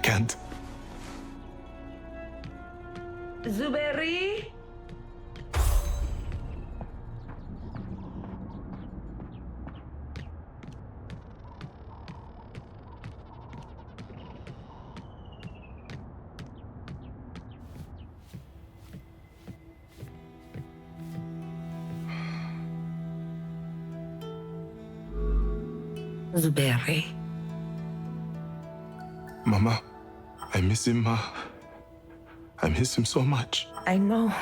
can't. Zuberi? Zuberi. Mama, I miss him, Ma. I miss him so much. I know.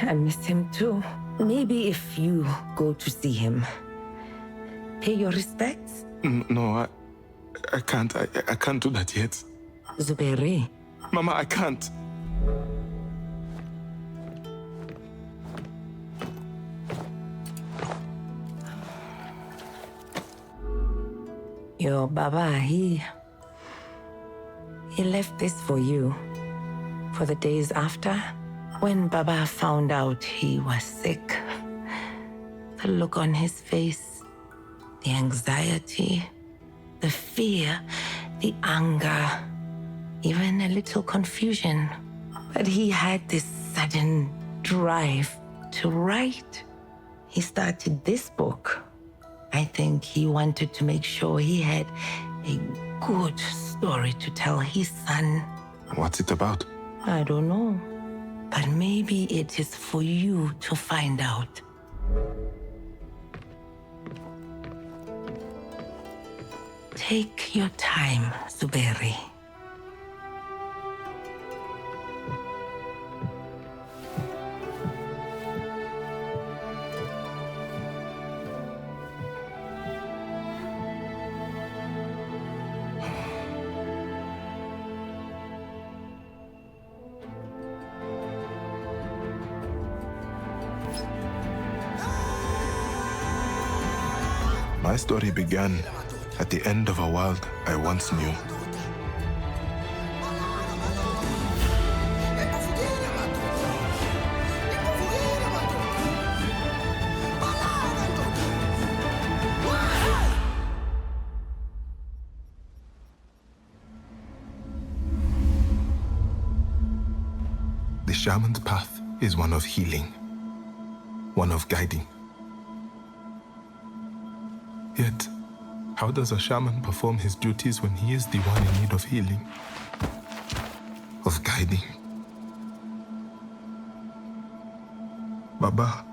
I miss him too. Maybe if you go to see him, pay your respects? No, I can't. I can't do that yet. Zuberi. Mama, I can't. Your Baba, he left this for you. For the days after, when Baba found out he was sick. The look on his face, the anxiety, the fear, the anger, even a little confusion. But he had this sudden drive to write. He started this book. I think he wanted to make sure he had a good story to tell his son. What's it about? I don't know, but maybe it is for you to find out. Take your time, Zuberi. My story began at the end of a world I once knew. The shaman's path is one of healing, one of guiding. Yet, how does a shaman perform his duties when he is the one in need of healing, of guiding? Baba,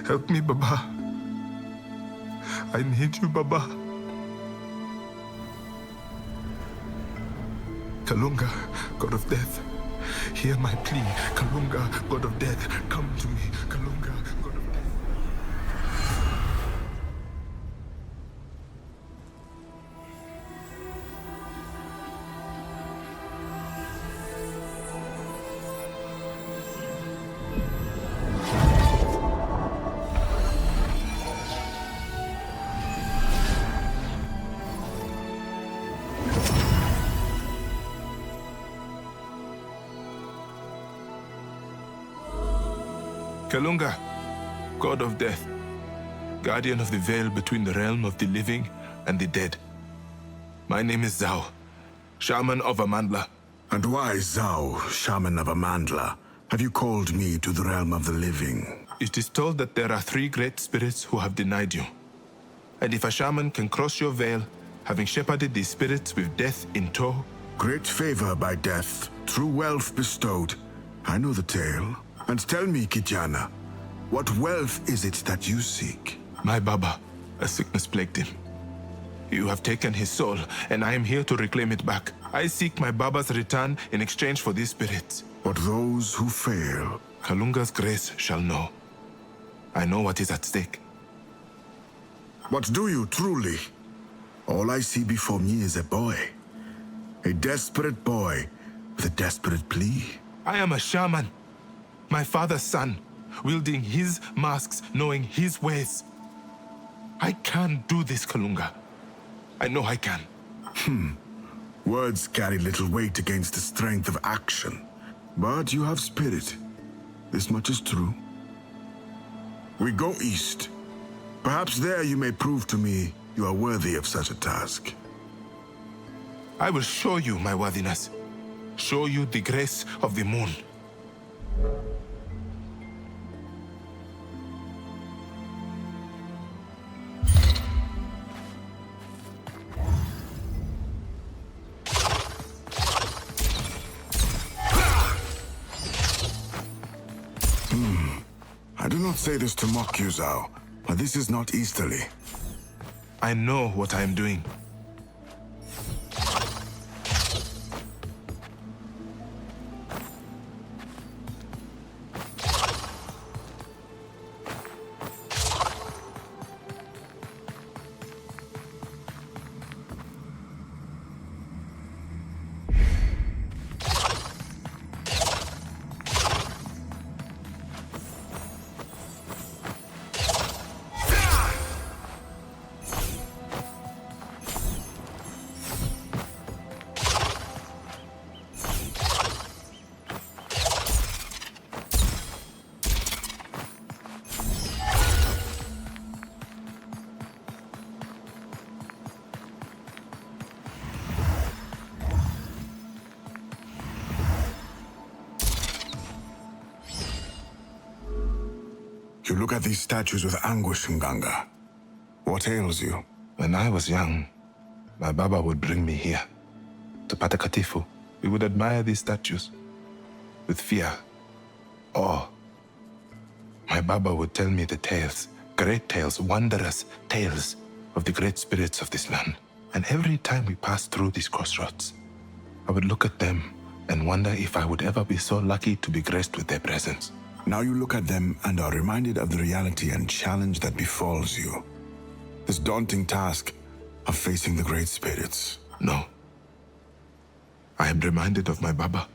help me, Baba. I need you, Baba. Kalunga, God of death, hear my plea. Kalunga, God of death, come to me. Kalunga, God of death. Kalunga, God of death, guardian of the veil between the realm of the living and the dead. My name is ZAU, shaman of Amandla. And why, ZAU, shaman of Amandla, have you called me to the realm of the living? It is told that there are 3 great spirits who have denied you. And if a shaman can cross your veil, having shepherded these spirits with death in tow... Great favor by death, true wealth bestowed. I know the tale. And tell me, Kijana, what wealth is it that you seek? My Baba, a sickness plagued him. You have taken his soul, and I am here to reclaim it back. I seek my Baba's return in exchange for these spirits. But those who fail... Kalunga's grace shall know. I know what is at stake. But do you truly? All I see before me is a boy. A desperate boy with a desperate plea. I am a shaman. My father's son, wielding his masks, knowing his ways. I can do this, Kalunga. I know I can. Words carry little weight against the strength of action. But you have spirit. This much is true. We go east. Perhaps there you may prove to me you are worthy of such a task. I will show you my worthiness. Show you the grace of the moon. I do not say this to mock you, ZAU, but this is not Easterly. I know what I am doing. You look at these statues with anguish, Nganga. What ails you? When I was young, my Baba would bring me here, to Patakatifu. We would admire these statues with fear, awe. My Baba would tell me the tales, great tales, wondrous tales of the great spirits of this land. And every time we passed through these crossroads, I would look at them and wonder if I would ever be so lucky to be graced with their presence. Now you look at them and are reminded of the reality and challenge that befalls you. This daunting task of facing the great spirits. No. I am reminded of my Baba.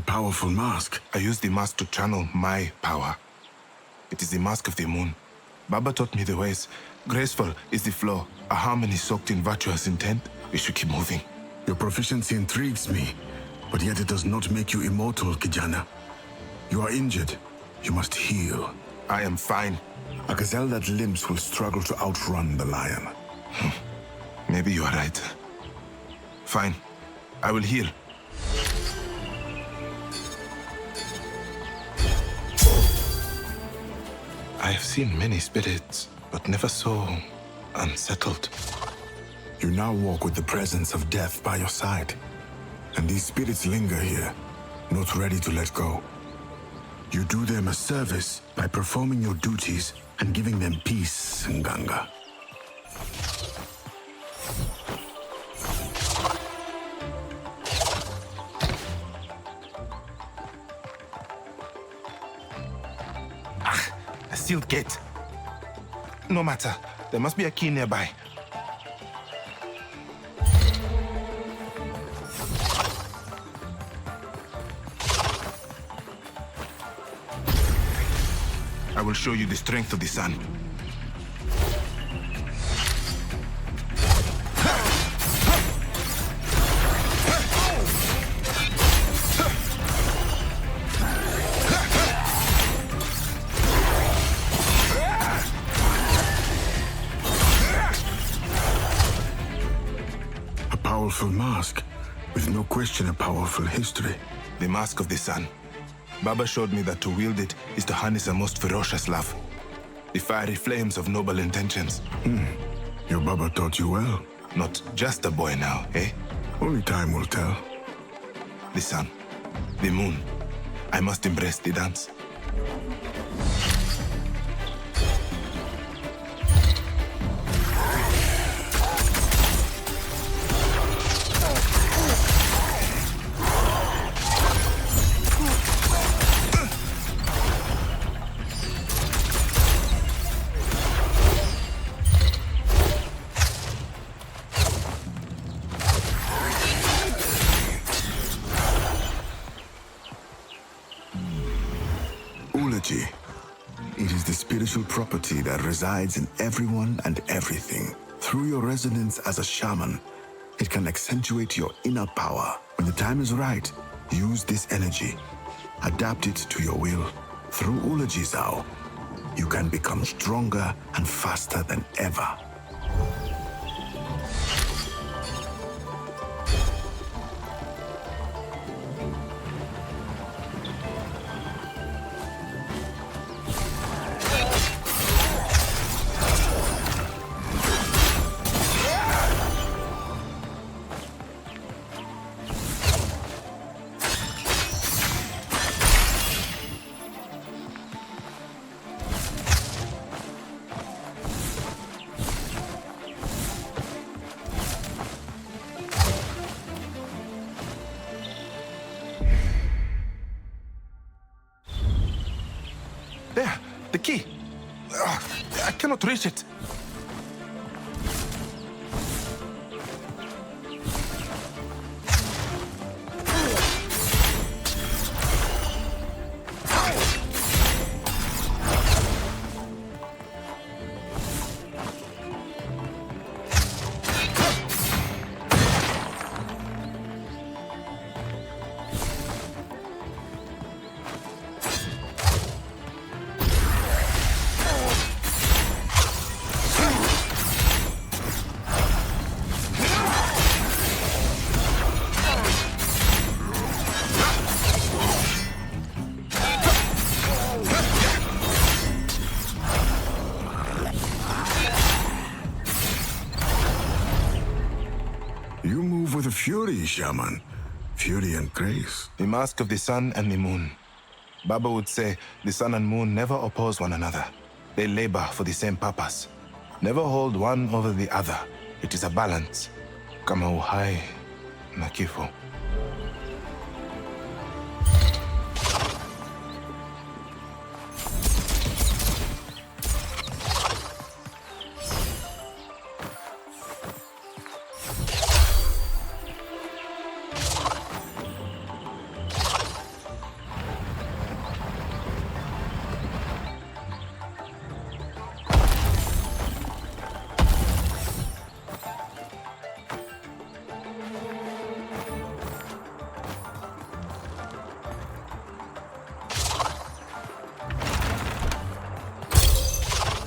Powerful mask. I use the mask to channel my power. It is the mask of the moon. Baba taught me the ways. Graceful is the flow, a harmony soaked in virtuous intent. We should keep moving. Your proficiency intrigues me, but yet it does not make you immortal, Kijana. You are injured. You must heal. I am fine. A gazelle that limps will struggle to outrun the lion. Maybe you are right. Fine. I will heal. I have seen many spirits, but never so unsettled. You now walk with the presence of death by your side. And these spirits linger here, not ready to let go. You do them a service by performing your duties and giving them peace, Nganga. A sealed gate. No matter. There must be a key nearby. I will show you the strength of the sun. A powerful mask, with no question a powerful history. The mask of the sun. Baba showed me that to wield it is to harness a most ferocious love. The fiery flames of noble intentions. Your Baba taught you well. Not just a boy now, eh? Only time will tell. The sun. The moon. I must embrace the dance. It is the spiritual property that resides in everyone and everything. Through your resonance as a shaman, it can accentuate your inner power. When the time is right, use this energy. Adapt it to your will. Through Ulaji ZAU, you can become stronger and faster than ever. There, the key. I cannot reach it. You move with a fury, shaman. Fury and grace. The mask of the sun and the moon. Baba would say the sun and moon never oppose one another. They labor for the same purpose. Never hold one over the other. It is a balance. Kama uhai na kifo.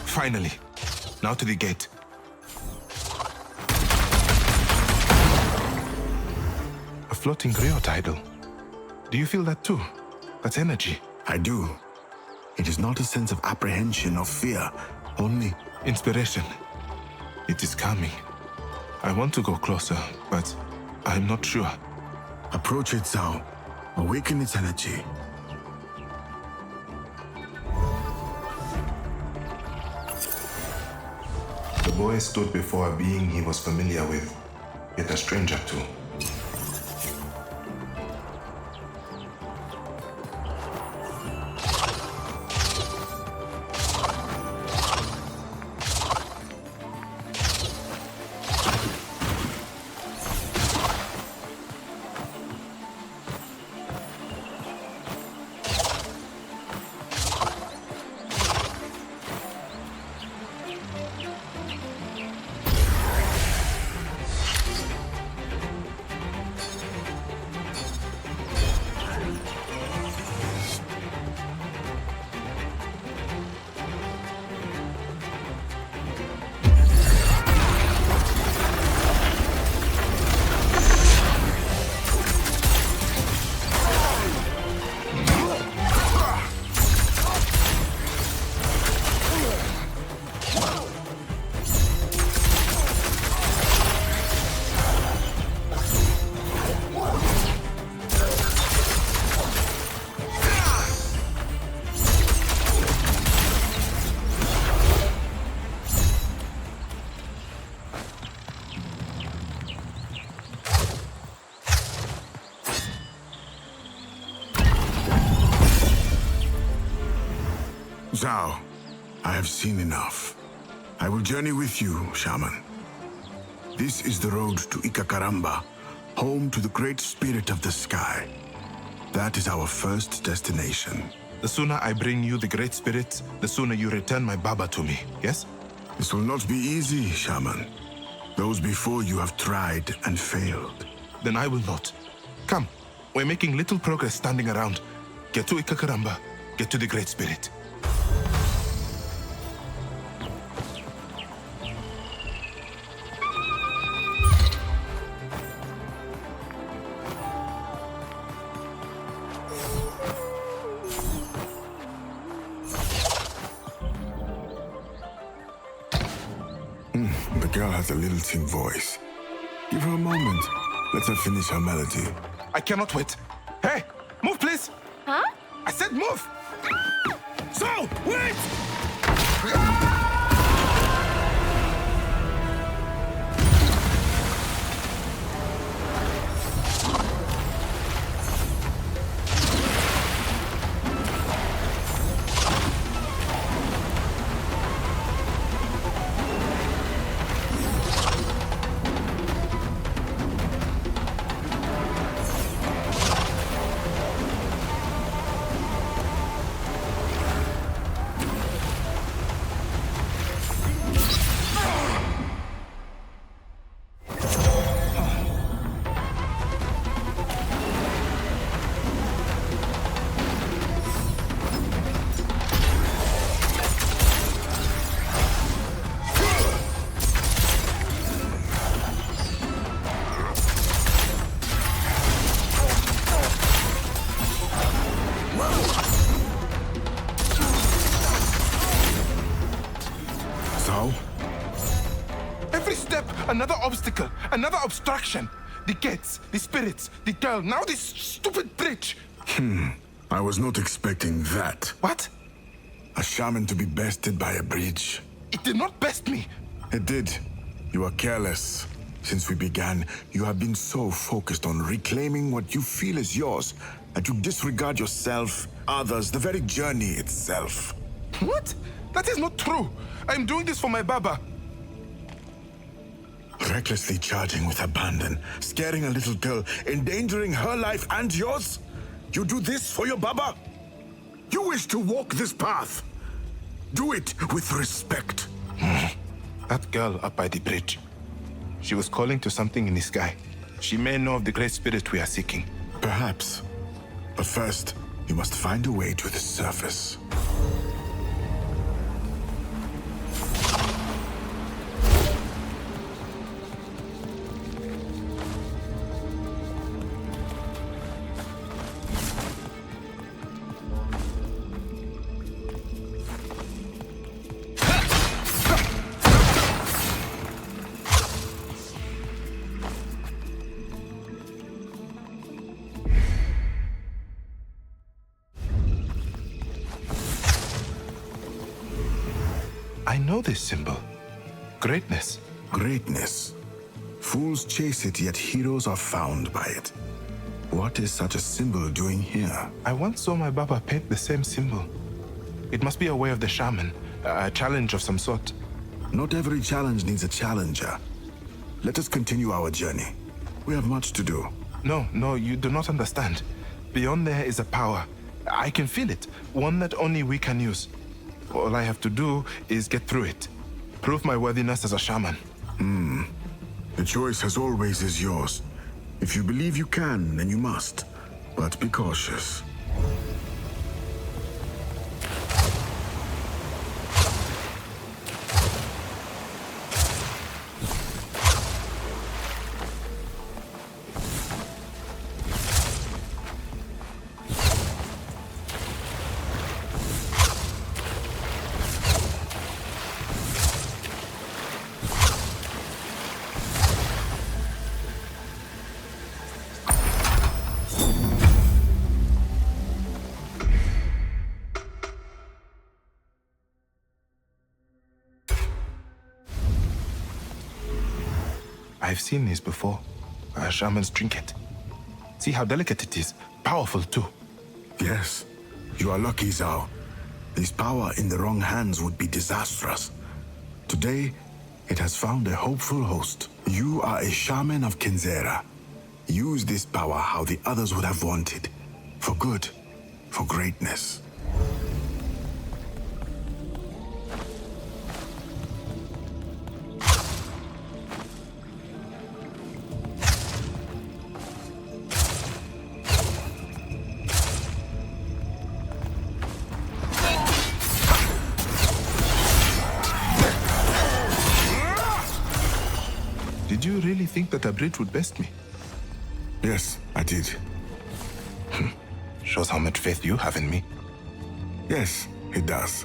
Finally. Now to the gate. A floating griot idol. Do you feel that too? That's energy. I do. It is not a sense of apprehension or fear, only Inspiration. It is coming. I want to go closer, but I'm not sure. Approach it, ZAU. Awaken its energy. The boy stood before a being he was familiar with, yet a stranger to. ZAU, I have seen enough. I will journey with you, shaman. This is the road to Ikakaramba, home to the great spirit of the sky. That is our first destination. The sooner I bring you the Great Spirit, the sooner you return my Baba to me, yes? This will not be easy, shaman. Those before you have tried and failed. Then I will not. Come, we're making little progress standing around. Get to Ikakaramba, get to the Great Spirit. The girl has a lilting voice. Give her a moment. Let her finish her melody. I cannot wait. Hey, move please. Huh? I said move. So, wait! Every step, another obstacle, another obstruction. The gates, the spirits, the girl, now this stupid bridge. I was not expecting that. What? A shaman to be bested by a bridge. It did not best me. It did. You are careless. Since we began, you have been so focused on reclaiming what you feel is yours that you disregard yourself, others, the very journey itself. What? That is not true. I'm doing this for my Baba. Recklessly charging with abandon, scaring a little girl, endangering her life and yours? You do this for your Baba? You wish to walk this path? Do it with respect. That girl up by the bridge. She was calling to something in the sky. She may know of the great spirit we are seeking. Perhaps. But first, you must find a way to the surface. I know this symbol. Greatness. Greatness. Fools chase it, yet heroes are found by it. What is such a symbol doing here? I once saw my Baba paint the same symbol. It must be a way of the shaman, a challenge of some sort. Not every challenge needs a challenger. Let us continue our journey. We have much to do. No, you do not understand. Beyond there is a power. I can feel it, one that only we can use. All I have to do is get through it. Prove my worthiness as a shaman. The choice, as always, is yours. If you believe you can, then you must. But be cautious. I've seen these before. Shamans drink it. See how delicate it is. Powerful too. Yes, you are lucky, ZAU. This power in the wrong hands would be disastrous. Today, it has found a hopeful host. You are a shaman of KENZERA. Use this power how the others would have wanted. For good, for greatness. Did you really think that a bridge would best me? Yes, I did. Shows how much faith you have in me. Yes, it does.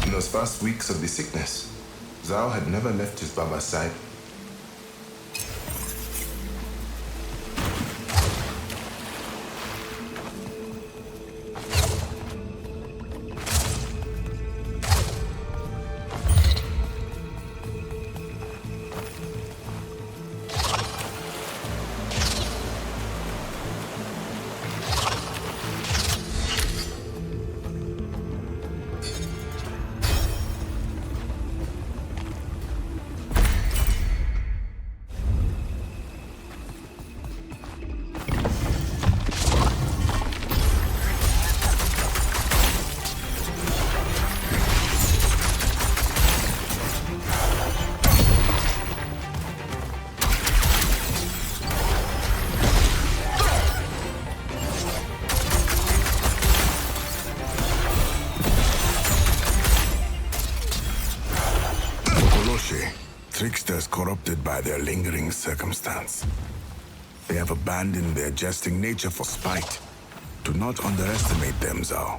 In those first weeks of the sickness, ZAU had never left his Baba's side. Tricksters corrupted by their lingering circumstance. They have abandoned their jesting nature for spite. Do not underestimate them, ZAU.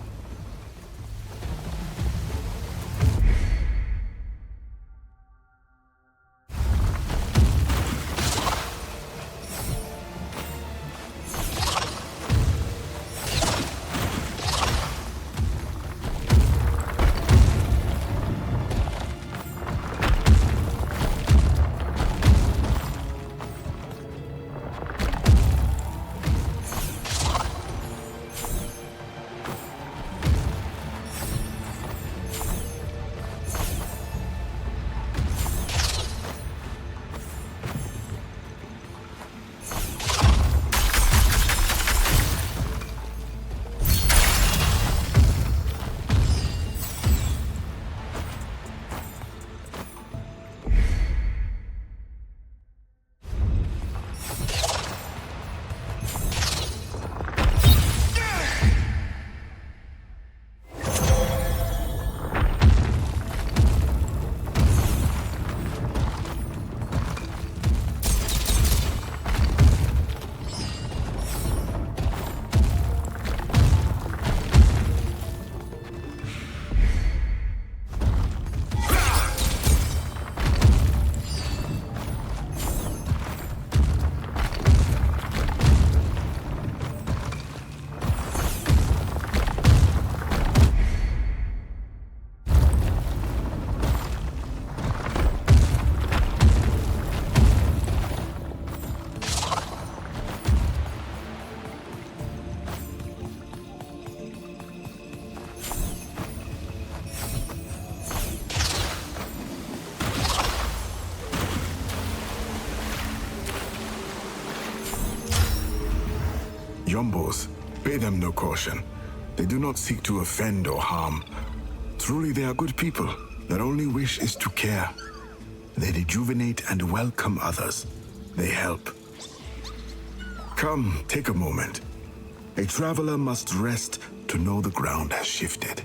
Jumbos, pay them no caution. They do not seek to offend or harm. Truly, they are good people. Their only wish is to care. They rejuvenate and welcome others. They help. Come, take a moment. A traveler must rest to know the ground has shifted.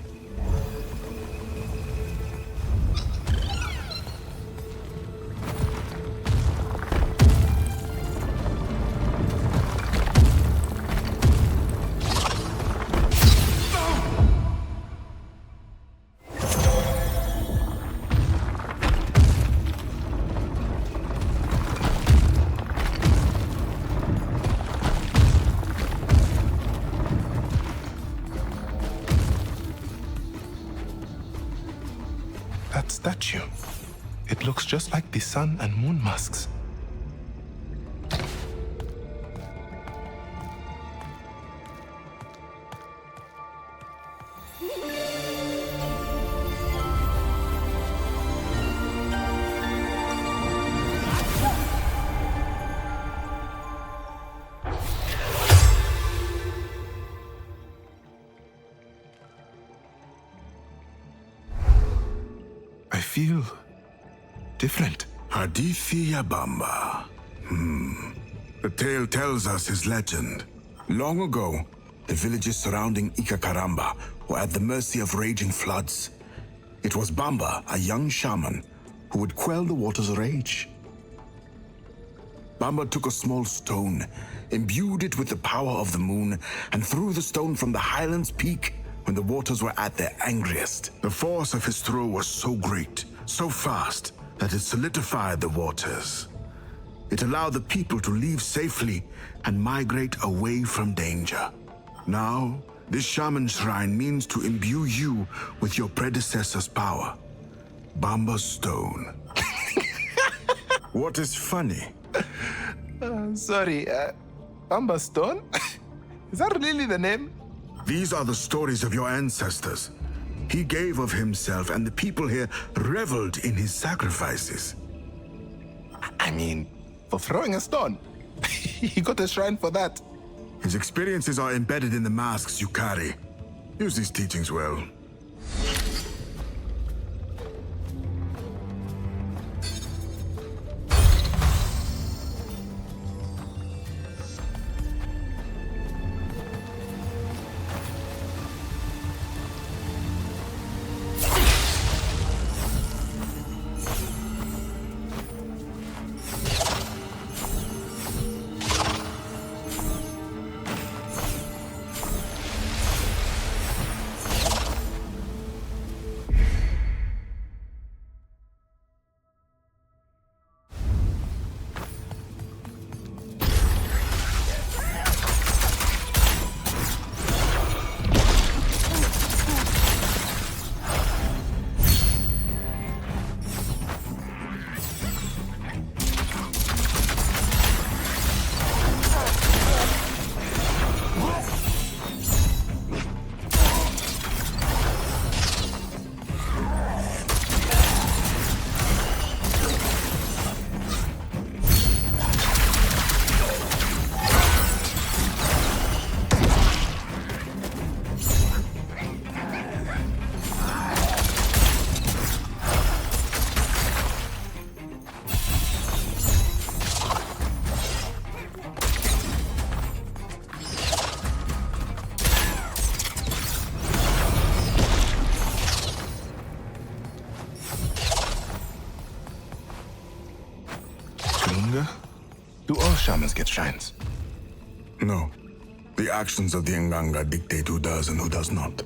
That statue, it looks just like the sun and moon masks. I feel different. Hadithi Bamba. The tale tells us his legend. Long ago, the villages surrounding Ikakaramba were at the mercy of raging floods. It was Bamba, a young shaman, who would quell the water's rage. Bamba took a small stone, imbued it with the power of the moon, and threw the stone from the highland's peak when the waters were at their angriest. The force of his throw was so great, so fast, that it solidified the waters. It allowed the people to leave safely and migrate away from danger. Now, this shaman shrine means to imbue you with your predecessor's power. Bamba's stone. What is funny? Sorry, Bamba Stone? Is that really the name? These are the stories of your ancestors. He gave of himself, and the people here reveled in his sacrifices. I mean, for throwing a stone. He got a shrine for that. His experiences are embedded in the masks you carry. Use these teachings well. Do all shamans get shrines? No. The actions of the Nganga dictate who does and who does not.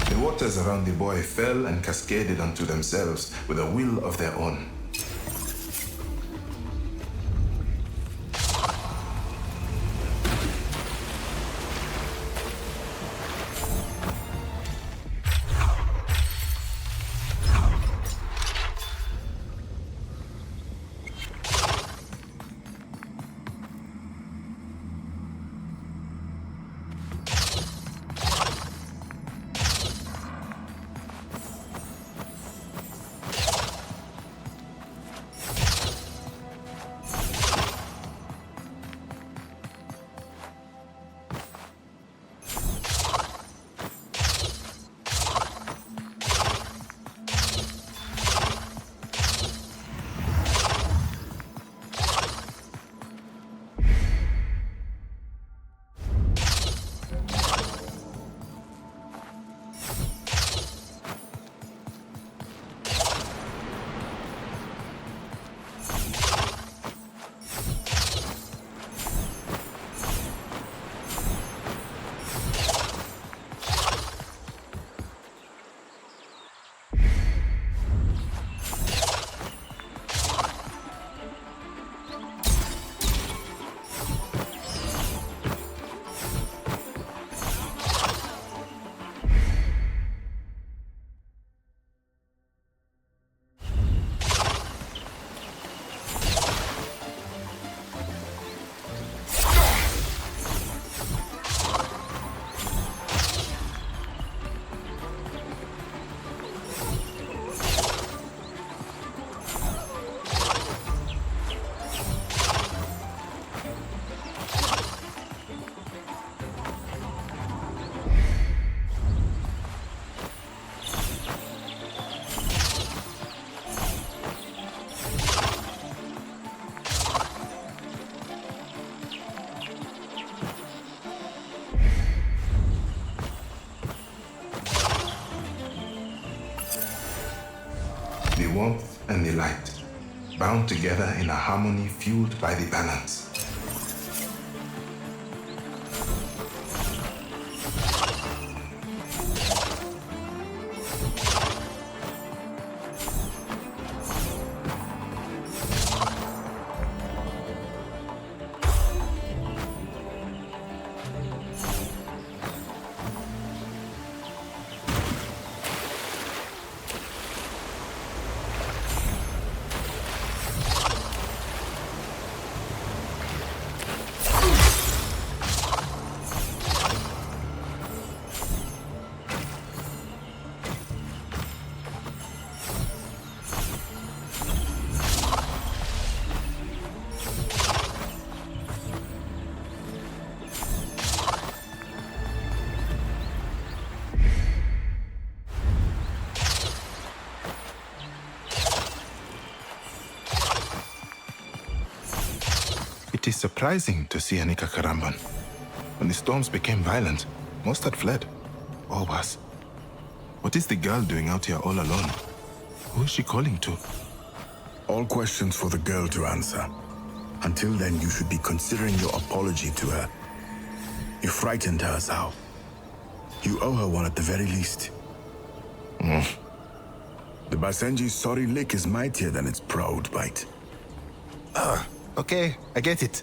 The waters around the boy fell and cascaded onto themselves with a will of their own. the warmth and the light, bound together in a harmony fueled by the balance. It is surprising to see Anika Karamban. When the storms became violent, most had fled. Or worse. What is the girl doing out here all alone? Who is she calling to? All questions for the girl to answer. Until then, you should be considering your apology to her. You frightened her, ZAU. You owe her one at the very least. The Basenji's sorry lick is mightier than its proud bite. Okay, I get it.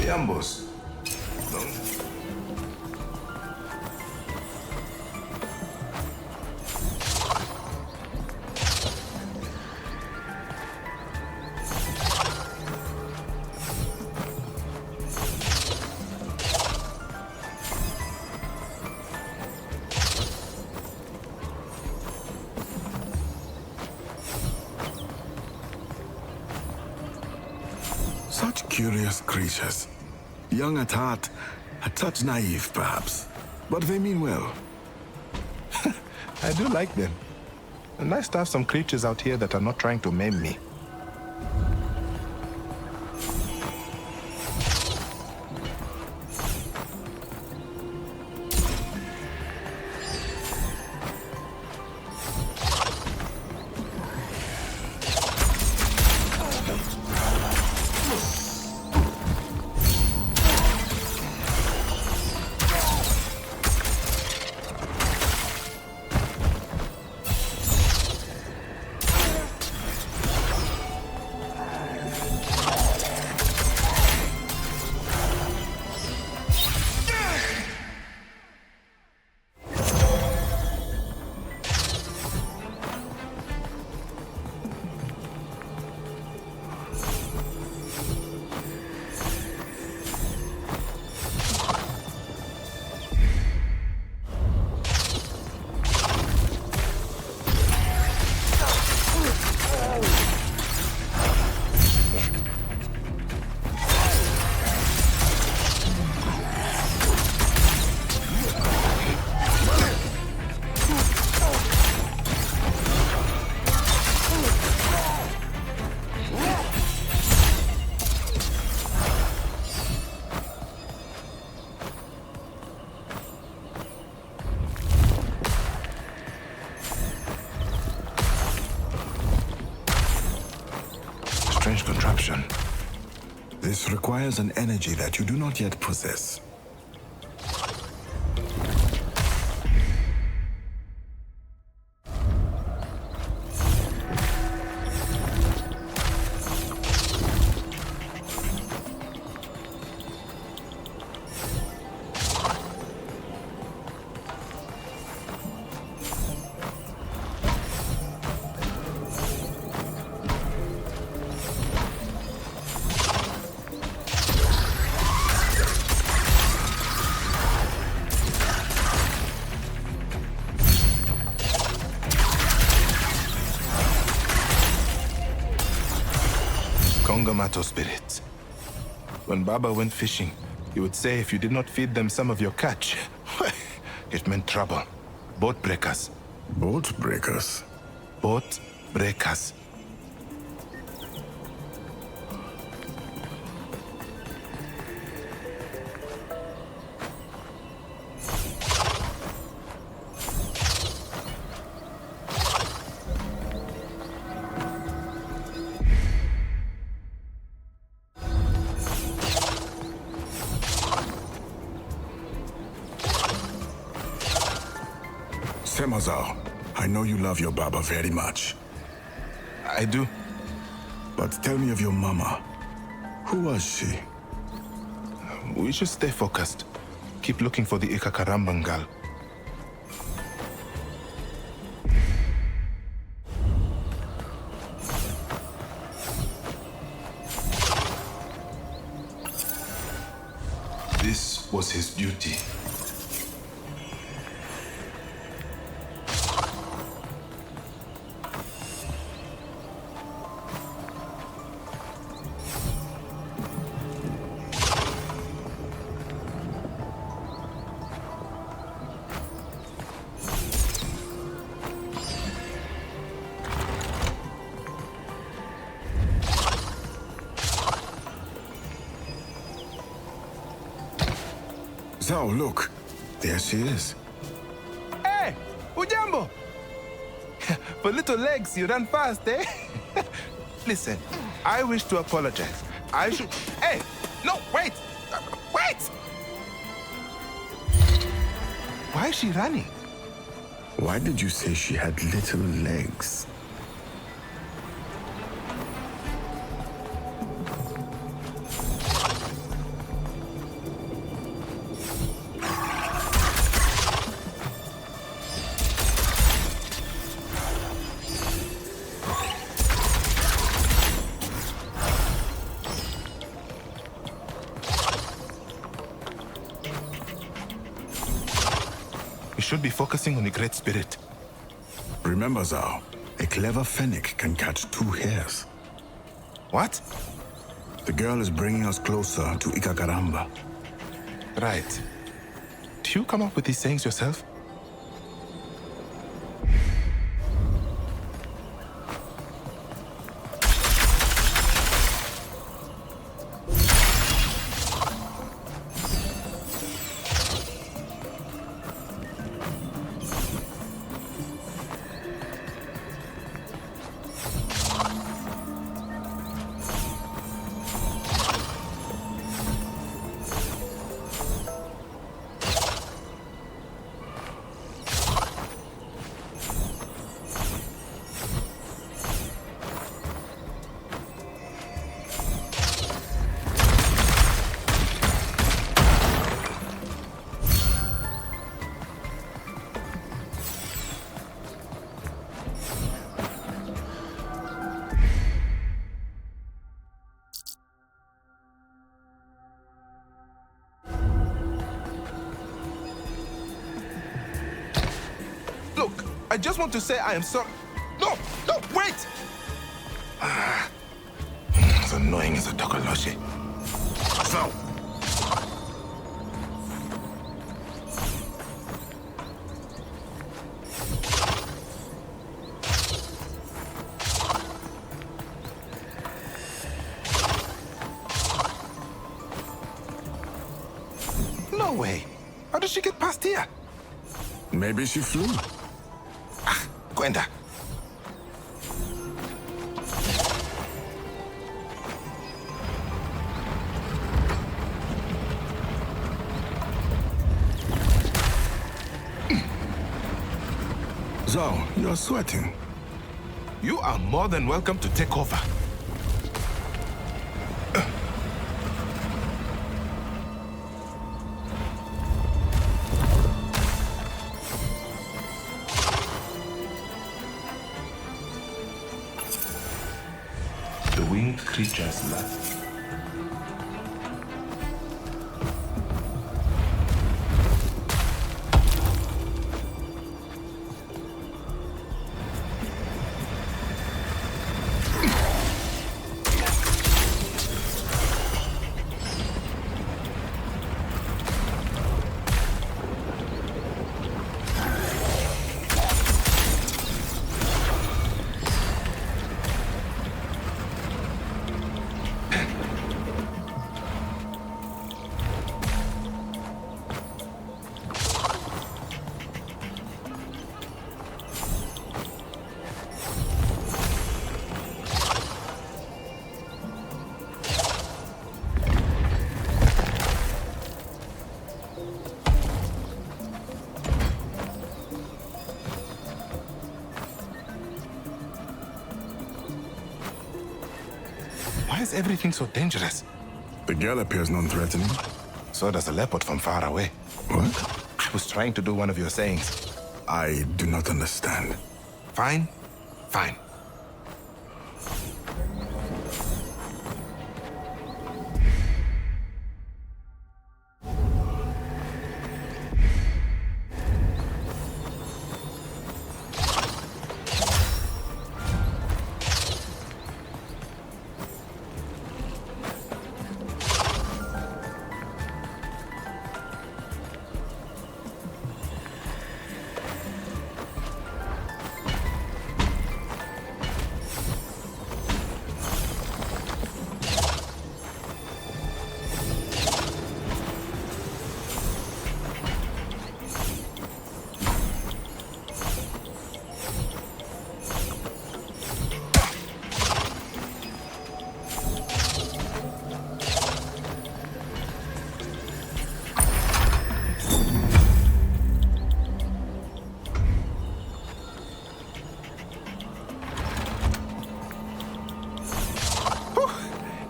Ambos. No. Such curious creatures. Young at heart, a touch naive perhaps, but they mean well. I do like them. And nice to have some creatures out here that are not trying to maim me. option. This requires an energy that you do not yet possess. Kongamato spirits. When Baba went fishing, he would say if you did not feed them some of your catch, it meant trouble. Boat breakers. Boat breakers? Boat breakers. ZAU, I know you love your Baba very much. I do. But tell me of your mama. Who was she? We should stay focused. Keep looking for the Ikakarambangal. This was his duty. ZAU, look. There she is. Hey! Ujambo! For little legs, you run fast, eh? Listen, I wish to apologize. I should... Hey! No, wait! Wait! Why is she running? Why did you say she had little legs? We should be focusing on the Great Spirit. Remember, ZAU, a clever fennec can catch two hares. What? The girl is bringing us closer to Ikakaramba. Right. Do you come up with these sayings yourself? Look, I just want to say I am sorry. No, no, wait! As annoying as a Tokoloshi. So. No way. How did she get past here? Maybe she flew. Gwenda. ZAU, you're sweating. You are more than welcome to take over. The winged creatures left. Why is everything so dangerous? The girl appears non-threatening. So does a leopard from far away. What? I was trying to do one of your sayings. I do not understand. Fine, fine.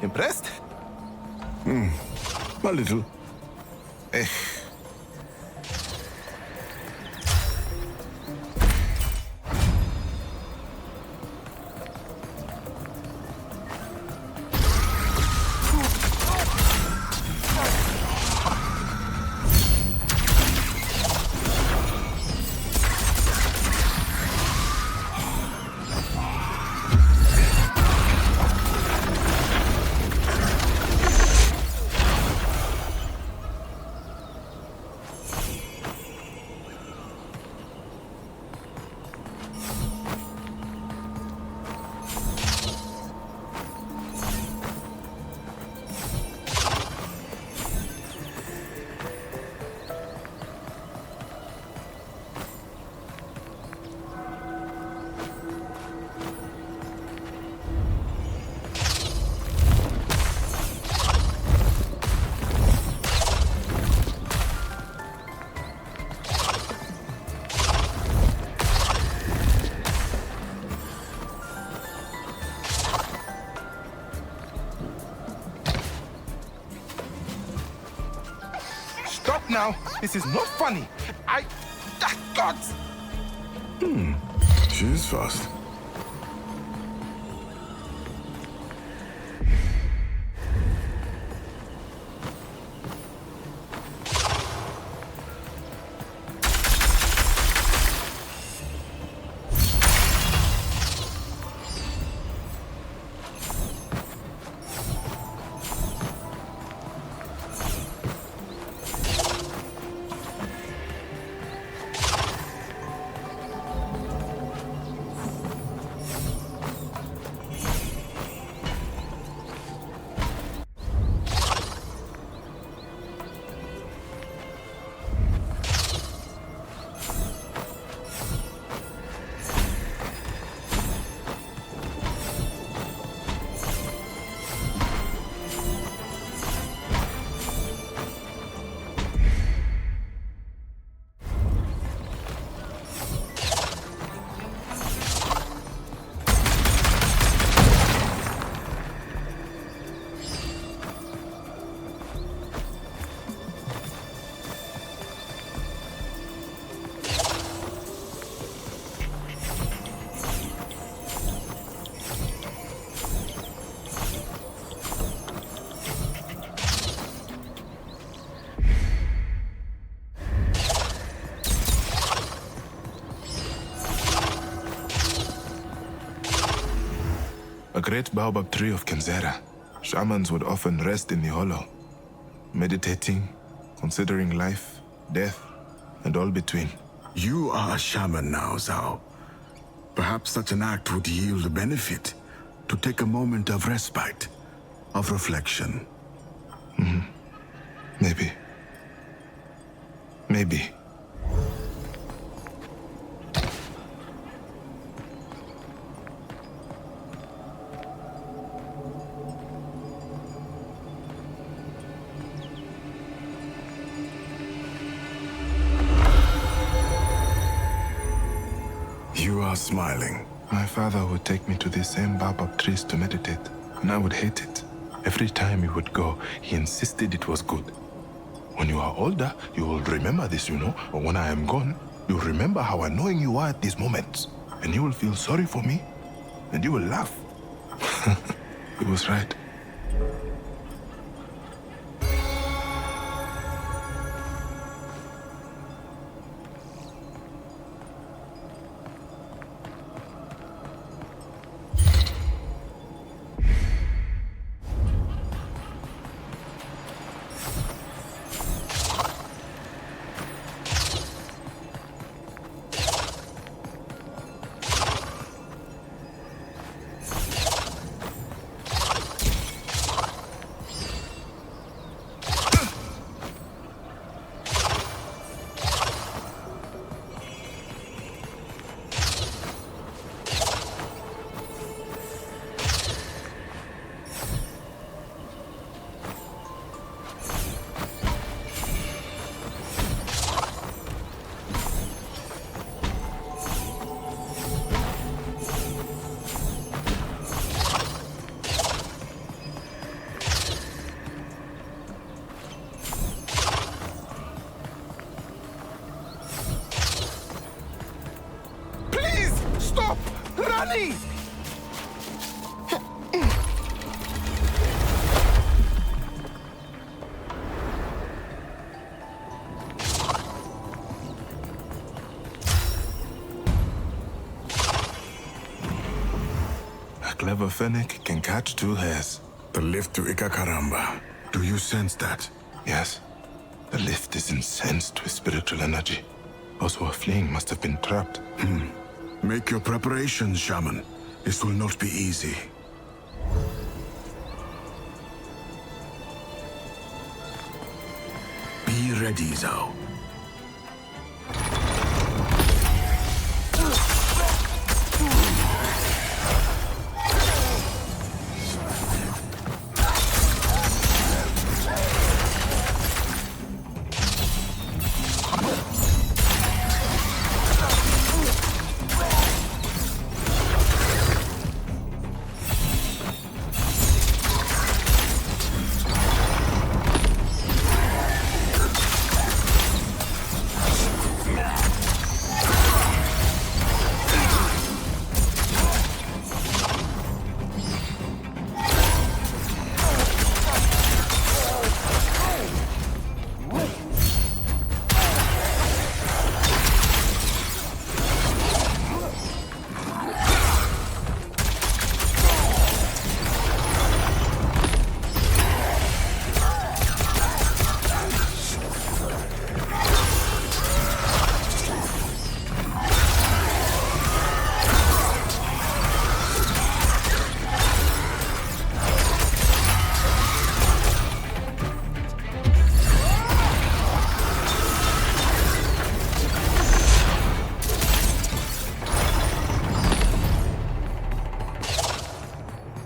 Impressed? A little. Eh. Stop now. This is not funny. God. She is fast. a great baobab tree of KENZERA. Shamans would often rest in the hollow, meditating, considering life, death, and all between. You are a shaman now, ZAU. Perhaps such an act would yield a benefit, to take a moment of respite, of reflection. Maybe. Maybe. You are smiling. My father would take me to the same baobab trees to meditate, and I would hate it. Every time he would go, he insisted it was good. When you are older, you will remember this, you know, or when I am gone, you'll remember how annoying you are at these moments, and you will feel sorry for me, and you will laugh. He was right. Stop running! A clever fennec can catch two hares. The lift to Ikakaramba. Do you sense that? Yes. The lift is incensed with spiritual energy. Those who are fleeing must have been trapped. Make your preparations, shaman. This will not be easy. Be ready, ZAU.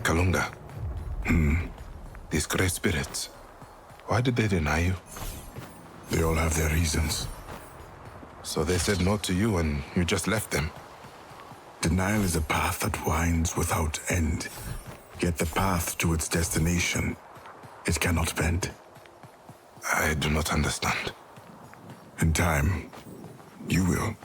Kalunga. These great spirits, why did they deny you? They all have their reasons. So they said no to you and you just left them? Denial is a path that winds without end. Yet the path to its destination, it cannot bend. I do not understand. In time, you will.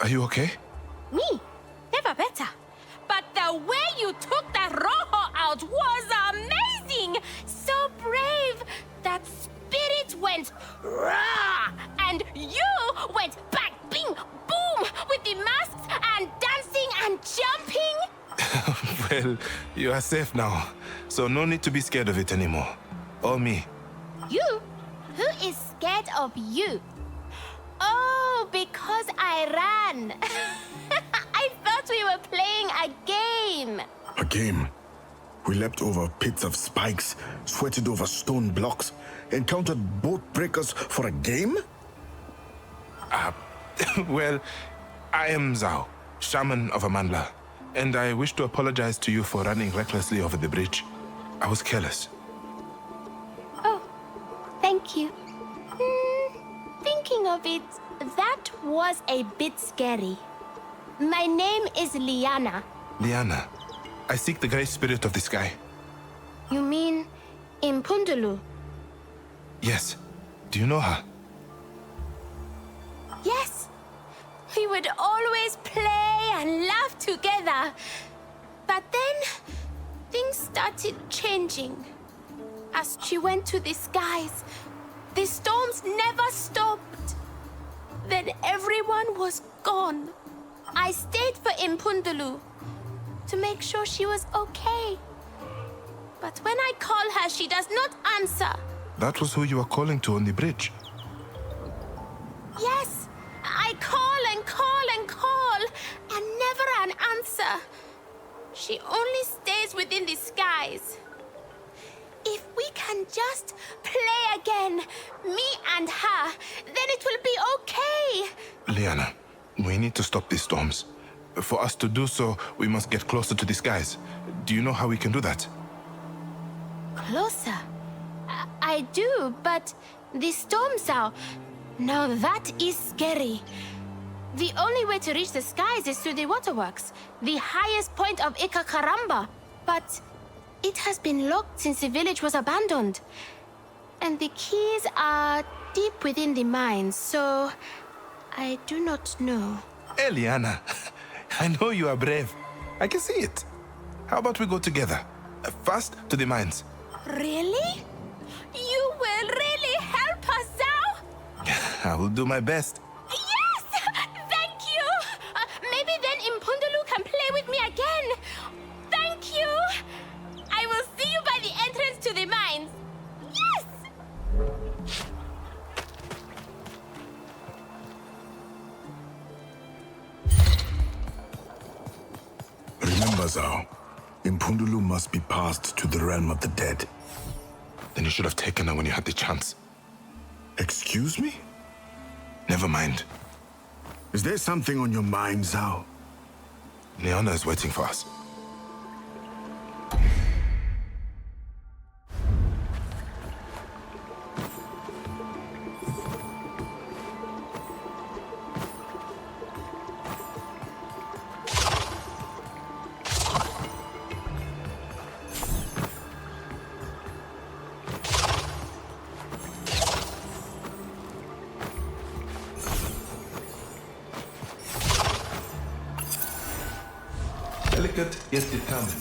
Are you okay? Me? Never better. But the way you took that Rojo out was amazing! So brave! That spirit went rah! And you went bang, bing, boom! With the masks and dancing and jumping! Well, you are safe now, so no need to be scared of it anymore. Or me. You? Who is scared of you? Oh, because I ran. I thought we were playing a game. A game? We leapt over pits of spikes, sweated over stone blocks, encountered boat breakers for a game? Well, I am ZAU, shaman of Amandla, and I wish to apologize to you for running recklessly over the bridge. I was careless. Oh, thank you. Thinking of it, that was a bit scary. My name is Liana. Liana, I seek the great spirit of the sky. You mean Impundulu? Yes. Do you know her? Yes. We would always play and laugh together. But then, things started changing. As she went to the skies, the storms never stopped. Then everyone was gone. I stayed for Impundulu to make sure she was okay. But when I call her, she does not answer. That was who you were calling to on the bridge. Yes, I call and call and call, and never an answer. She only stays within the skies. If we can just play again, me and her, then it will be okay. Liana, we need to stop these storms. For us to do so, we must get closer to the skies. Do you know how we can do that? Closer? I do, but the storms are... Now that is scary. The only way to reach the skies is through the waterworks, the highest point of Ikakaramba. But it has been locked since the village was abandoned. And the keys are deep within the mines, so I do not know. Hey, Liana, I know you are brave. I can see it. How about we go together? First to the mines. Really? You will really help us, ZAU? I will do my best. Yes! Thank you! Maybe then Impundulu can play with me again. Thank you! I will see you by the entrance to the mines. Yes! Remember, ZAU, Impundulu must be passed to the realm of the dead. Then you should have taken her when you had the chance. Excuse me? Never mind. Is there something on your mind, ZAU? Liana is waiting for us. Delicate yet determined.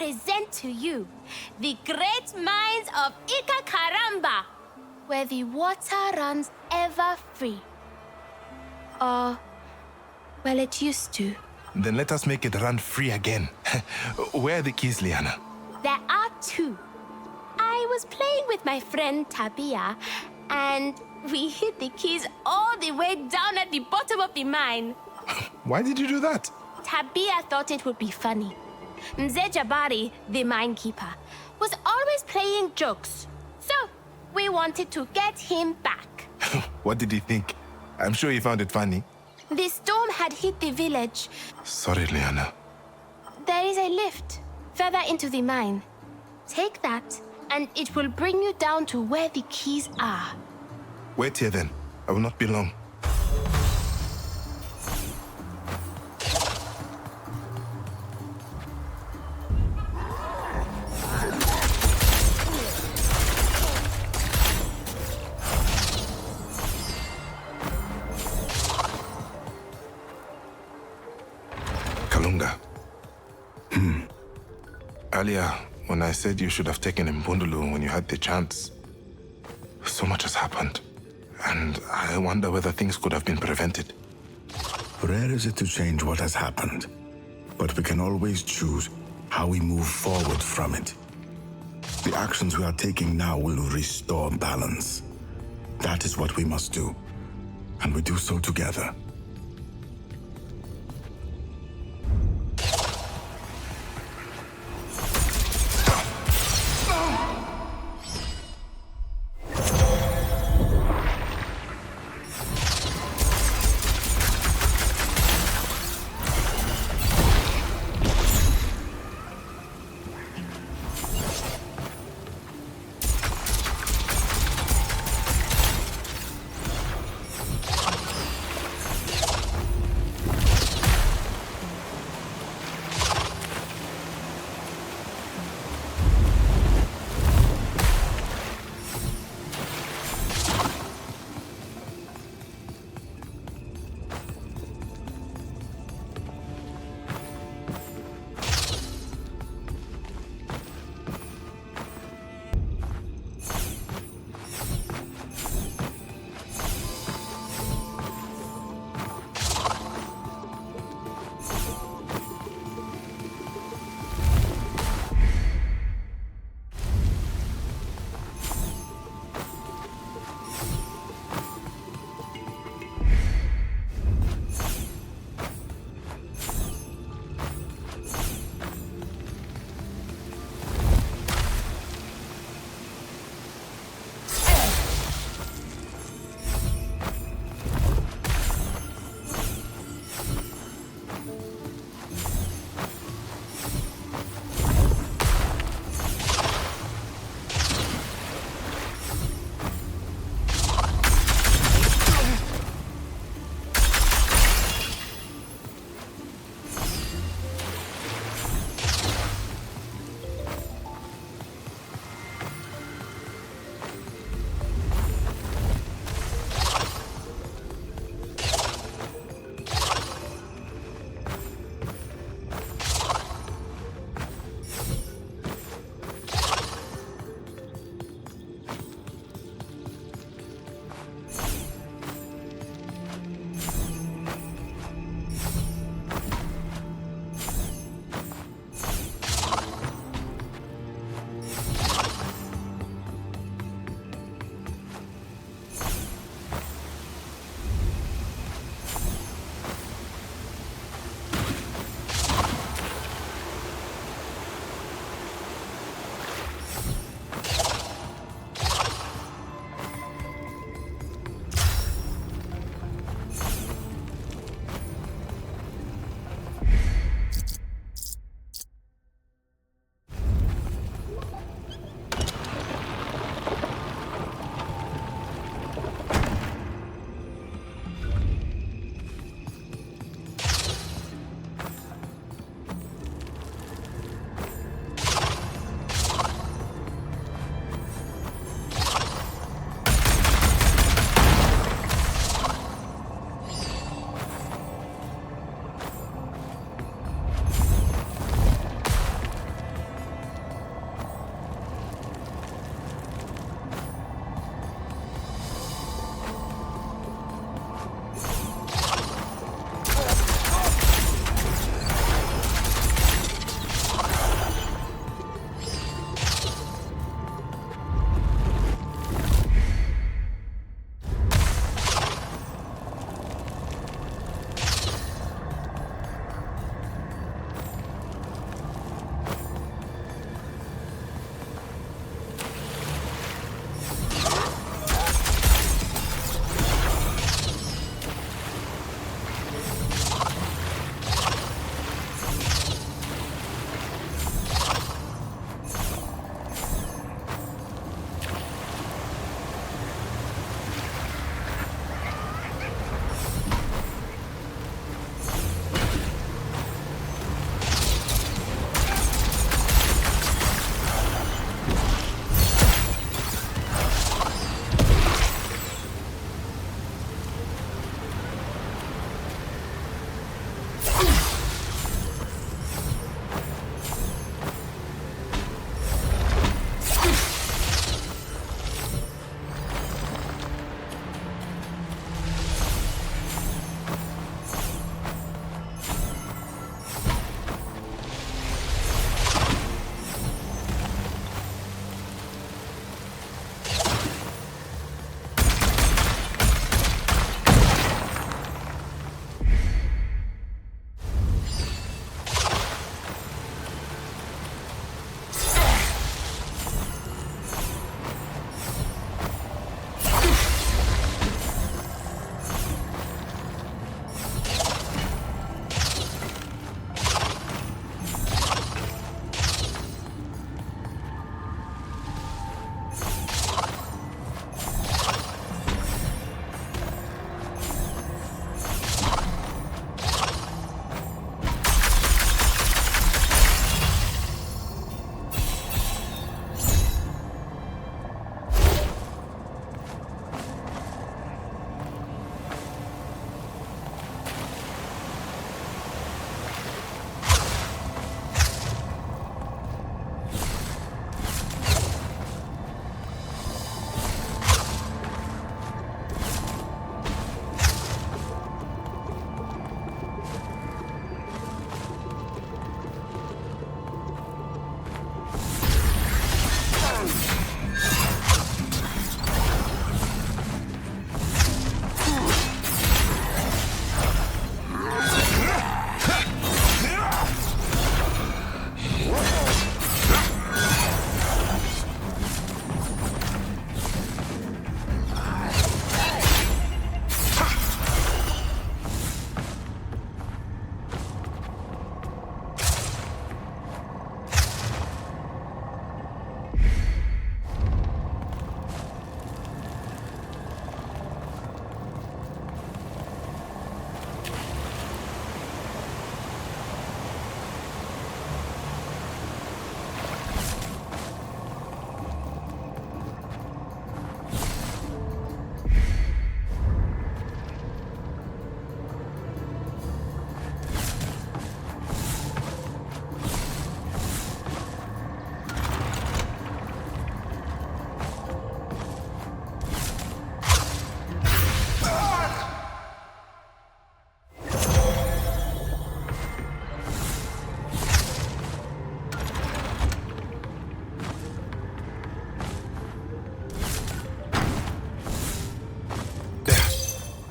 present to you the great mines of Ikakaramba, where the water runs ever free. Or, well, it used to. Then let us make it run free again. Where are the keys, Liana? There are two. I was playing with my friend Tabia, and we hid the keys all the way down at the bottom of the mine. Why did you do that? Tabia thought it would be funny. Mzee Jabari, the minekeeper, was always playing jokes. So, we wanted to get him back. What did he think? I'm sure he found it funny. The storm had hit the village. Sorry, Liana. There is a lift further into the mine. Take that, and it will bring you down to where the keys are. Wait here then. I will not be long. Kalunga. Earlier, when I said you should have taken Mbundulu when you had the chance, so much has happened. And I wonder whether things could have been prevented. Rare is it to change what has happened, but we can always choose how we move forward from it. The actions we are taking now will restore balance. That is what we must do, and we do so together.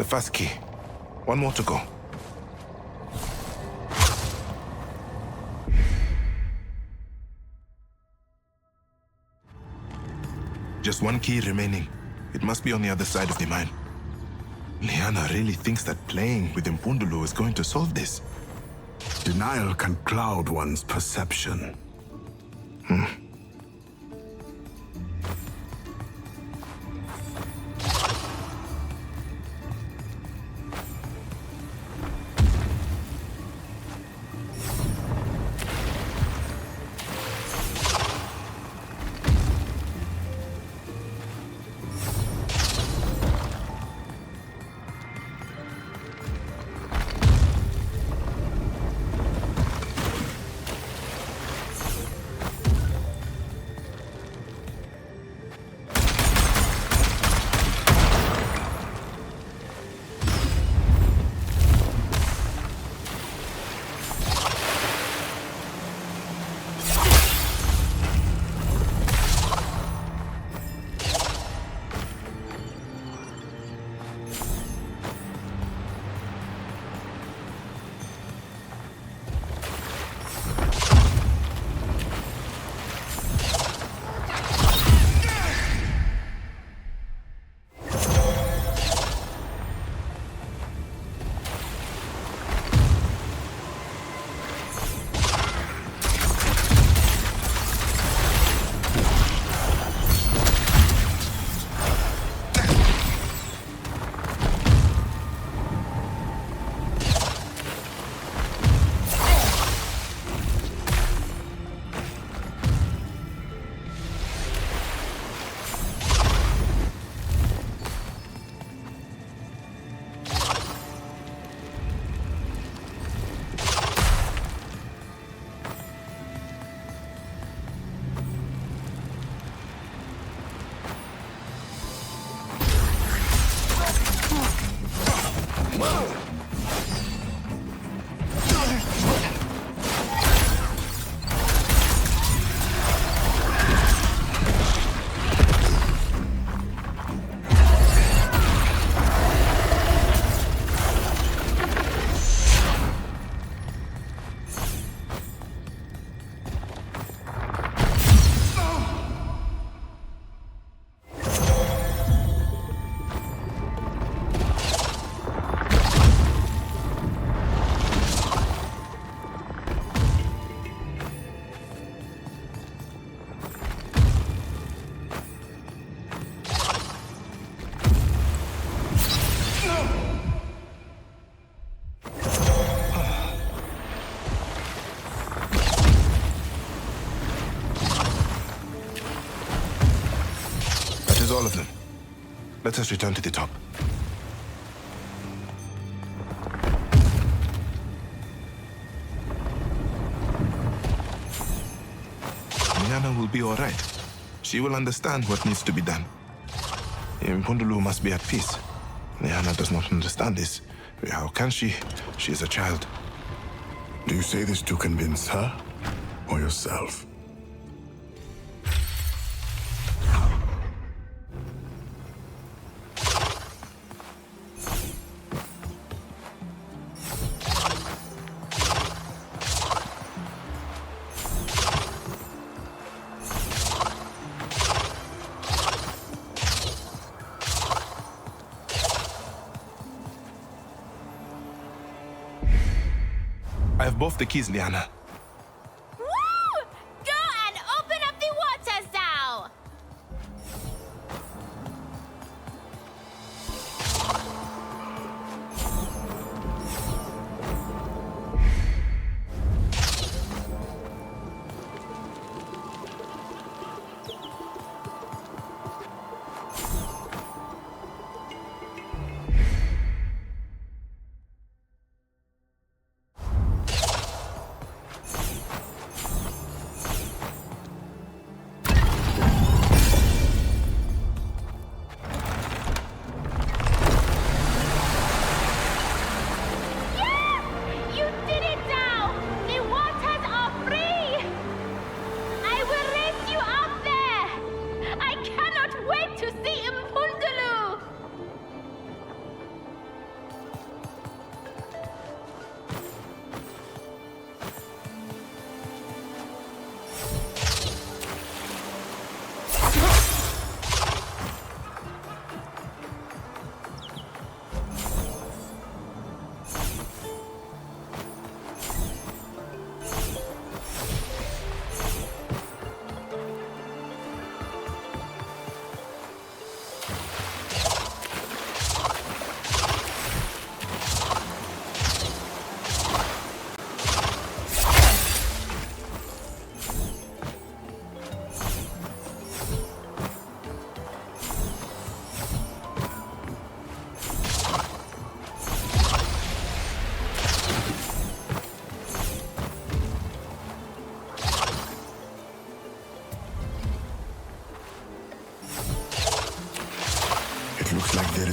first key. One more to go. Just one key remaining. It must be on the other side of the mine. Liana really thinks that playing with Mpundulu is going to solve this. Denial can cloud one's perception. All of them. Let us return to the top. Liana will be all right. She will understand what needs to be done. Mpundulu must be at peace. Liana does not understand this. How can she? She is a child. Do you say this to convince her or yourself? I have both the keys, Liana. Woo! Go and open up the water, ZAU!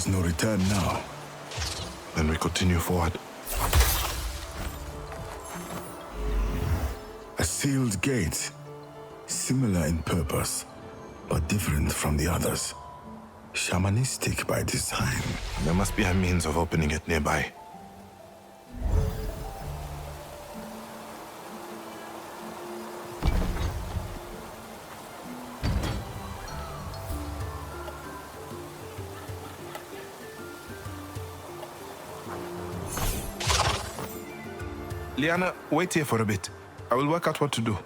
is no return now. Then we continue forward. A sealed gate, similar in purpose, but different from the others. Shamanistic by design. There must be a means of opening it nearby. Liana, wait here for a bit. I will work out what to do.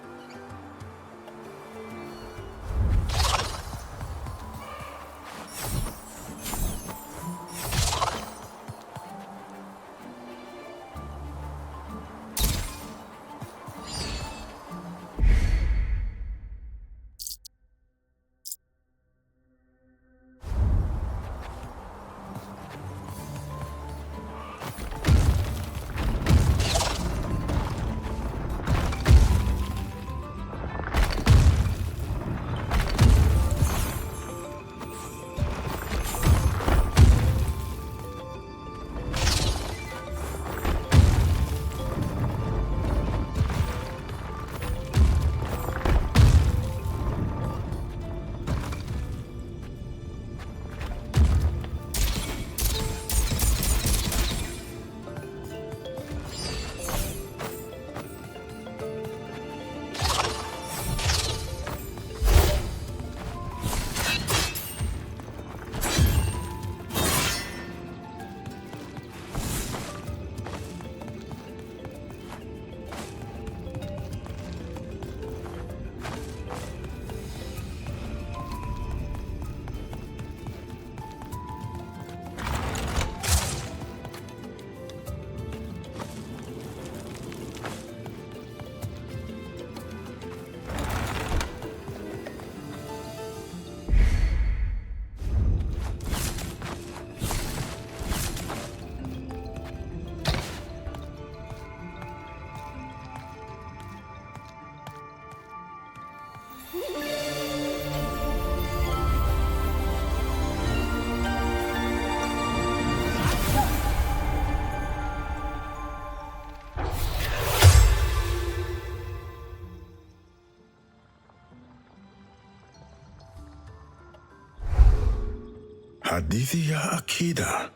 Aditya Akida.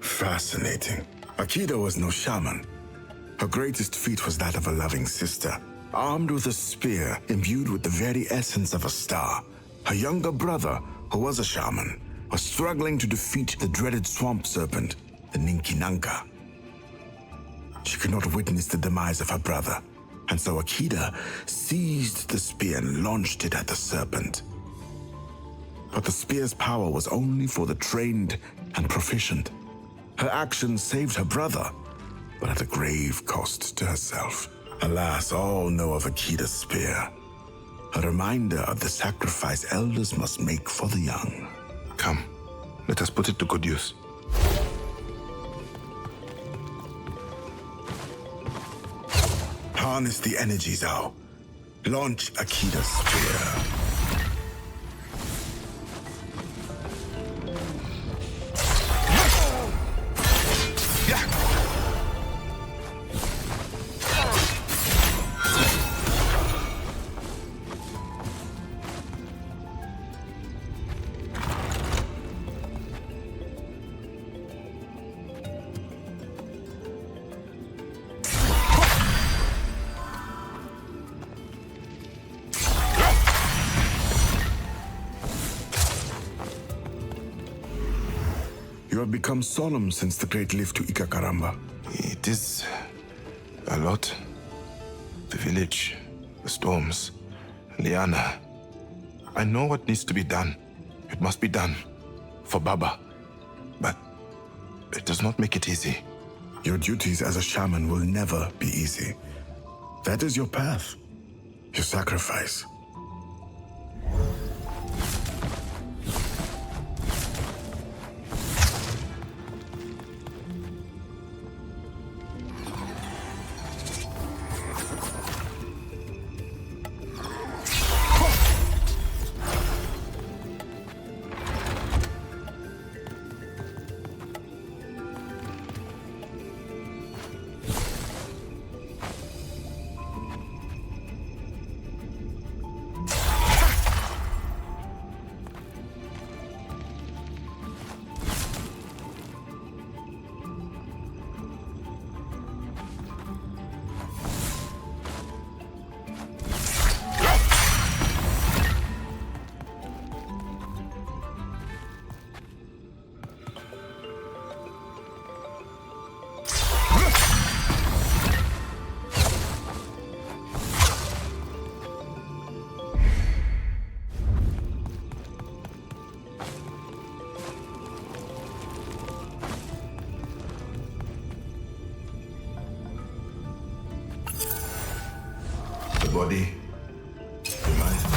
Fascinating. Akida was no shaman. Her greatest feat was that of a loving sister, armed with a spear imbued with the very essence of a star. Her younger brother, who was a shaman, was struggling to defeat the dreaded swamp serpent, the Ninkinanka. She could not witness the demise of her brother, and so Akida seized the spear and launched it at the serpent. But the spear's power was only for the trained and proficient. Her action saved her brother, but at a grave cost to herself. Alas, all know of Akida's spear, a reminder of the sacrifice elders must make for the young. Come, let us put it to good use. Harness the energy, ZAU. Launch Akida's spear. You have become solemn since the great lift to Ikakaramba. It is a lot. The village, the storms, Liana. I know what needs to be done. It must be done for Baba. But it does not make it easy. Your duties as a shaman will never be easy. That is your path, your sacrifice. The body, the mind.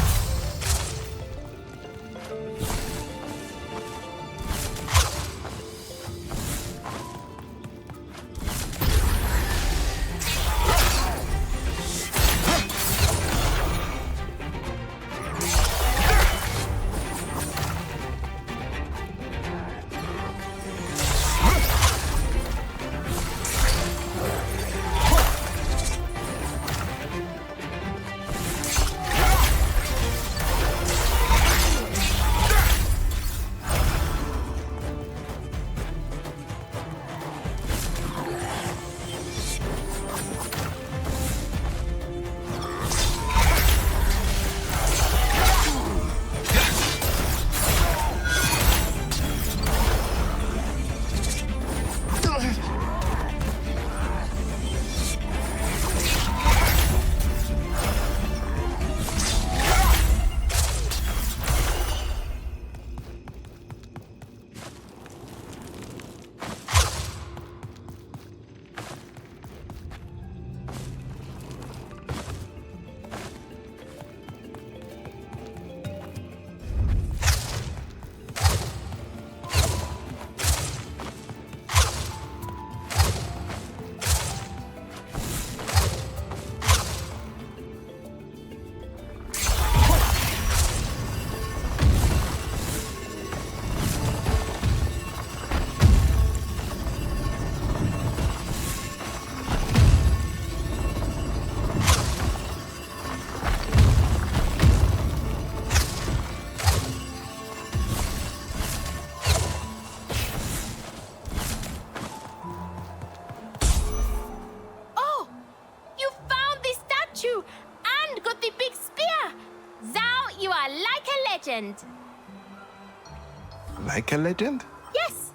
Like a legend? Yes.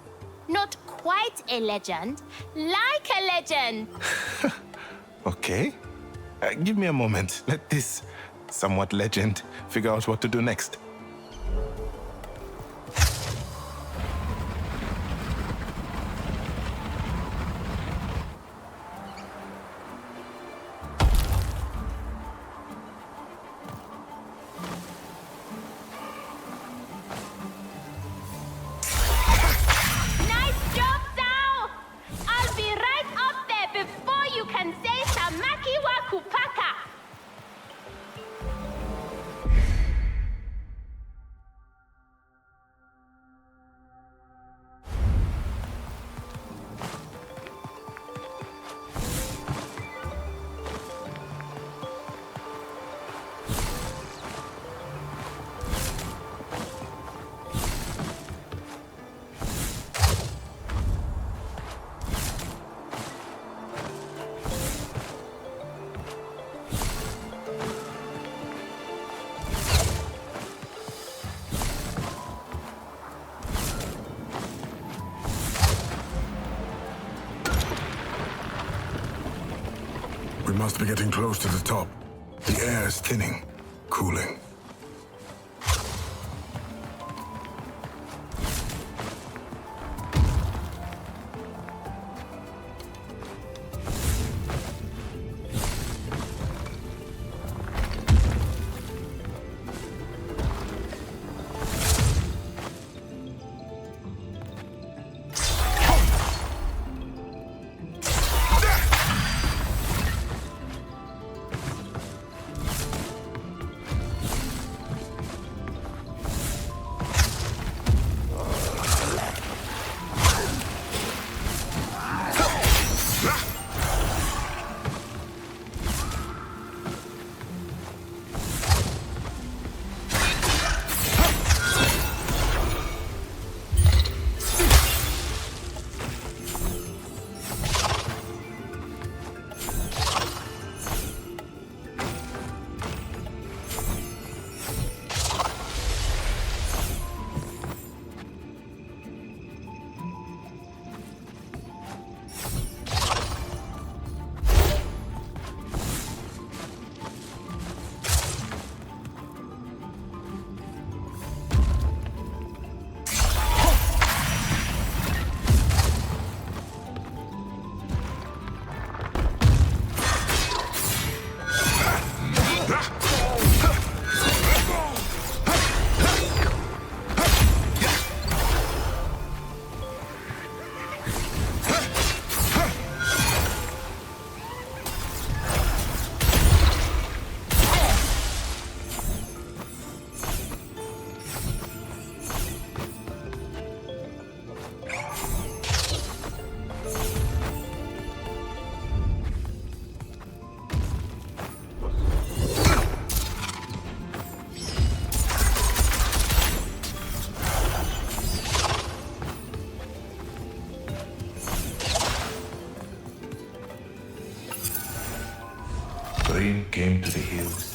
Not quite a legend. Like a legend. Okay. Give me a moment. Let this somewhat legend figure out what to do next. We must be getting close to the top. The air is thinning, cooling. Rain came to the hills.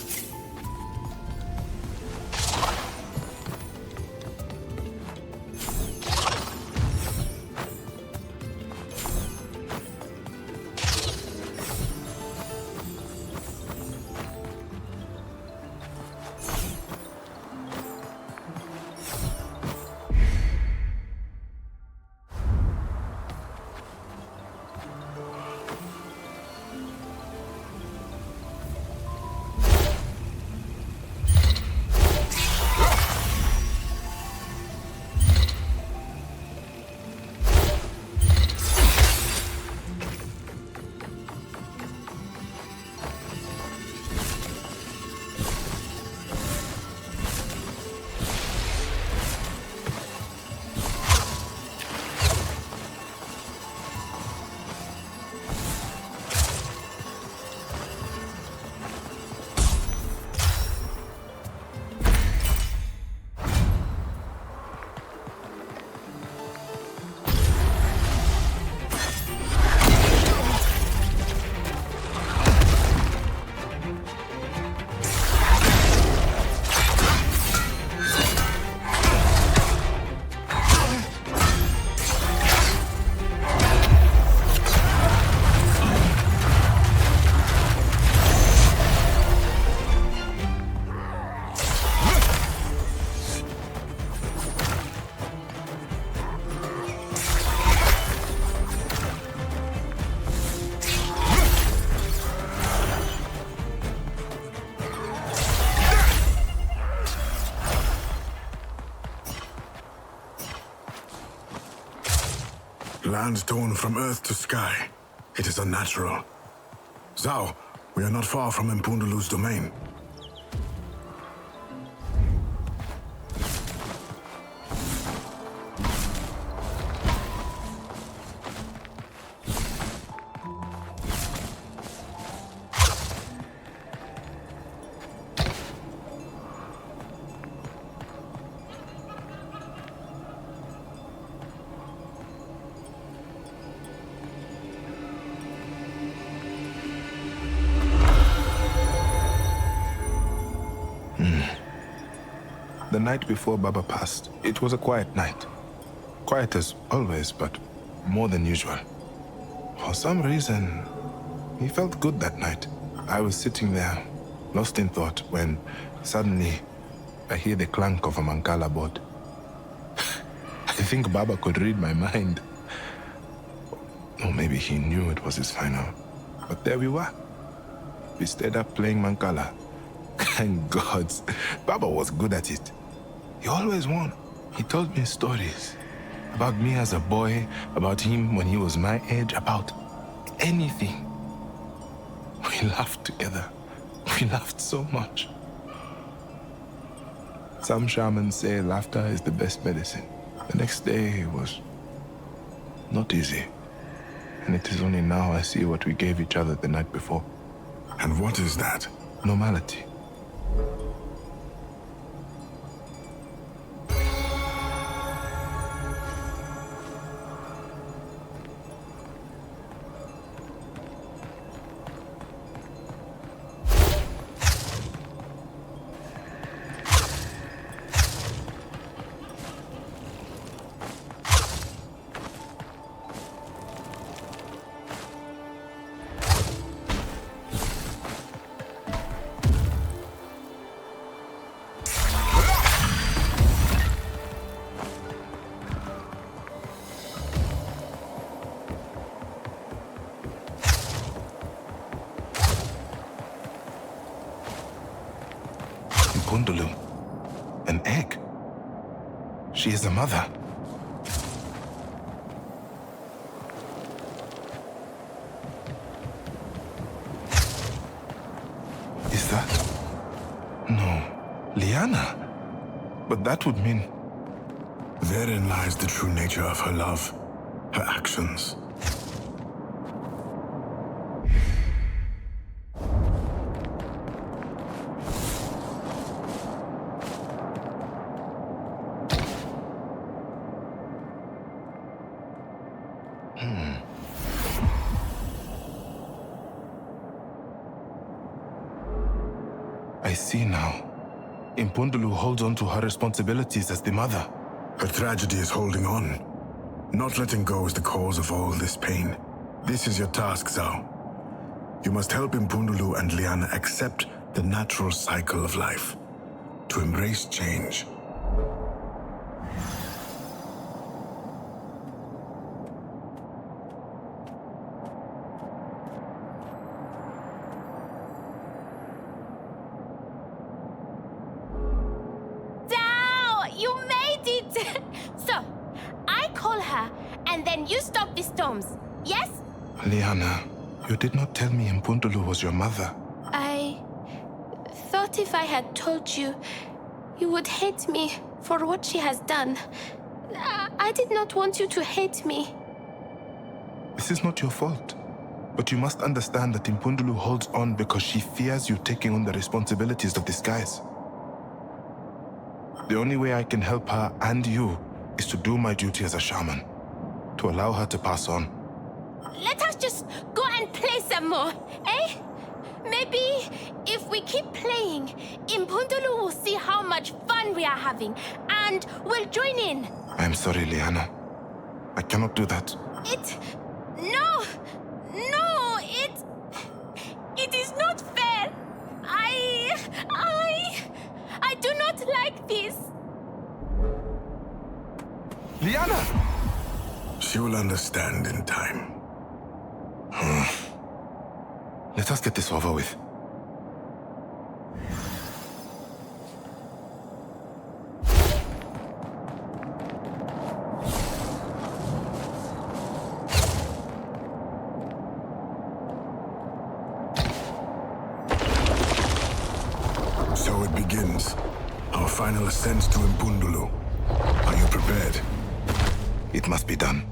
Land torn from earth to sky. It is unnatural. ZAU, we are not far from Mpundulu's domain. The night before Baba passed, it was a quiet night. Quiet as always, but more than usual. For some reason, he felt good that night. I was sitting there, lost in thought, when suddenly I hear the clank of a Mancala board. I think Baba could read my mind. Or maybe he knew it was his final. But there we were. We stayed up playing Mancala. Thank gods, Baba was good at it. He always won. He told me stories about me as a boy, about him when he was my age, about anything. We laughed together. We laughed so much. Some shamans say laughter is the best medicine. The next day was not easy. And it is only now I see what we gave each other the night before. And what is that? Normality. Mpundulu. An egg. She is the mother. Is that? No. Liana? But that would mean... Therein lies the true nature of her love, her actions. I see now. Impundulu holds on to her responsibilities as the mother. Her tragedy is holding on. Not letting go is the cause of all this pain. This is your task, ZAU. You must help Impundulu and Liana accept the natural cycle of life, to embrace change. ZAU, you made it! So, I call her, and then you stop the storms, yes? Liana, you did not tell me Impundulu was your mother. I thought if I had told you, you would hate me for what she has done. I did not want you to hate me. This is not your fault. But you must understand that Impundulu holds on because she fears you taking on the responsibilities of the skies. The only way I can help her and you is to do my duty as a shaman, to allow her to pass on. Let us just go and play some more, eh? Maybe if we keep playing, Impundulu will see how much fun we are having and will join in. I'm sorry, Liana. I cannot do that. No, it is not fair. I do not like this. Liana! She will understand in time. Let us get this over with. So it begins. Our final ascent to Impundulu. Are you prepared? It must be done.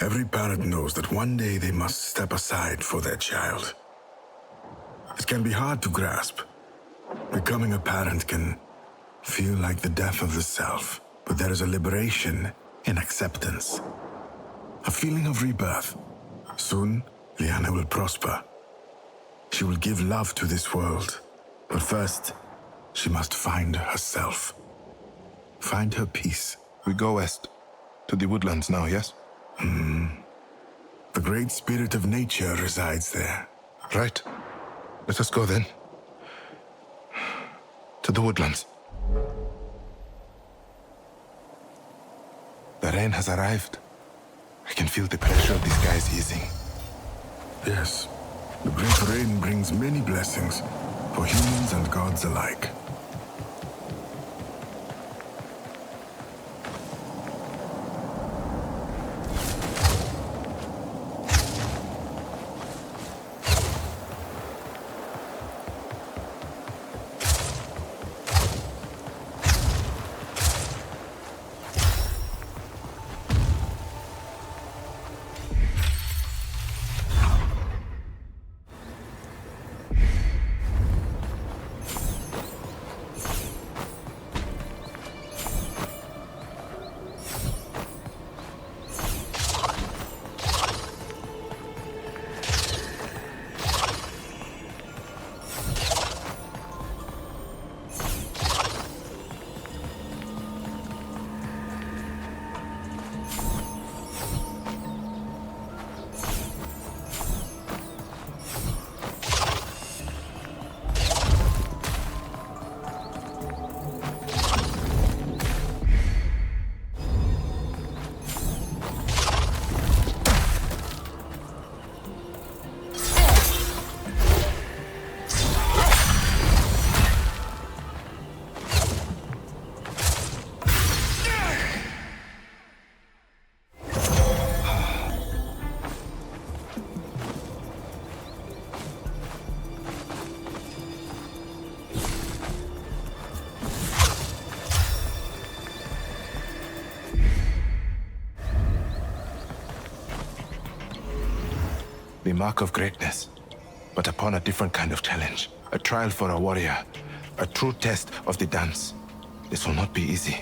Every parent knows that one day they must step aside for their child. It can be hard to grasp. Becoming a parent can feel like the death of the self, but there is a liberation in acceptance. A feeling of rebirth. Soon, Liana will prosper. She will give love to this world. But first, she must find herself. Find her peace. We go west, to the woodlands now, yes? The great spirit of nature resides there. Right. Let us go then. To the woodlands. The rain has arrived. I can feel the pressure of the skies easing. Yes, the great rain brings many blessings for humans and gods alike. The mark of greatness, but upon a different kind of challenge. A trial for a warrior, a true test of the dance. This will not be easy.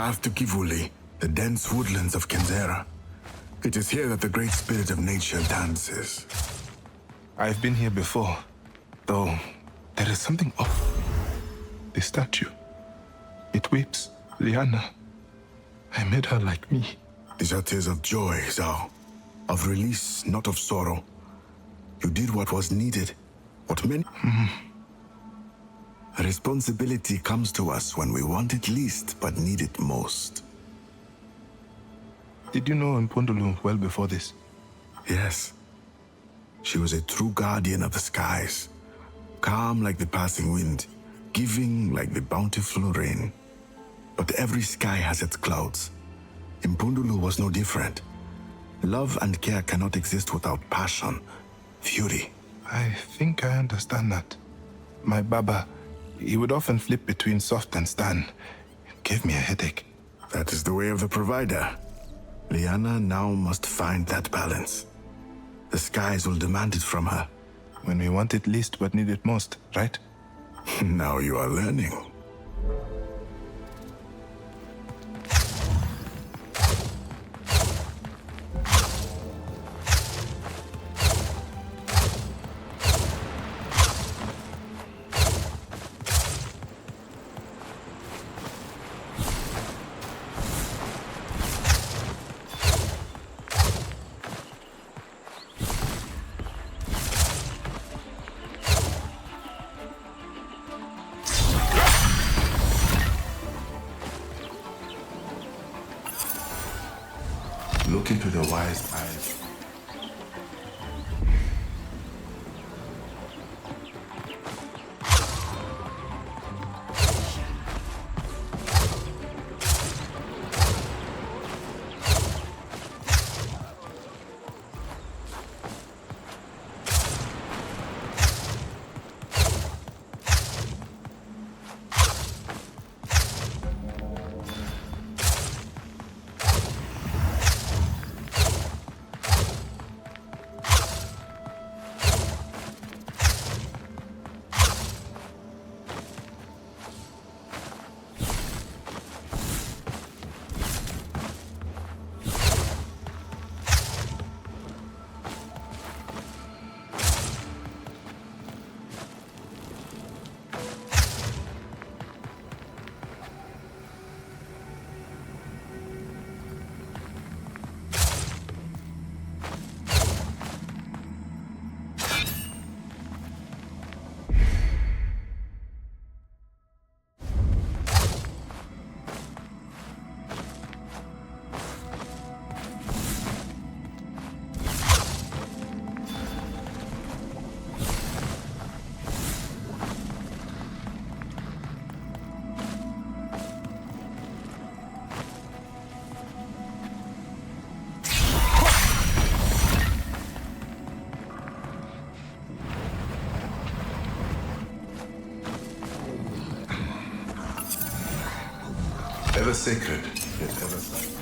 path to Kivuli, the dense woodlands of Kenzera. It is here that the great spirit of nature dances. I've been here before, though there is something off. The statue. It weeps. Liana. I made her like me. These are tears of joy, ZAU. Of release, not of sorrow. You did what was needed. What many... Responsibility comes to us when we want it least, but need it most. Did you know Mpondulu well before this? Yes. She was a true guardian of the skies. Calm like the passing wind, giving like the bountiful rain. But every sky has its clouds. Mpondulu was no different. Love and care cannot exist without passion, fury. I think I understand that. My Baba, he would often flip between soft and stern. It gave me a headache. That is the way of the provider. Liana now must find that balance. The skies will demand it from her. When we want it least but need it most, right? Now you are learning. Look into the wise eyes. Ever sacred, yet ever silent.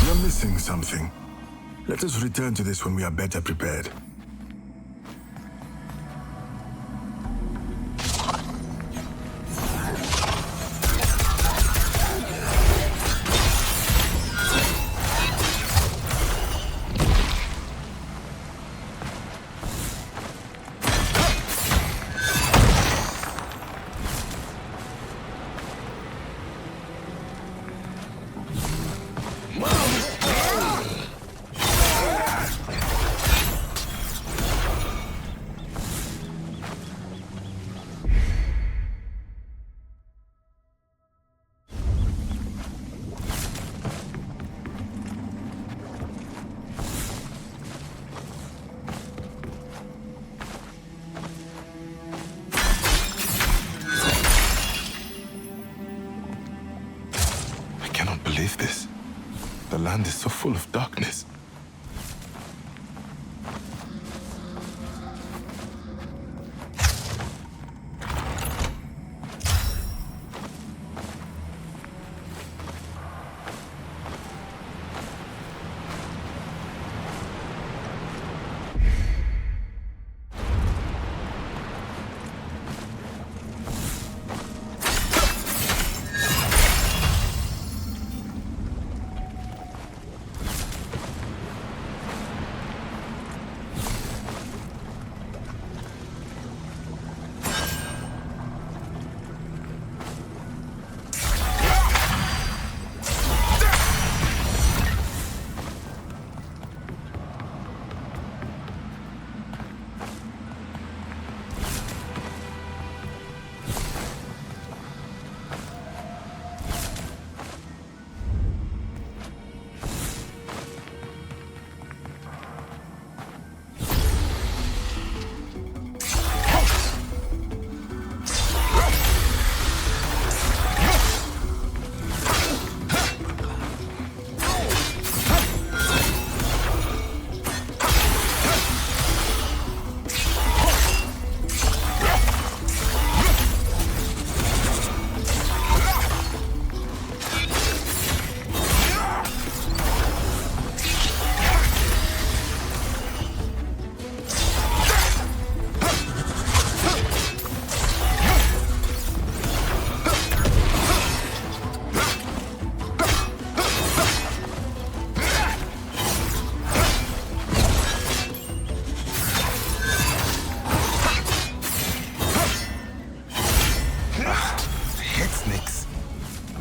You're missing something. Let us return to this when we are better prepared. Believe this. The land is so full of darkness.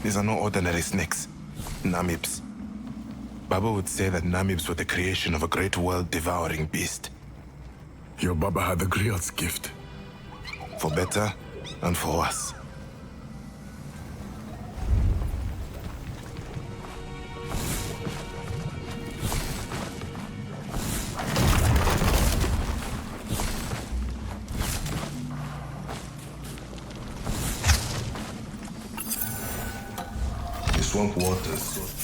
These are no ordinary snakes. Namibs. Baba would say that Namibs were the creation of a great world-devouring beast. Your Baba had the griot's gift. For better and for worse. The swamp waters.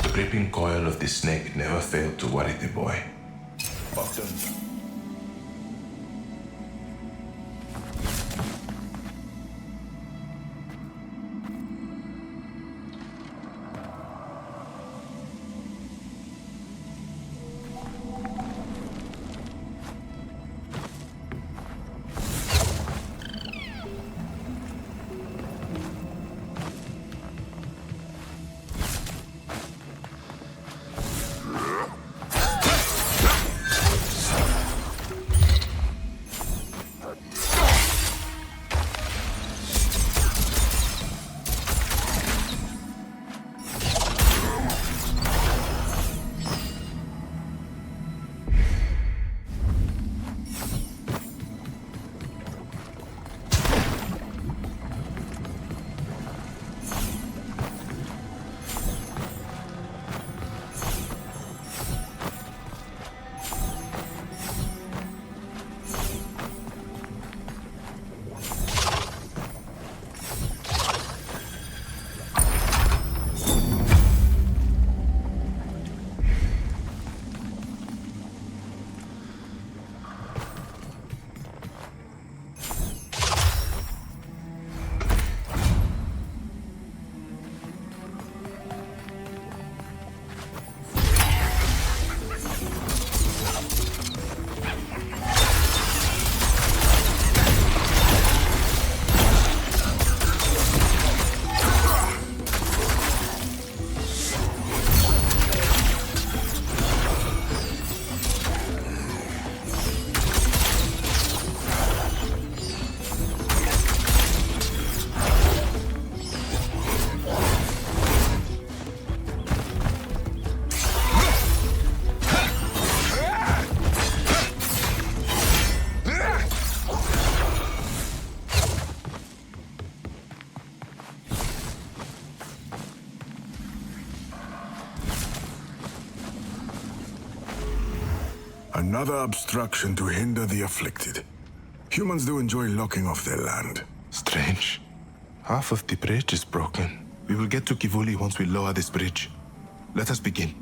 The creeping coil of the snake never failed to worry the boy. Often. Another obstruction to hinder the afflicted. Humans do enjoy locking off their land. Strange. Half of the bridge is broken. We will get to Kivuli once we lower this bridge. Let us begin.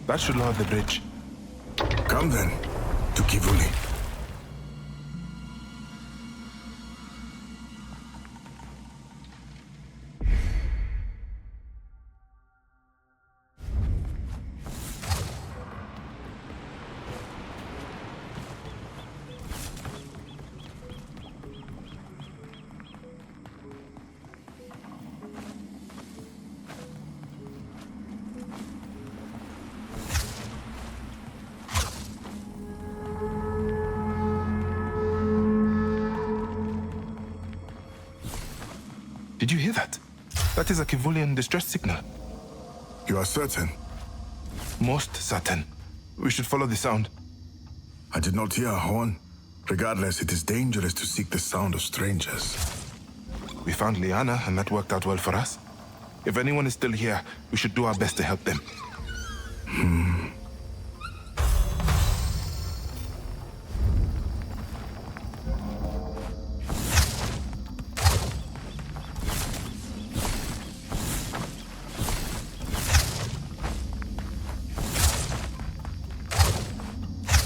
That should lower the bridge. Come then, to Kivuli. Did you hear that? That is a Kivulian distress signal. You are certain? Most certain. We should follow the sound. I did not hear a horn. Regardless, it is dangerous to seek the sound of strangers. We found Liana, and that worked out well for us. If anyone is still here, we should do our best to help them.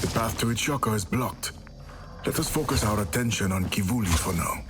The path to Ichoko is blocked. Let us focus our attention on Kivuli for now.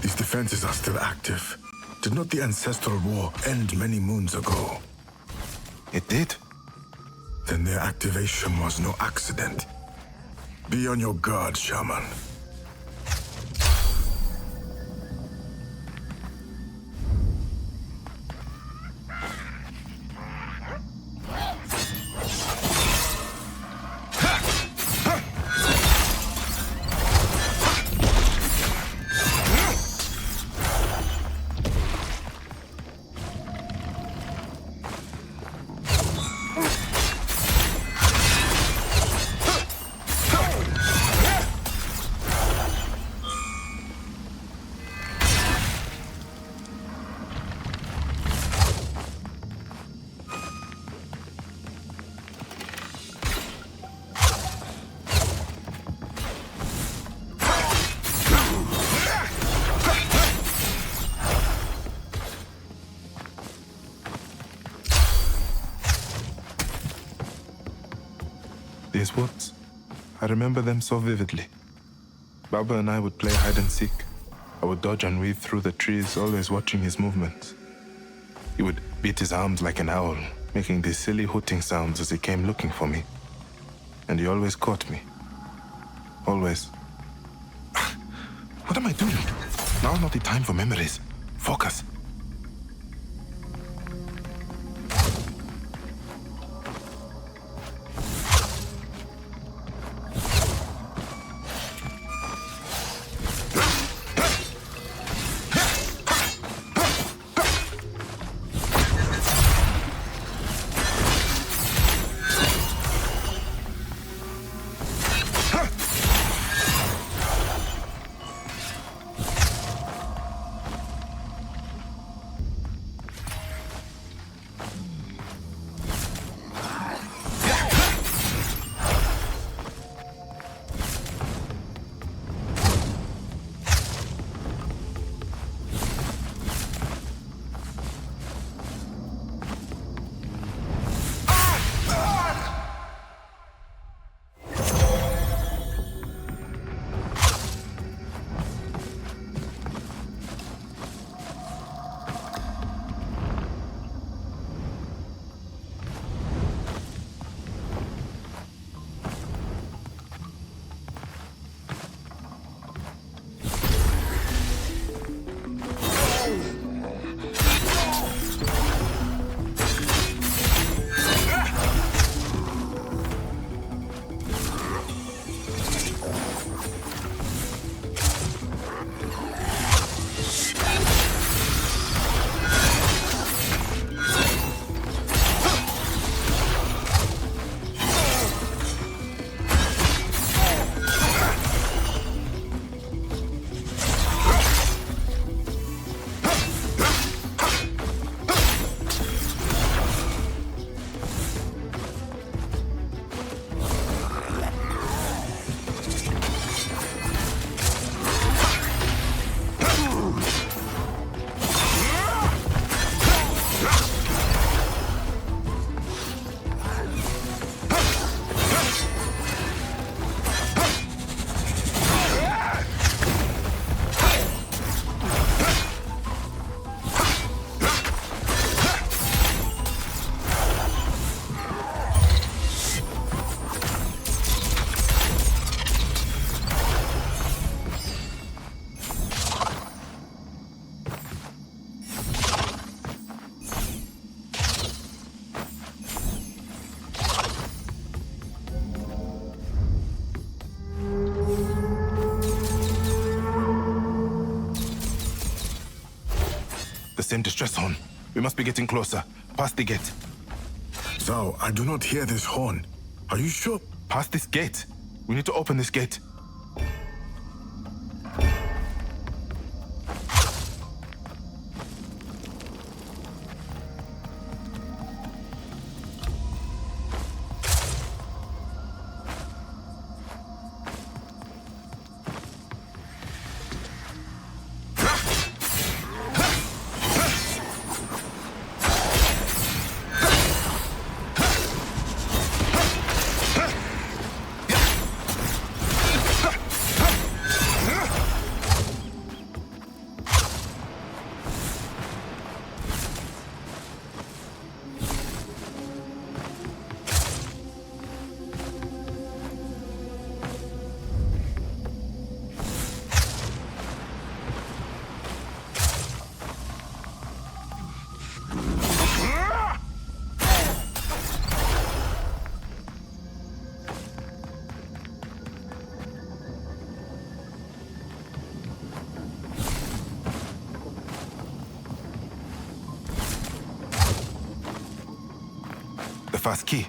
These defenses are still active. Did not the ancestral war end many moons ago? It did. Then their activation was no accident. Be on your guard, Shaman. These woods, I remember them so vividly. Baba and I would play hide and seek. I would dodge and weave through the trees, always watching his movements. He would beat his arms like an owl, making these silly hooting sounds as he came looking for me. And he always caught me. Always. What am I doing? Now is not the time for memories. Focus. The same distress horn. We must be getting closer. Past the gate. ZAU, I do not hear this horn. Are you sure? Past this gate. We need to open this gate. The fast key.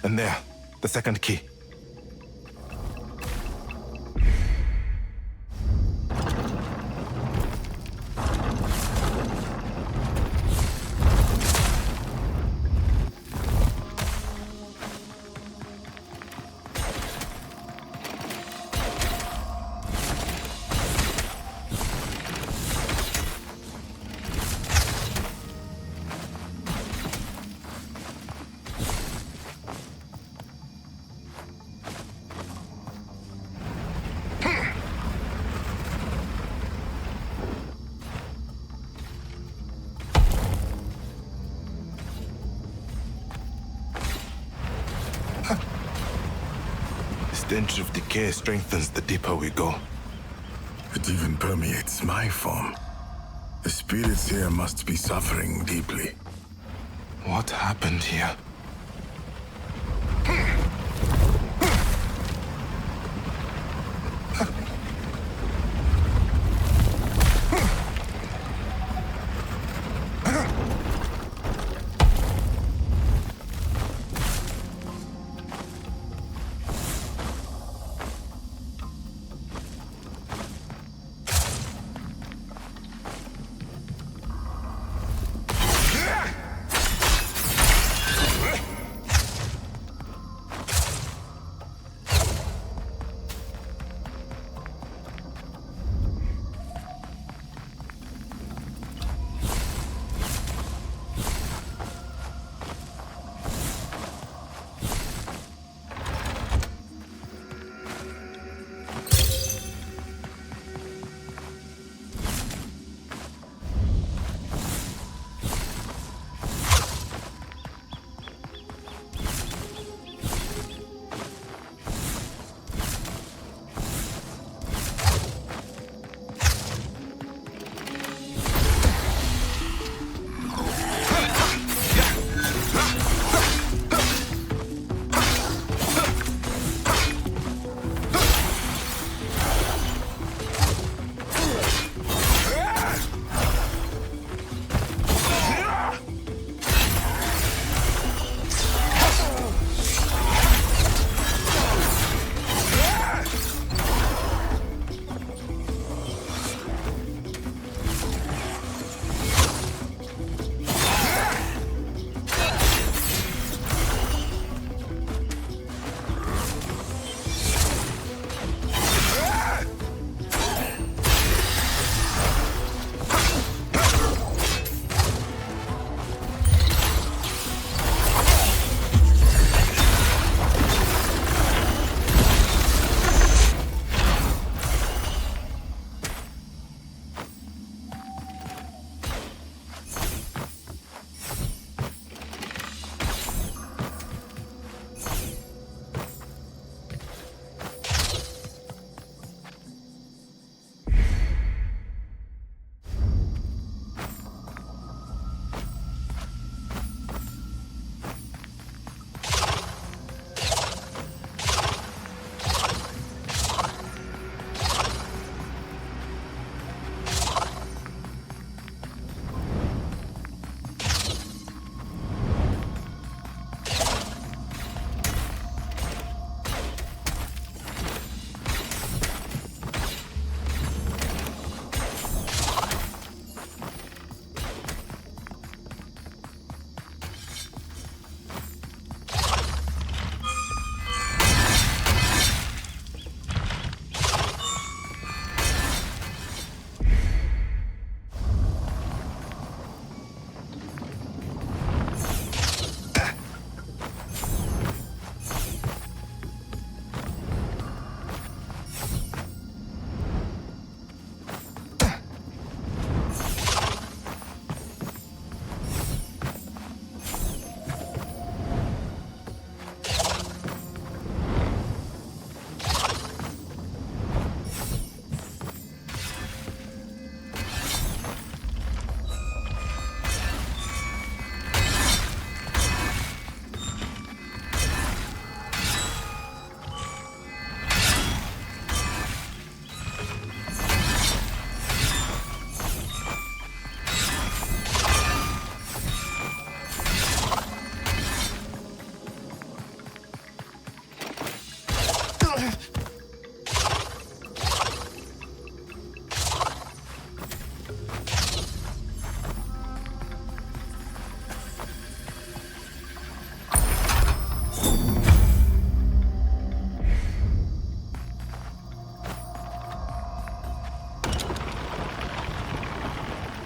And there, the second key. The stench of decay strengthens the deeper we go. It even permeates my form. The spirits here must be suffering deeply. What happened here?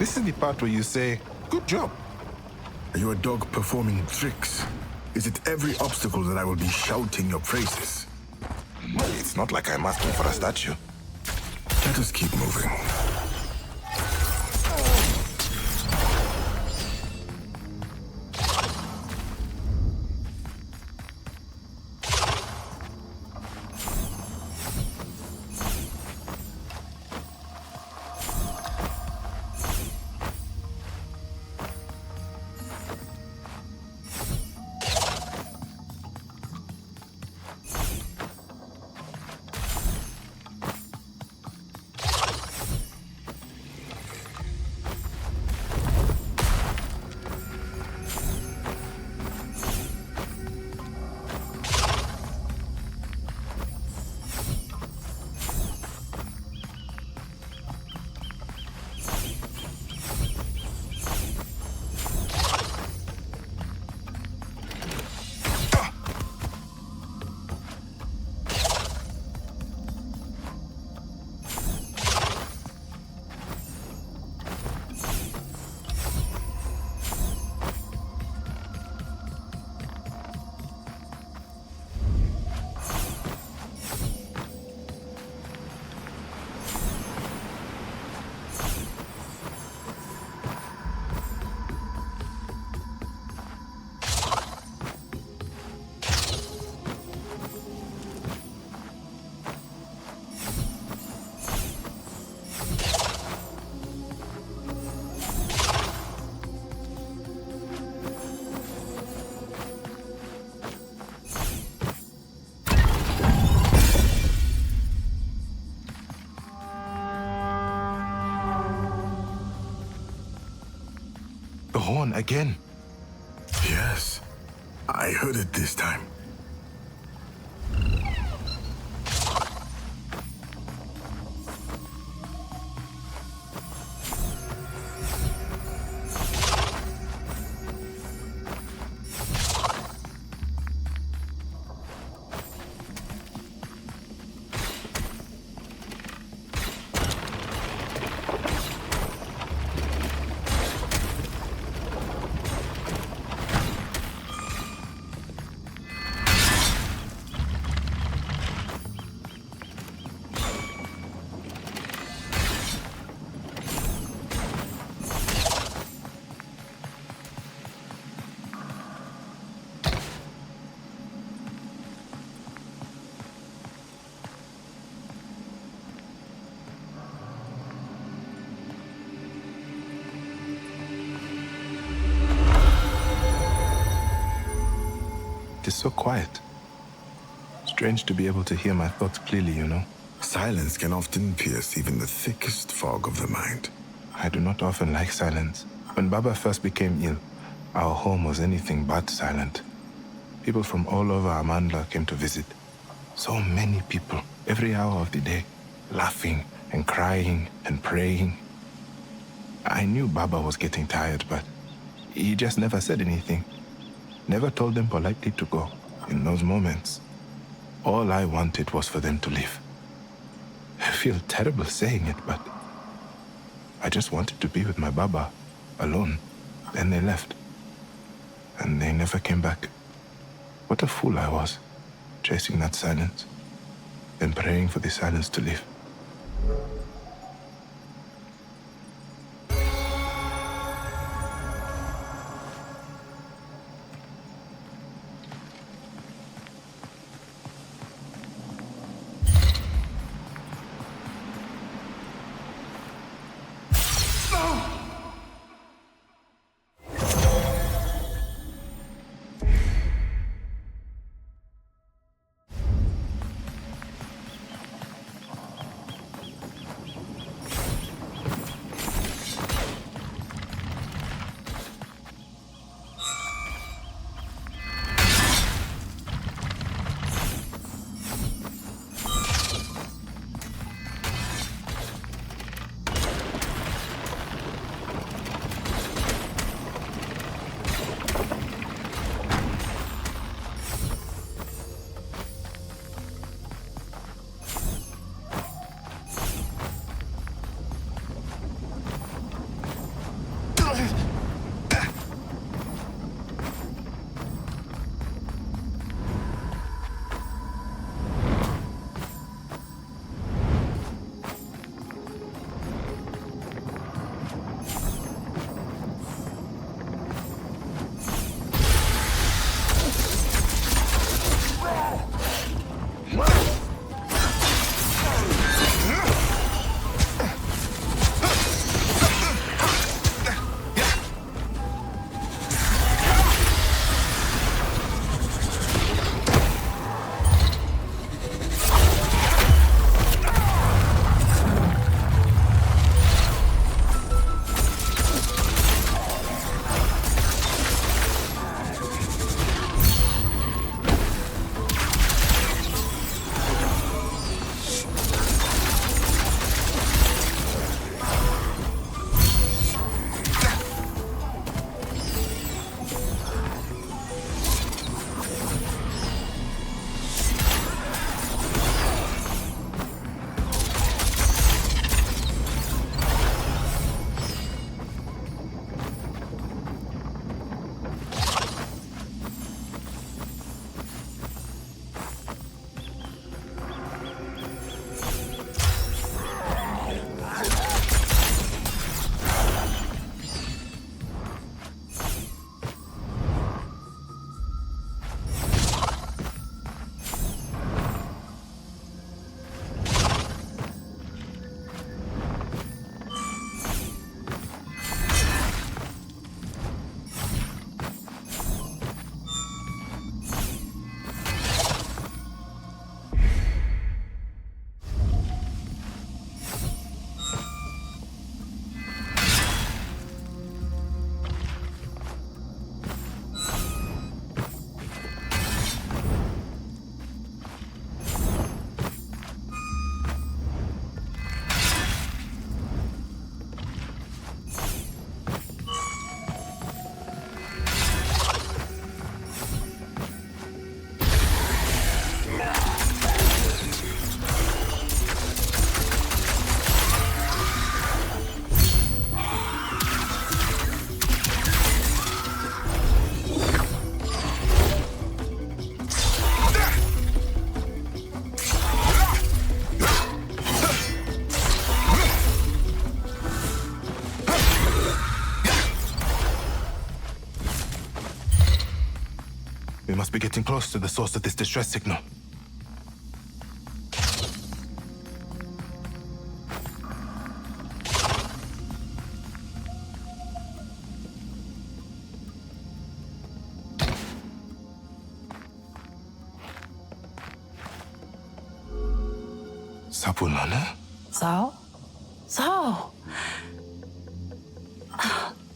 This is the part where you say, good job. Are you a dog performing tricks? Is it every obstacle that I will be shouting your praises? Well, it's not like I'm asking for a statue. Let us keep moving. The horn again. Yes, I heard it this time. It is so quiet. Strange to be able to hear my thoughts clearly, you know. Silence can often pierce even the thickest fog of the mind. I do not often like silence. When Baba first became ill, our home was anything but silent. People from all over Amandla came to visit. So many people, every hour of the day, laughing and crying and praying. I knew Baba was getting tired, but he just never said anything. Never told them politely to go. In those moments, all I wanted was for them to leave. I feel terrible saying it, but I just wanted to be with my Baba, alone. Then they left. And they never came back. What a fool I was, chasing that silence, then praying for the silence to leave. We must be getting close to the source of this distress signal. Sabulana? ZAU? ZAU!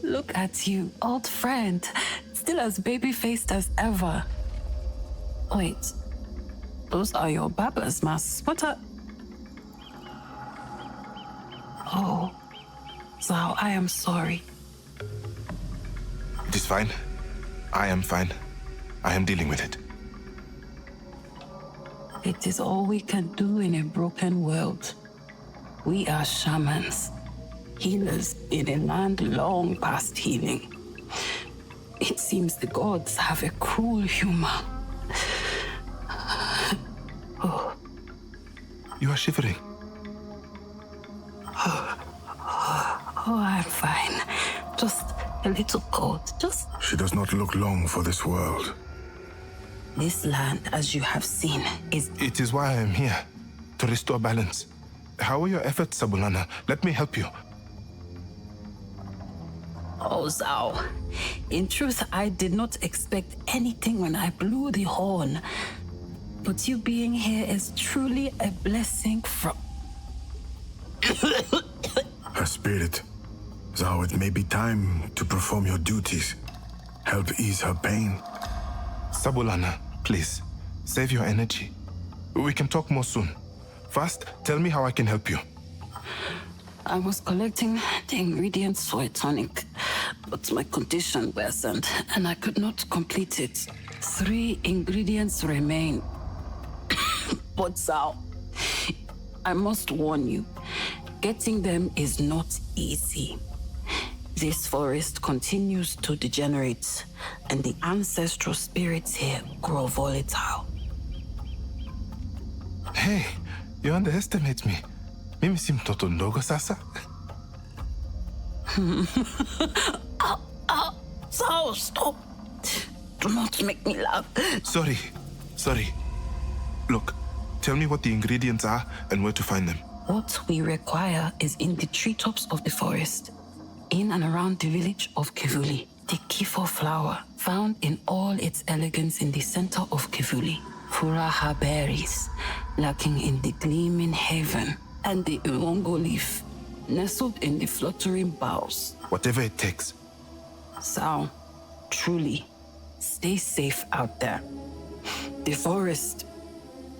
Look at you, old friend. Still as baby-faced as ever. Wait, those are your Baba's masks. What are... Oh, ZAU, I am sorry. It is fine. I am fine. I am dealing with it. It is all we can do in a broken world. We are shamans, healers in a land long past healing. It seems the gods have a cruel humor. Oh. You are shivering. Oh, I'm fine. Just a little cold. She does not look long for this world. This land, as you have seen, is... It is why I am here, to restore balance. How are your efforts, Sabulana? Let me help you. Oh, ZAU. In truth, I did not expect anything when I blew the horn. But you being here is truly a blessing from... Her spirit. ZAU, it may be time to perform your duties. Help ease her pain. Sabulana, please, save your energy. We can talk more soon. First, tell me how I can help you. I was collecting the ingredients for a tonic, but my condition worsened and I could not complete it. 3 ingredients remain. But ZAU, I must warn you, getting them is not easy. This forest continues to degenerate, and the ancestral spirits here grow volatile. Hey, you underestimate me. Mimi si mtoto ndogo sasa. ZAU, stop! Do not make me laugh. Sorry. Look, tell me what the ingredients are and where to find them. What we require is in the treetops of the forest, in and around the village of Kivuli. The Kifo flower, found in all its elegance in the center of Kivuli. Furaha berries, lurking in the gleaming haven. And the Uongo leaf, nestled in the fluttering boughs. Whatever it takes. ZAU, truly, stay safe out there. The forest,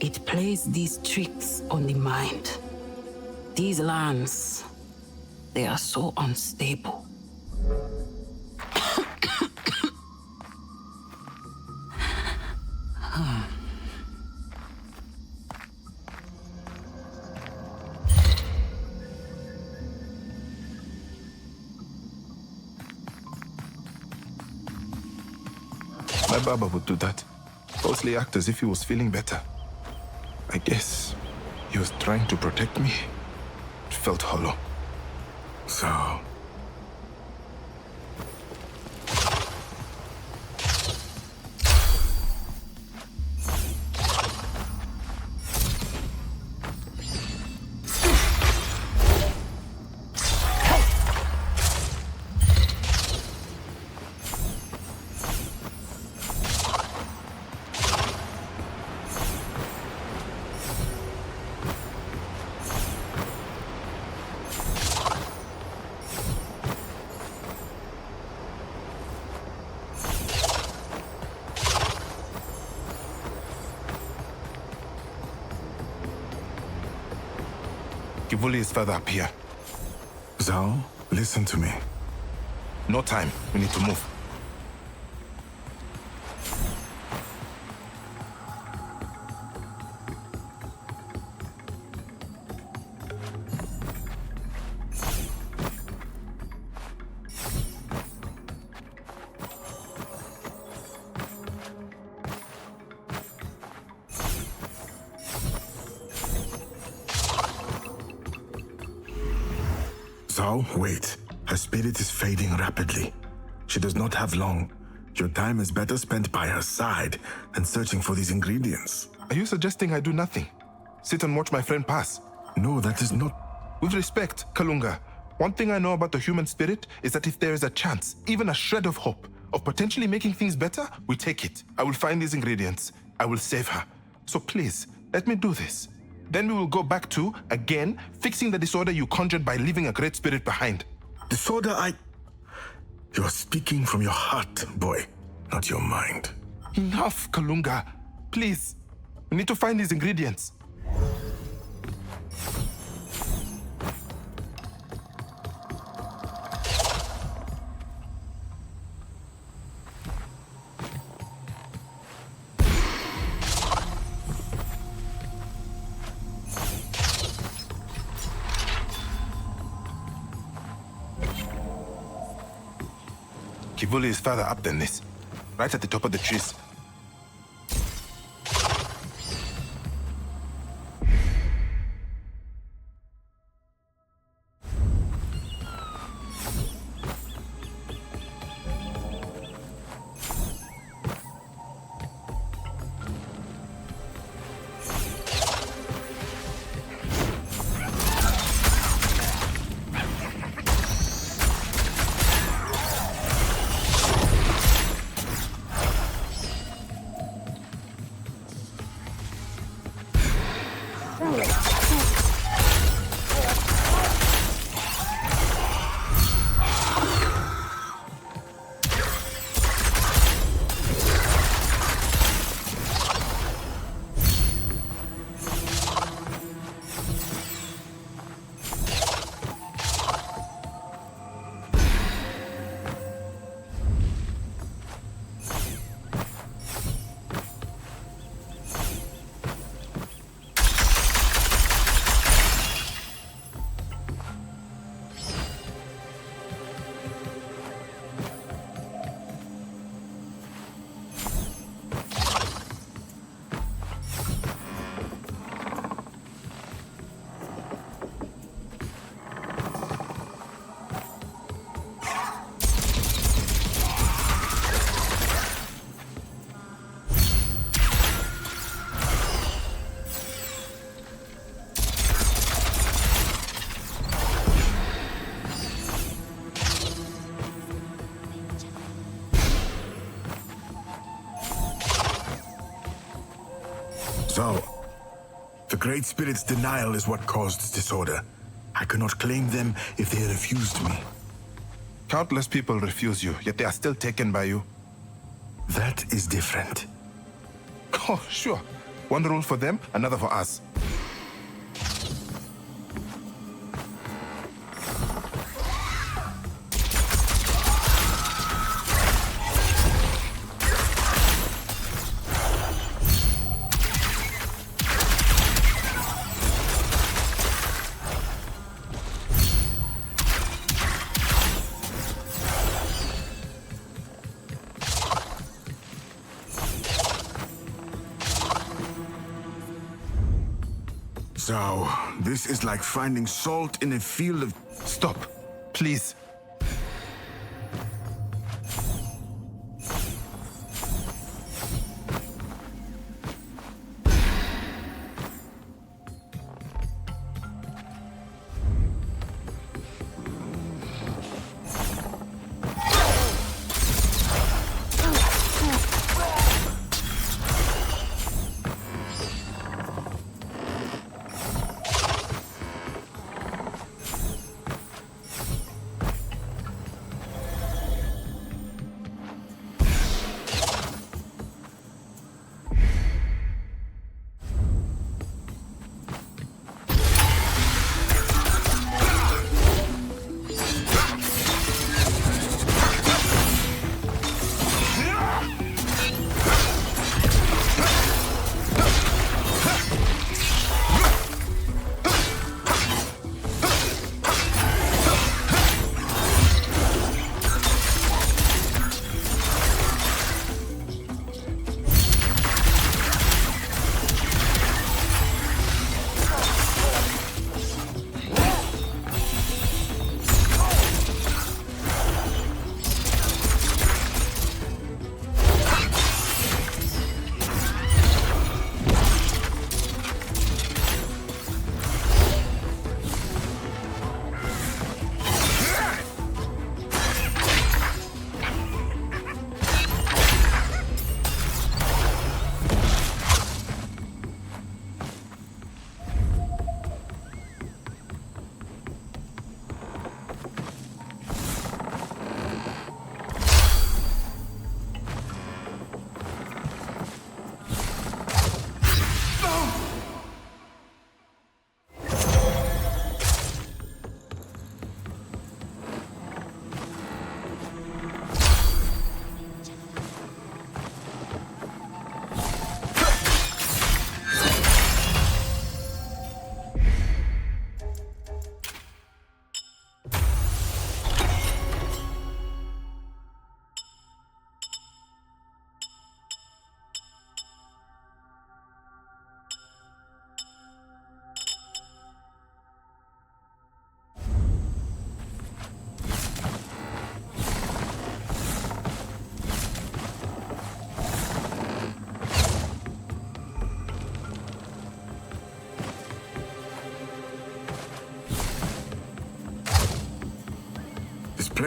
it plays these tricks on the mind. These lands, they are so unstable. My Baba would do that. Falsely act as if he was feeling better. I guess he was trying to protect me. It felt hollow. ZAU. Kivuli is further up here. ZAU, listen to me. No time. We need to move. ZAU, wait. Her spirit is fading rapidly. She does not have long. Your time is better spent by her side than searching for these ingredients. Are you suggesting I do nothing? Sit and watch my friend pass? No, that is not... With respect, Kalunga, one thing I know about the human spirit is that if there is a chance, even a shred of hope, of potentially making things better, we take it. I will find these ingredients. I will save her. So please, let me do this. Then we will go back to, again, fixing the disorder you conjured by leaving a great spirit behind. Disorder, You are speaking from your heart, boy, not your mind. Enough, Kalunga. Please. We need to find these ingredients. Kivuli is further up than this. Right at the top of the trees. So, the Great Spirit's denial is what caused this disorder. I could not claim them if they refused me. Countless people refuse you, yet they are still taken by you. That is different. Oh, sure. One rule for them, another for us. So, this is like finding salt in a field of... Stop, please.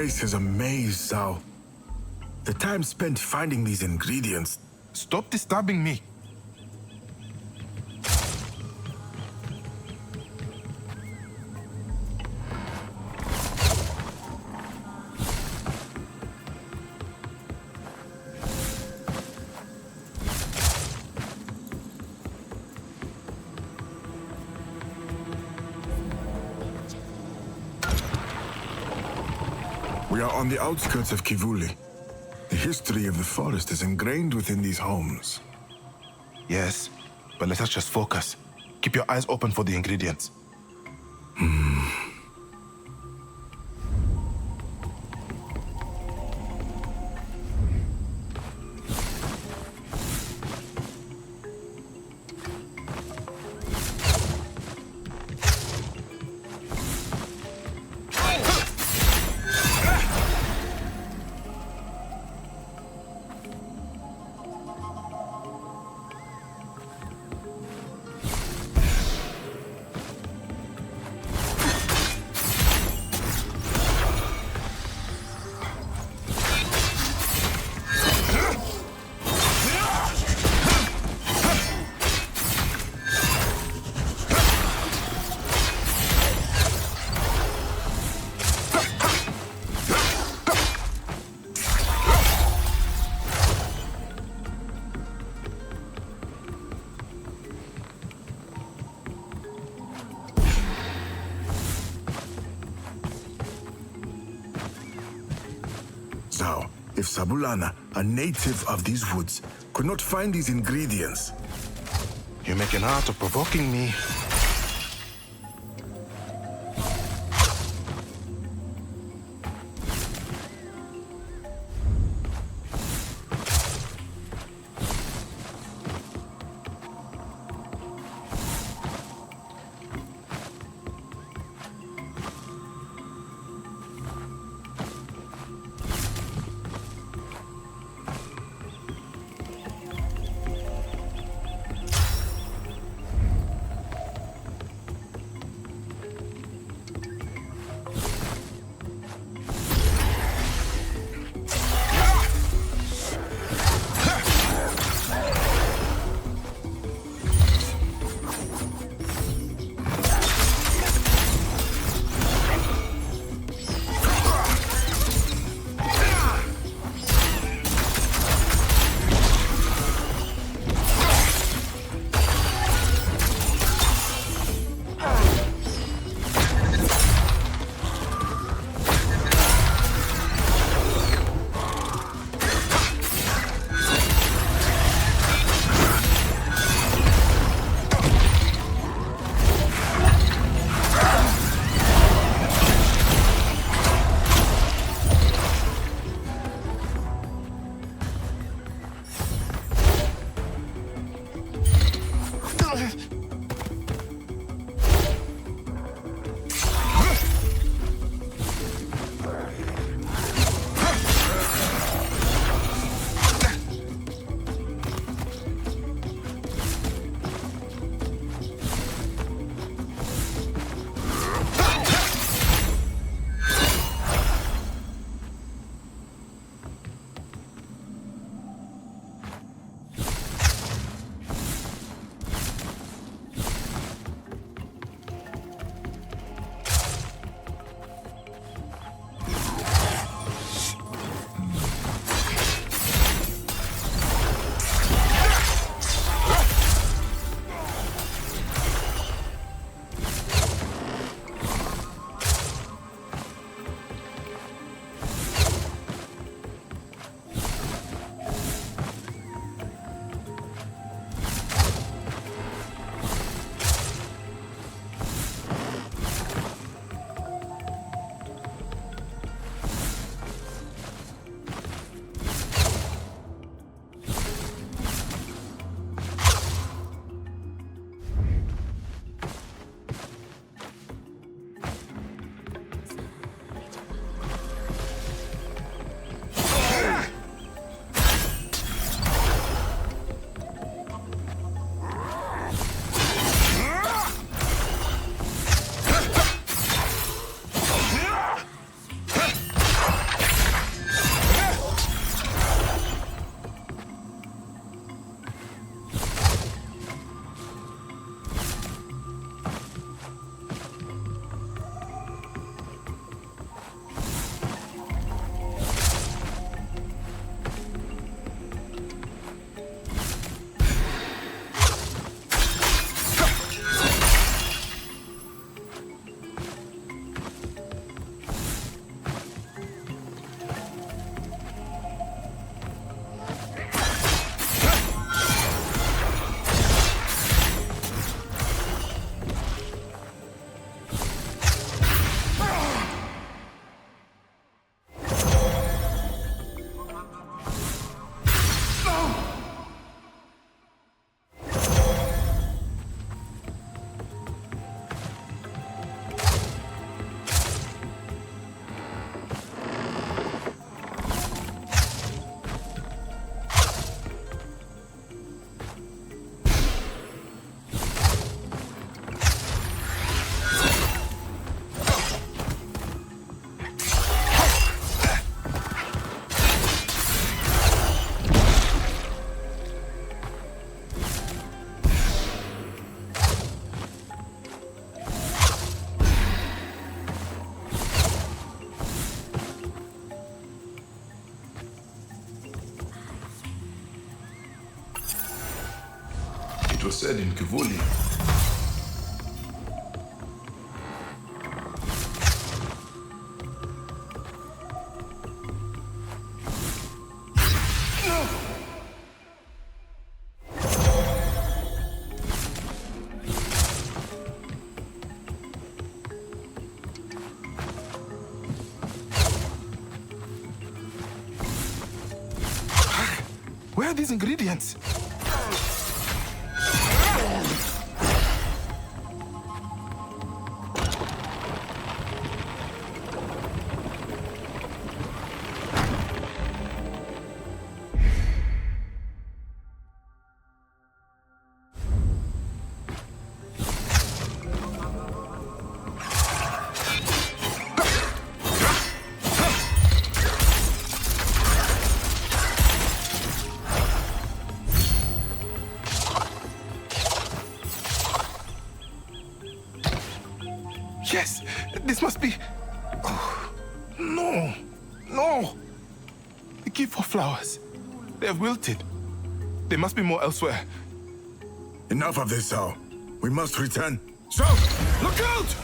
place is a maze, ZAU. The time spent finding these ingredients. Stop disturbing me. We are on the outskirts of Kivuli. The history of the forest is ingrained within these homes. Yes, but let us just focus. Keep your eyes open for the ingredients. ZAU, if Sabulana, a native of these woods, could not find these ingredients, You make an art of provoking me. It was said in Kivuli. Where are these ingredients? Yes, this must be... Oh, no, no. The key for flowers. They have wilted. There must be more elsewhere. Enough of this, ZAU. We must return. ZAU, look out!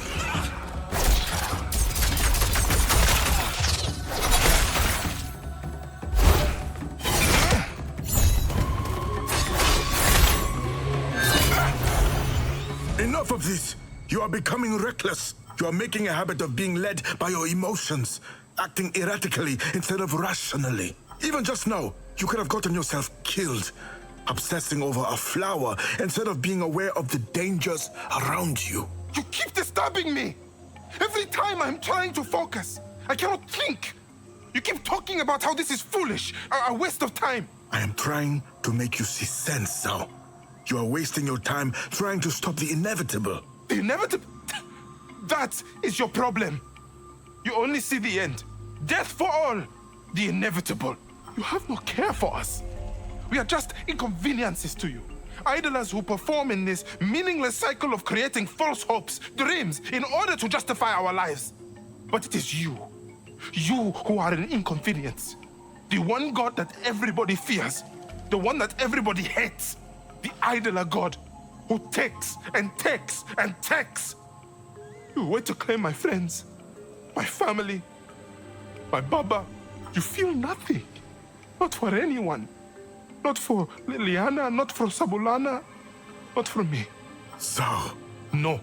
Enough of this! You are becoming reckless. You are making a habit of being led by your emotions, acting erratically instead of rationally. Even just now, you could have gotten yourself killed, obsessing over a flower instead of being aware of the dangers around you. You keep disturbing me. Every time I'm trying to focus, I cannot think. You keep talking about how this is foolish, a waste of time. I am trying to make you see sense, ZAU. You are wasting your time trying to stop the inevitable. The inevitable? That is your problem. You only see the end. Death for all. The inevitable. You have no care for us. We are just inconveniences to you. Idlers who perform in this meaningless cycle of creating false hopes, dreams, in order to justify our lives. But it is you. You who are an inconvenience. The one God that everybody fears. The one that everybody hates. The idler God who takes and takes and takes. You wait to claim my friends, my family, my Baba. You feel nothing. Not for anyone. Not for Liliana, not for Sabulana, not for me. ZAU. No.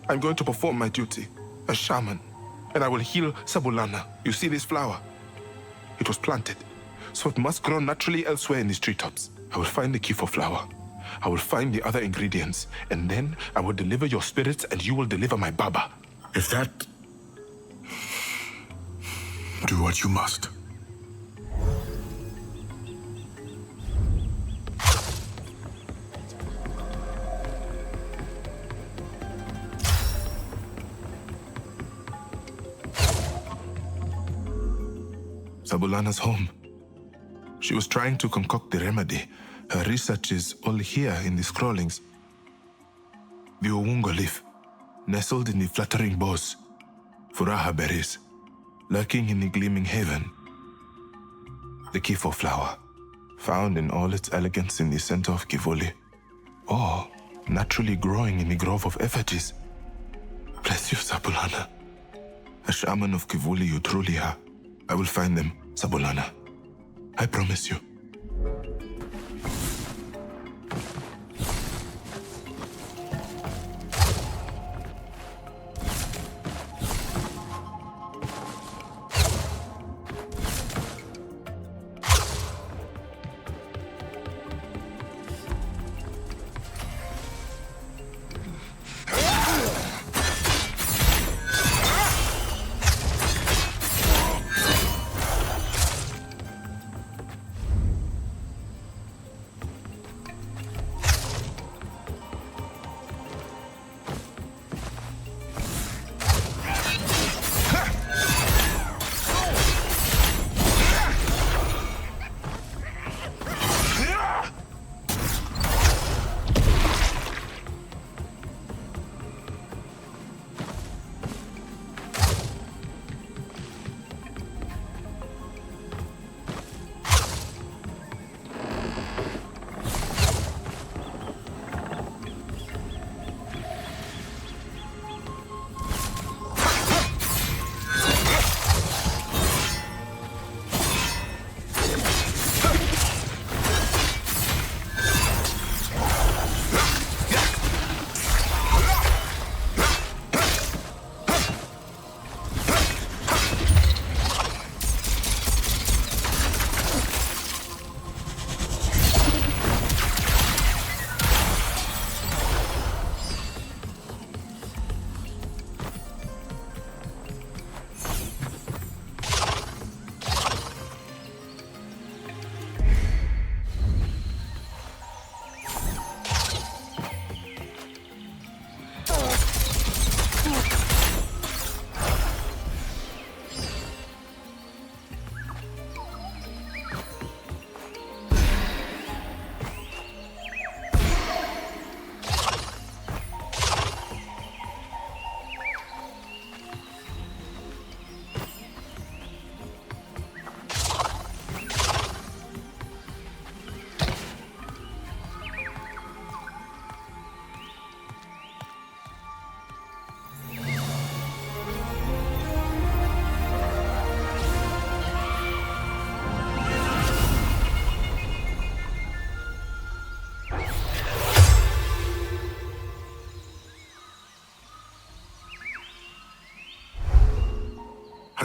I'm going to perform my duty as shaman, and I will heal Sabulana. You see this flower? It was planted, so it must grow naturally elsewhere in these treetops. I will find the key for flower. I will find the other ingredients, and then I will deliver your spirits, and you will deliver my Baba. If that... do what you must. Sabulana's home. She was trying to concoct the remedy. Her research is all here in the scrollings. The Owungo leaf, nestled in the fluttering boughs. Furaha berries, lurking in the gleaming haven. The kifo flower, found in all its elegance in the center of Kivuli. Or naturally growing in the grove of effigies. Bless you, Sabulana. A shaman of Kivuli you truly are. I will find them, Sabulana. I promise you.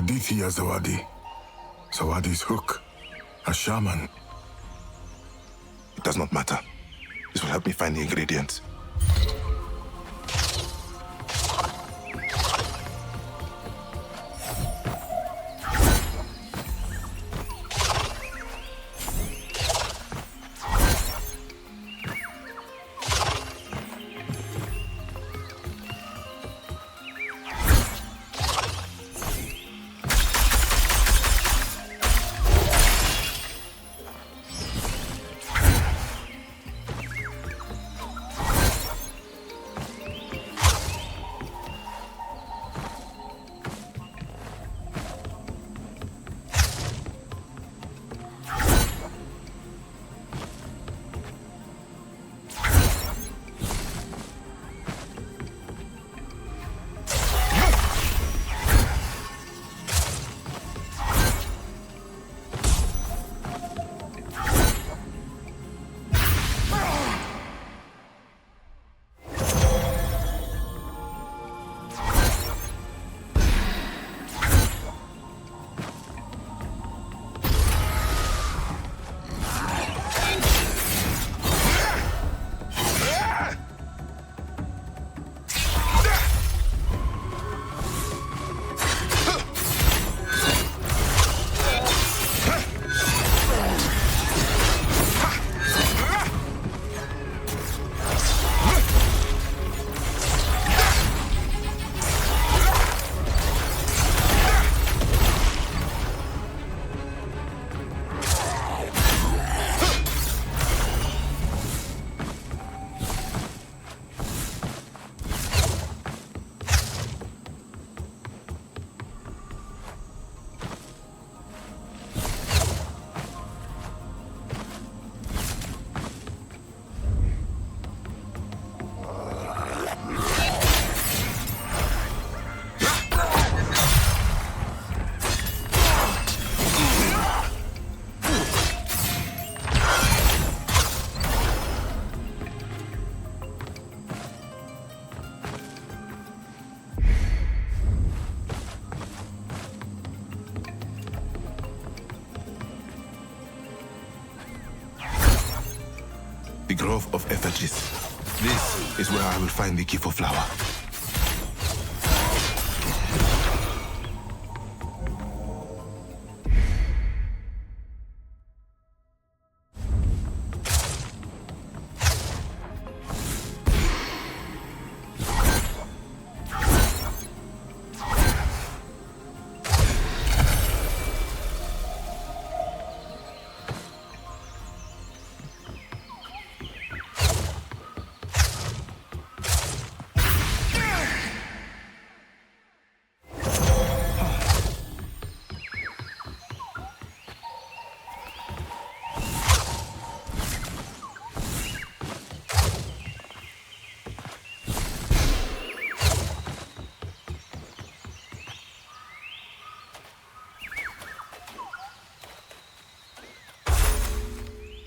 Aditya Zawadi. Zawadi's hook. A shaman. It does not matter. This will help me find the ingredients. The Grove of Effigies. This is where I will find the Kifo flower.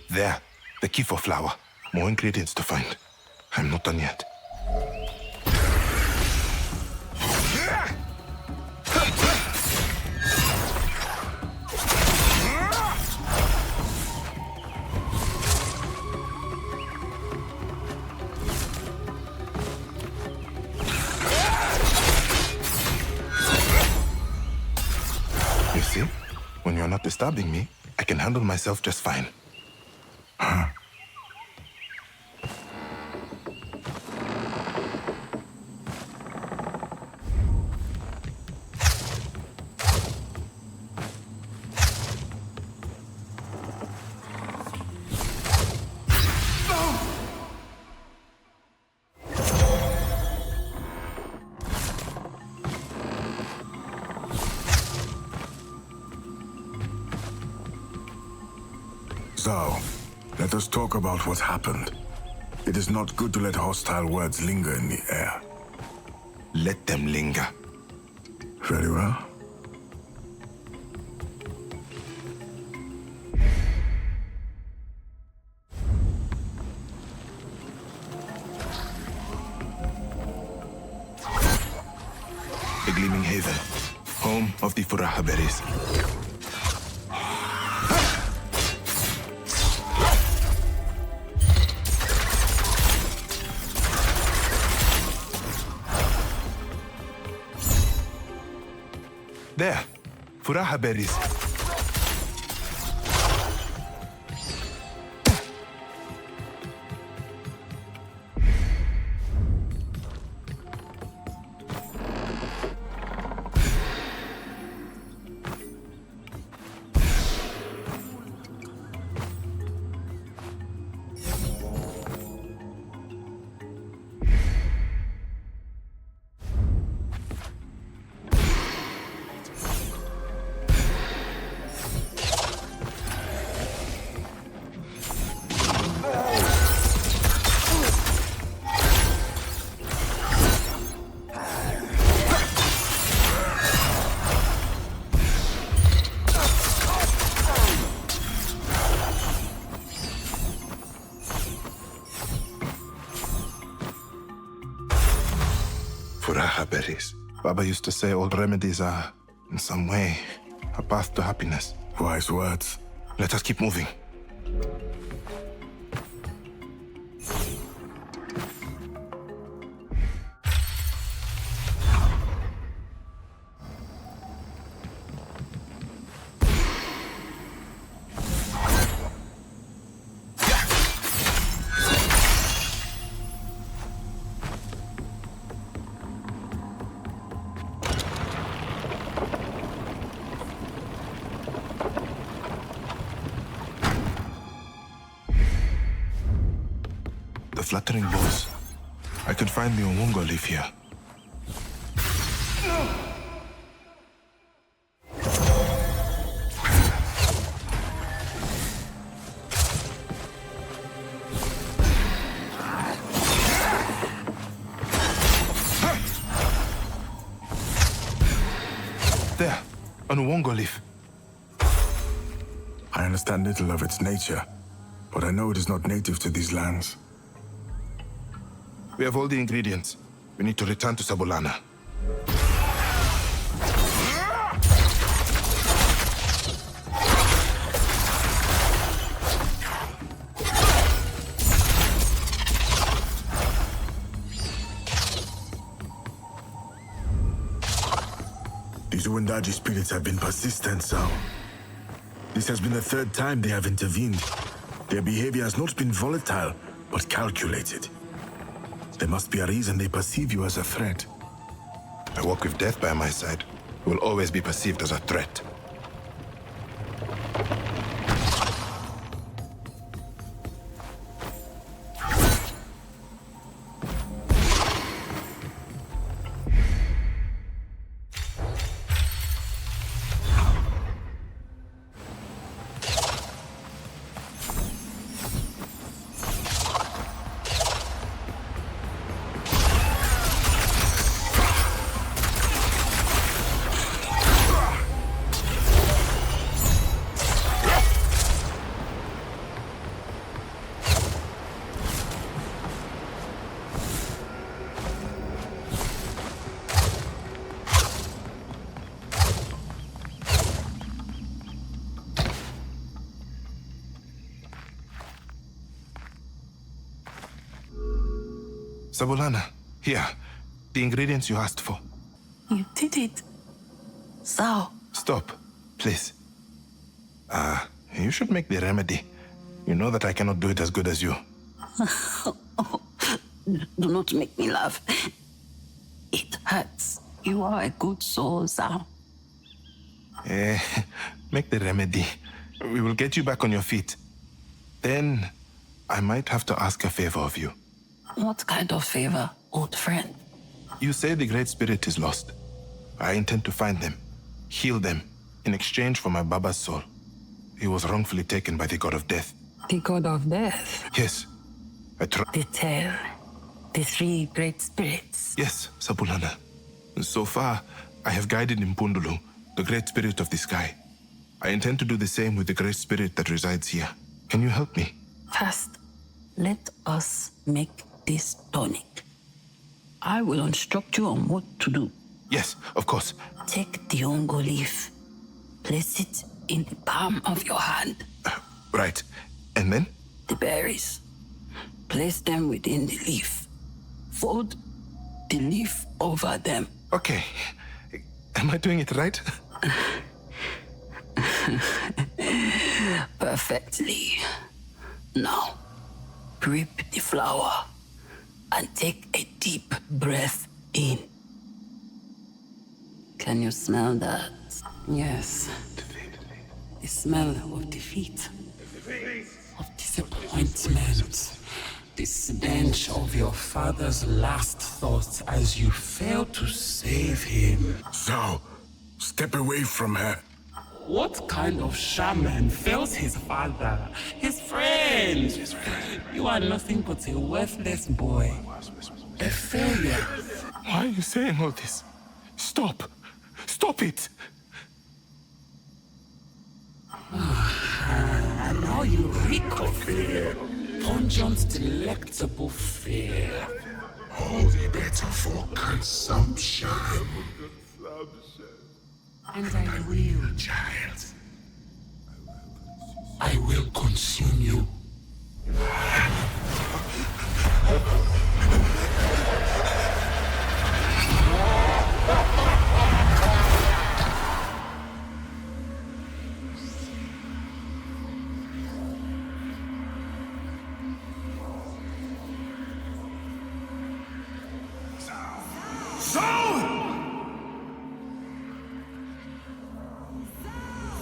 There, the Kifo flower. More ingredients to find. I'm not done yet. You see? When you're not disturbing me, I can handle myself just fine. ZAU, let us talk about what happened. It is not good to let hostile words linger in the air. Let them linger. Very well. The Gleaming Haven. home of the Furaha berries. There, Furaha berries. Furaha berries. Baba used to say all remedies are, in some way, a path to happiness. Wise words. Let us keep moving. The fluttering bows. I could find the Umungo leaf here. There, an Umungo leaf. I understand little of its nature, but I know it is not native to these lands. We have all the ingredients. We need to return to Sabulana. These Uwendaji spirits have been persistent, ZAU. This has been the third time they have intervened. Their behavior has not been volatile, but calculated. There must be a reason they perceive you as a threat. I walk with death by my side. You will always be perceived as a threat. Sabulana, here. The ingredients you asked for. You did it. ZAU. Stop, please. You should make the remedy. You know that I cannot do it as good as you. Do not make me laugh. It hurts. You are a good soul, ZAU. Make the remedy. We will get you back on your feet. Then, I might have to ask a favor of you. What kind of favor, old friend? You say the Great Spirit is lost. I intend to find them, heal them, in exchange for my Baba's soul. He was wrongfully taken by the God of Death. The God of Death? Yes. The Tell. The three great spirits. Yes, Sabulana. So far, I have guided Mpundulu, the Great Spirit of the sky. I intend to do the same with the Great Spirit that resides here. Can you help me? First, let us make this tonic. I will instruct you on what to do. Yes, of course. Take the ongo leaf. Place it in the palm of your hand. Right. And then? The berries. Place them within the leaf. Fold the leaf over them. Okay. Am I doing it right? Perfectly. Now, grip the flower and take a deep breath in. Can you smell that? Yes. The smell of defeat. Of disappointment. The stench of your father's last thoughts as you failed to save him. ZAU, step away from her. What kind of shaman fails his father? His friend! You are nothing but a worthless boy. A failure. Why are you saying all this? Stop. Stop it. And now you reek of fear. Pungent, delectable fear. All the better for consumption. And I will, child. I will consume you.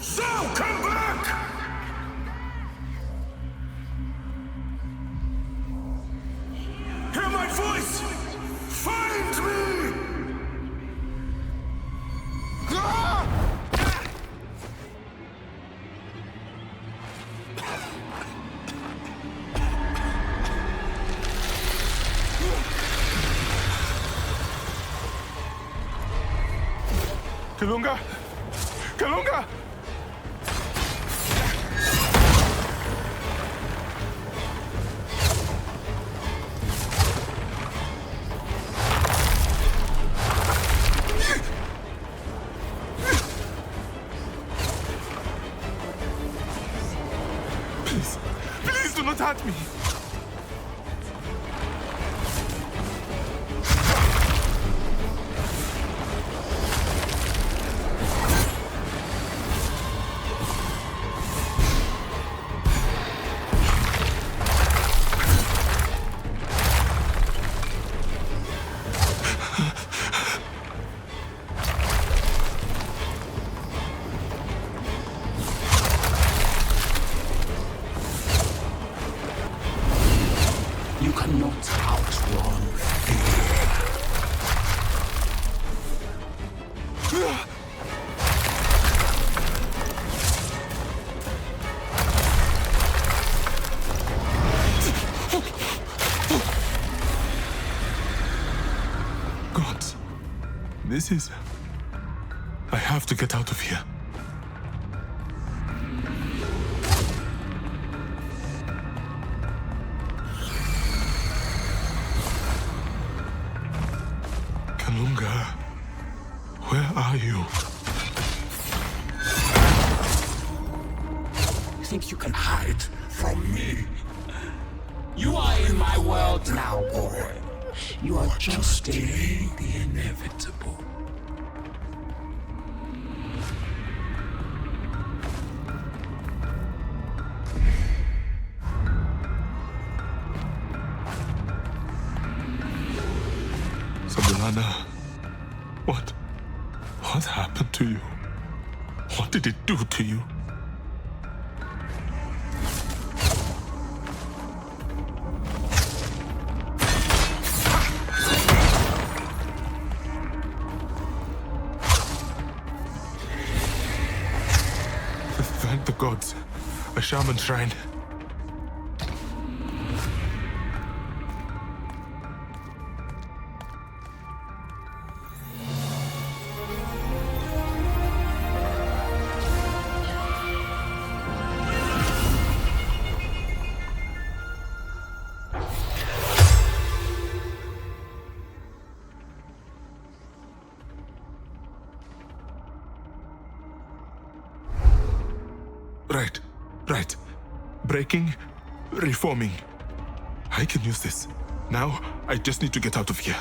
ZAU, come back! Hear my voice! Find me! Kalunga! Kalunga! Please, please do not hurt me. You cannot outrun fear. God, this is... I have to get out of here. Kalunga, where are you? You think you can hide from me? You are in my world now, boy. You are just delaying the inevitable. Sabulana, what happened to you? What did it do to you? Thank the gods. A shaman shrine. Right. Breaking, reforming. I can use this. Now, I just need to get out of here.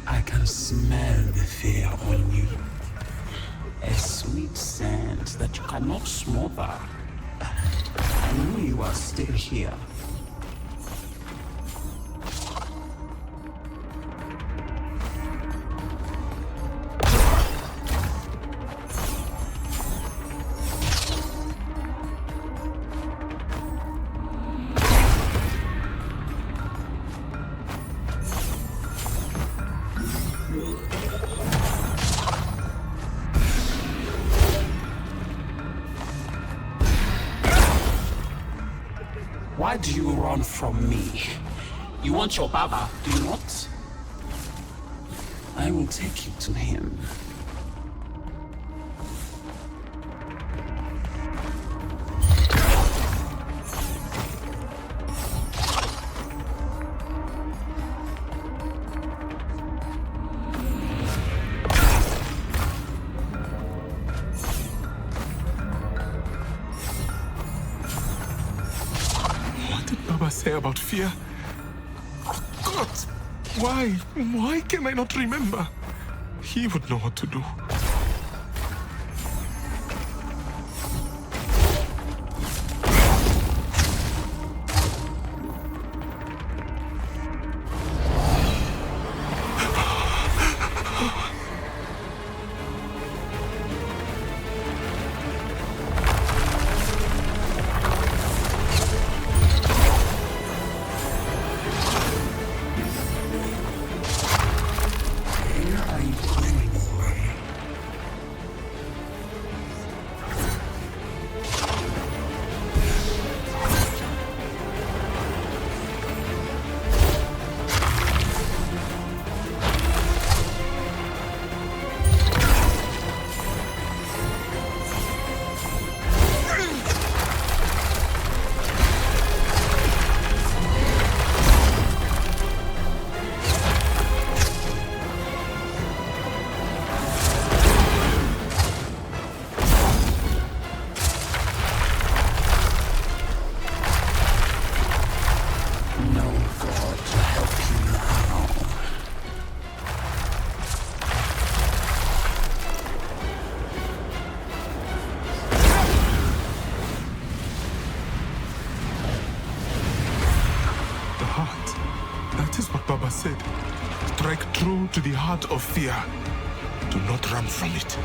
I can smell the fear on you. A sweet scent that you cannot smother. I know you are still here. Why do you run from me? You want your Baba, do you not? I will take you to him. Say about fear? God, why can I not remember? He would know what to do. Said, strike true to the heart of fear. Do not run from it.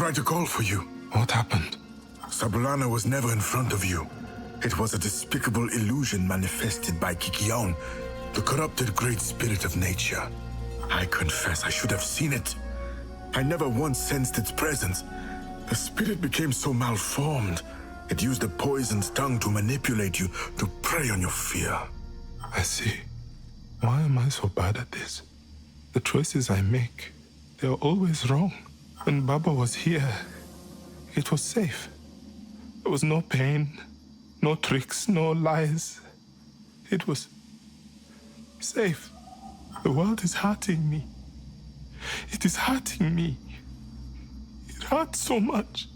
tried to call for you. What happened? Sabulana was never in front of you. It was a despicable illusion manifested by Kikion, the corrupted great spirit of nature. I confess I should have seen it. I never once sensed its presence. The spirit became so malformed. It used a poisoned tongue to manipulate you, to prey on your fear. I see. Why am I so bad at this? The choices I make, they're always wrong. When Baba was here, it was safe. There was no pain, no tricks, no lies. It was safe. The world is hurting me. It is hurting me. It hurts so much.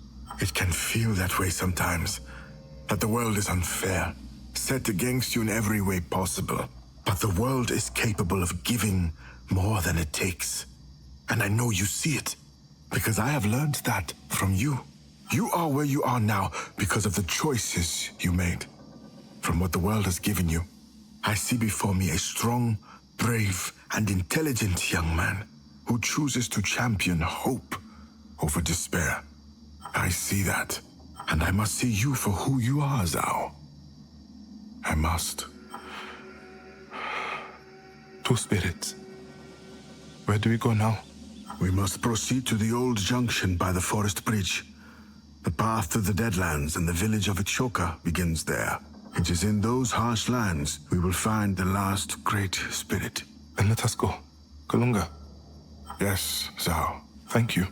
It can feel that way sometimes, that the world is unfair, set against you in every way possible. But the world is capable of giving more than it takes. And I know you see it, because I have learned that from you. You are where you are now because of the choices you made. From what the world has given you, I see before me a strong, brave, and intelligent young man who chooses to champion hope over despair. I see that, and I must see you for who you are, ZAU. I must. Two spirits. Where do we go now? We must proceed to the old junction by the forest bridge. The path to the Deadlands and the village of Ichoka begins there. It is in those harsh lands we will find the last great spirit. Then let us go. Kalunga. Yes, ZAU. Thank you.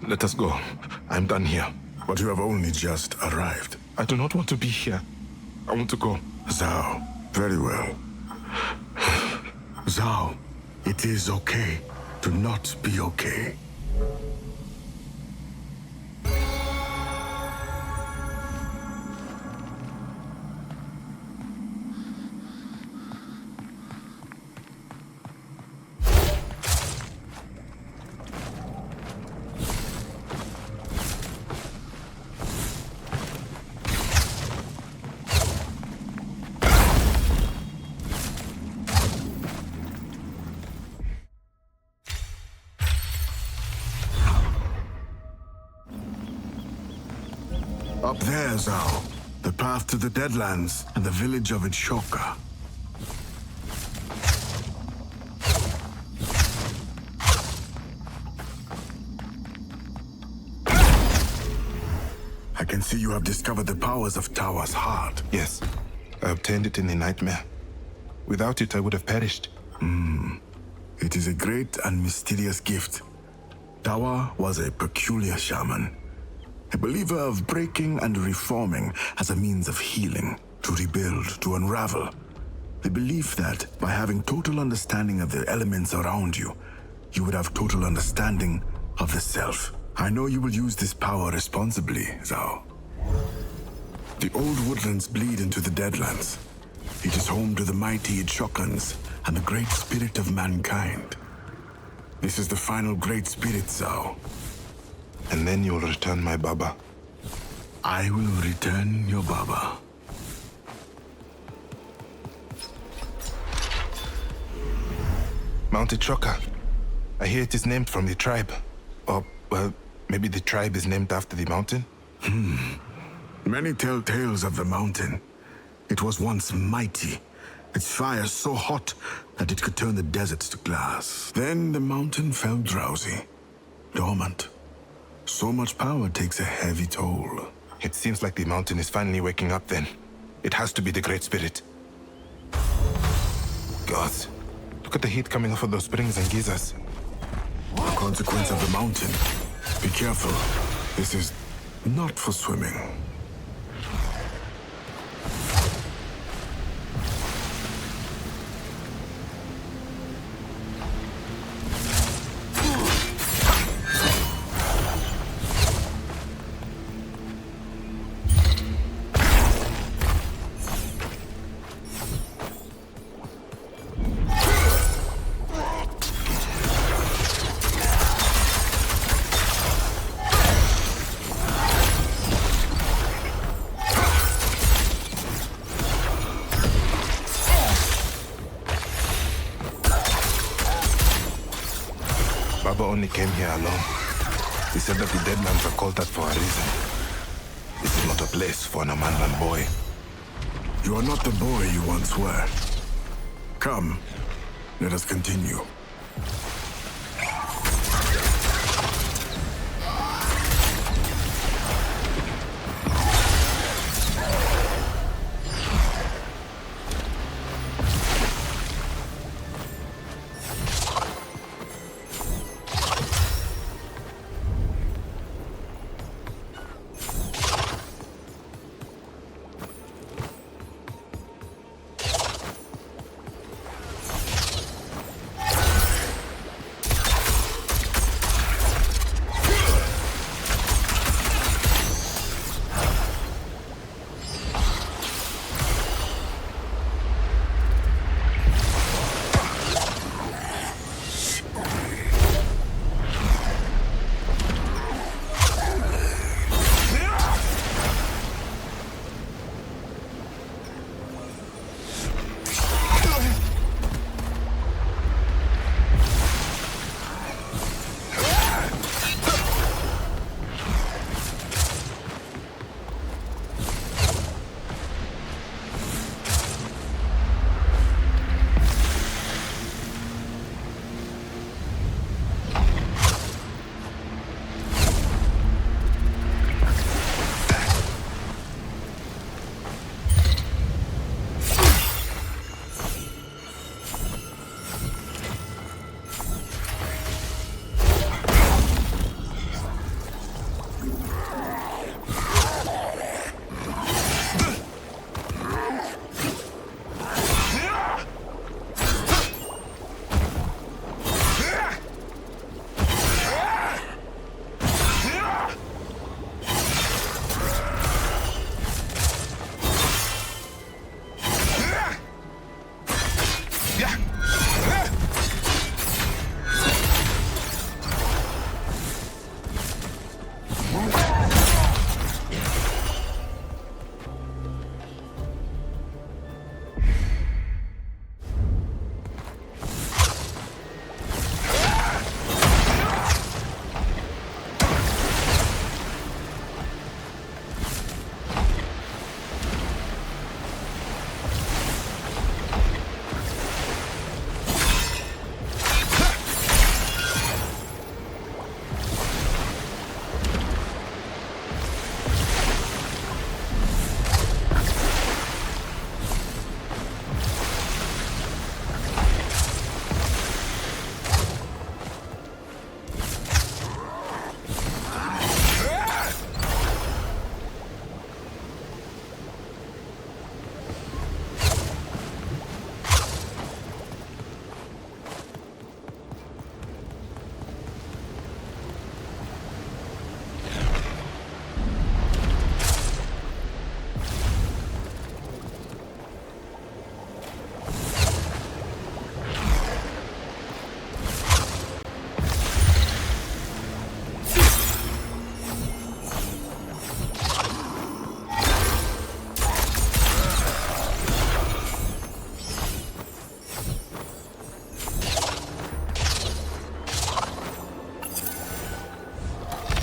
Let us go. I'm done here. But you have only just arrived. I do not want to be here. I want to go. ZAU, very well. ZAU, it is okay to not be okay. Up there, ZAU. The path to the Deadlands and the village of Ichoka. I can see you have discovered the powers of Tawa's heart. Yes, I obtained it in a nightmare. Without it, I would have perished. It is a great and mysterious gift. Tawa was a peculiar shaman. A believer of breaking and reforming as a means of healing, to rebuild, to unravel. The belief that by having total understanding of the elements around you, you would have total understanding of the self. I know you will use this power responsibly, ZAU. The old woodlands bleed into the Deadlands. It is home to the mighty Ichokans and the great spirit of mankind. This is the final great spirit, ZAU. And then you will return my Baba. I will return your Baba. Mount Ichoka. I hear it is named from the tribe. Or, well, maybe the tribe is named after the mountain? Many tell tales of the mountain. It was once mighty, its fire so hot that it could turn the deserts to glass. Then the mountain fell drowsy, dormant. So much power takes a heavy toll. It seems like the mountain is finally waking up then. It has to be the Great Spirit. Gods, look at the heat coming off of those springs and geysers. A consequence of the mountain. Be careful. This is not for swimming. Baba only came here alone. He said that the Deadlands are called that for a reason. This is not a place for an Amandan boy. You are not the boy you once were. Come, let us continue.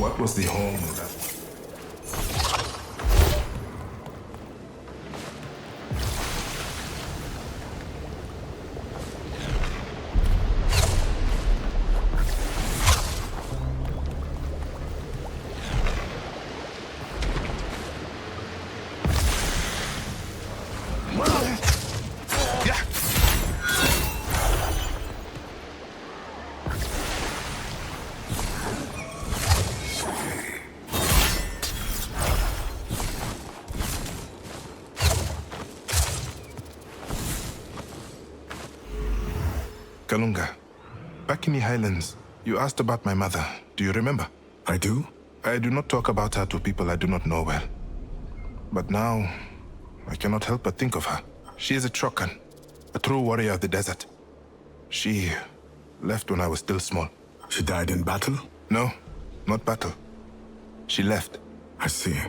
What was the home of that? Kalunga, back in the Highlands, you asked about my mother. Do you remember? I do? I do not talk about her to people I do not know well. But now, I cannot help but think of her. She is a Trokan, a true warrior of the desert. She left when I was still small. She died in battle? No, not battle. She left. I see.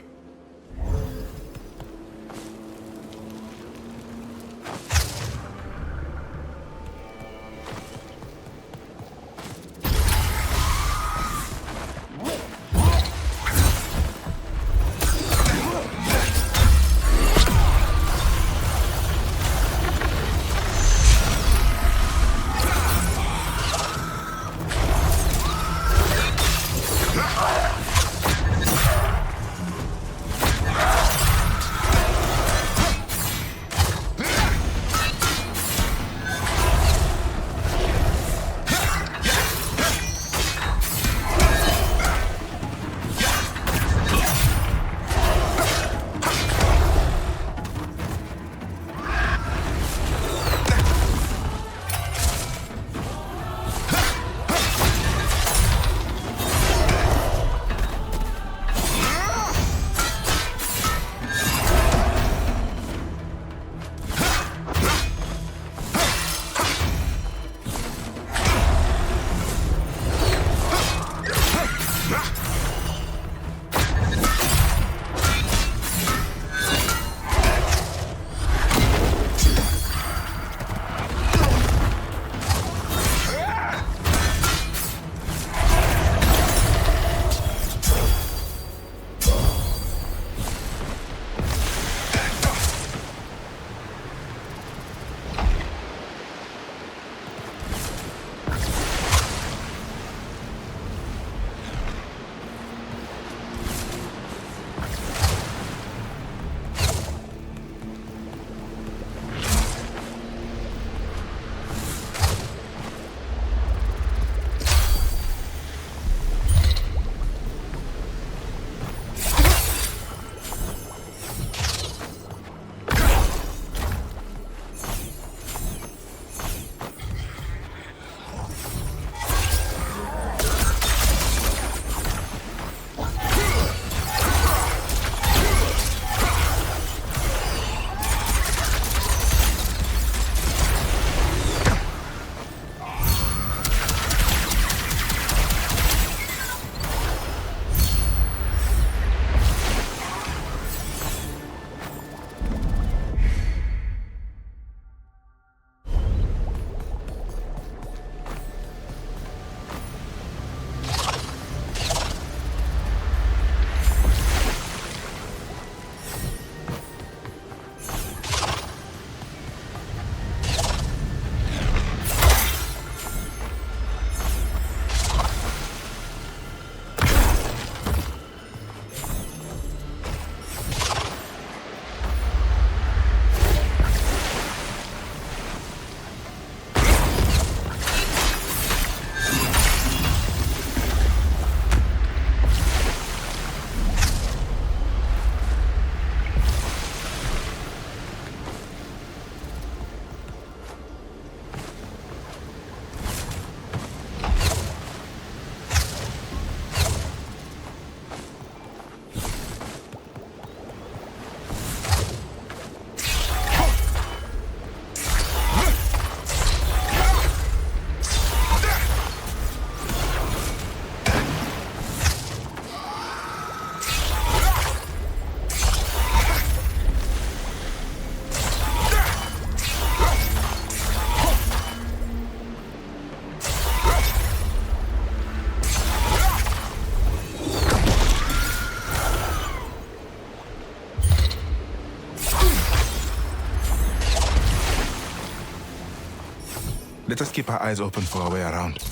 Let us keep our eyes open for our way around.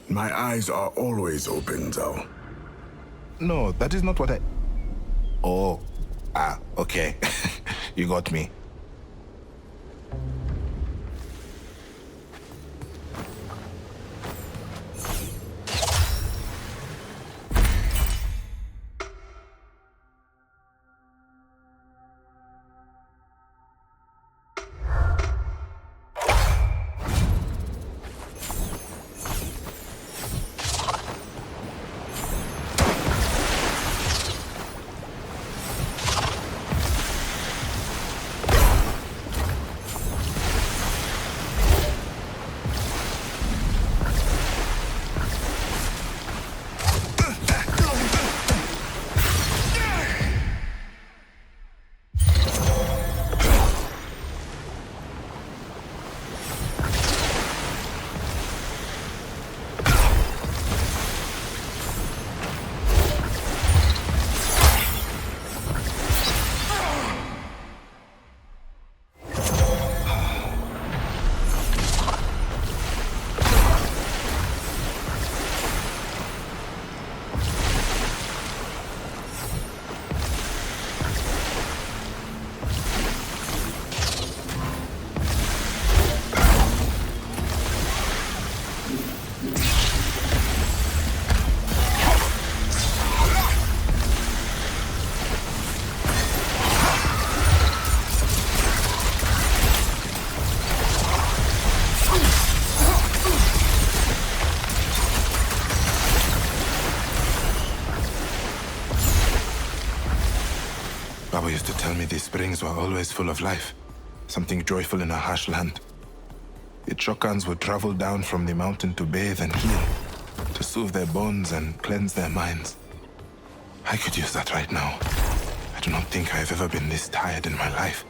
My eyes are always open, ZAU. No, that is not what I... Oh. Okay. You got me. Baba used to tell me these springs were always full of life, something joyful in a harsh land. The Chokans would travel down from the mountain to bathe and heal, to soothe their bones and cleanse their minds. I could use that right now. I do not think I have ever been this tired in my life.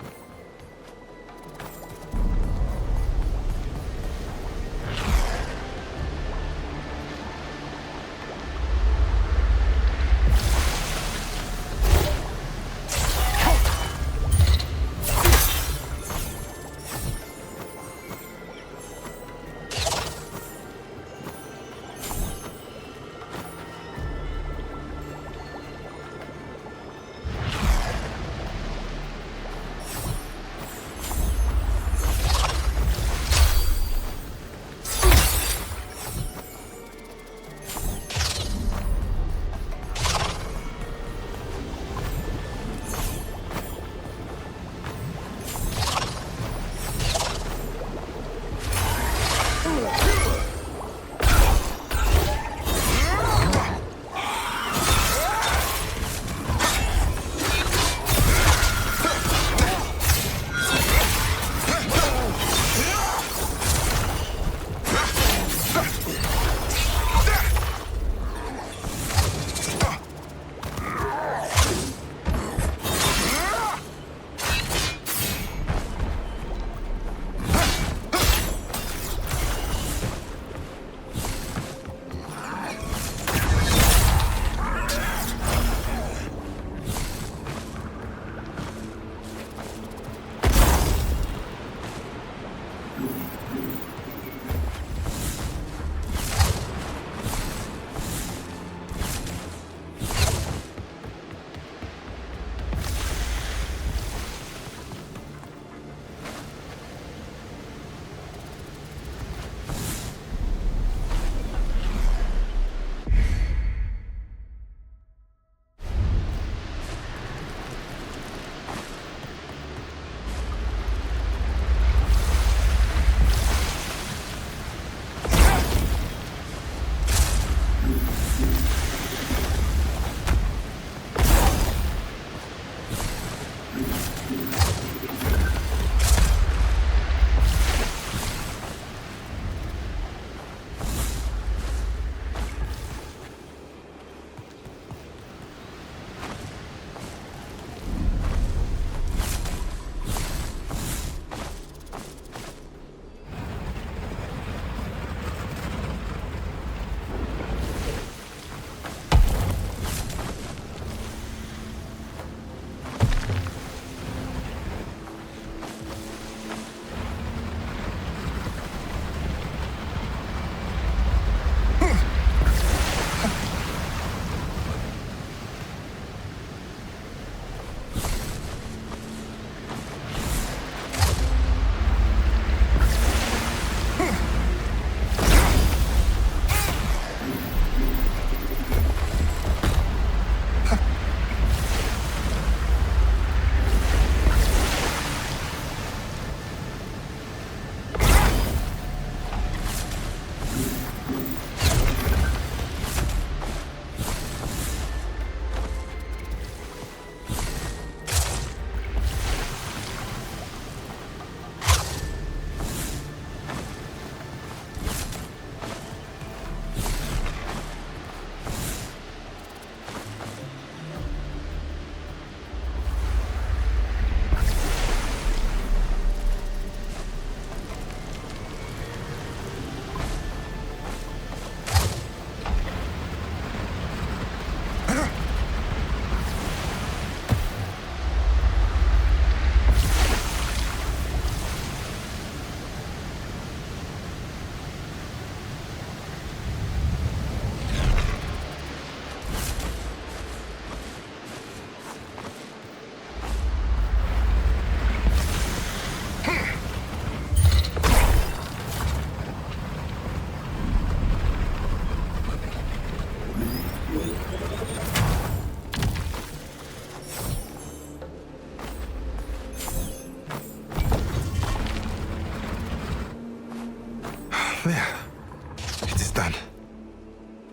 understand.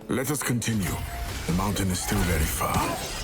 Let us continue. The mountain is still very far.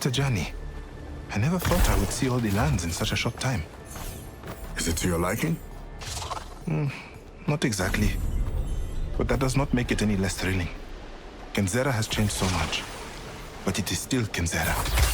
What a journey. I never thought I would see all the lands in such a short time. Is it to your liking? Not exactly. But that does not make it any less thrilling. KENZERA has changed so much, but it is still KENZERA.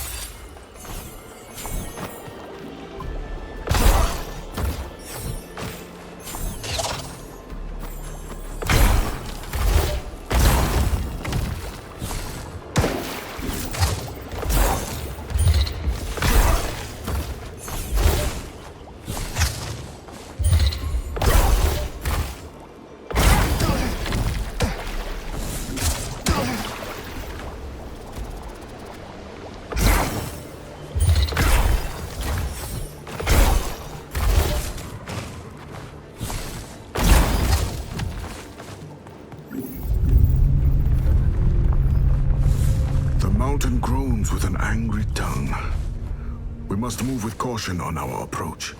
Mountain groans with an angry tongue. We must move with caution on our approach.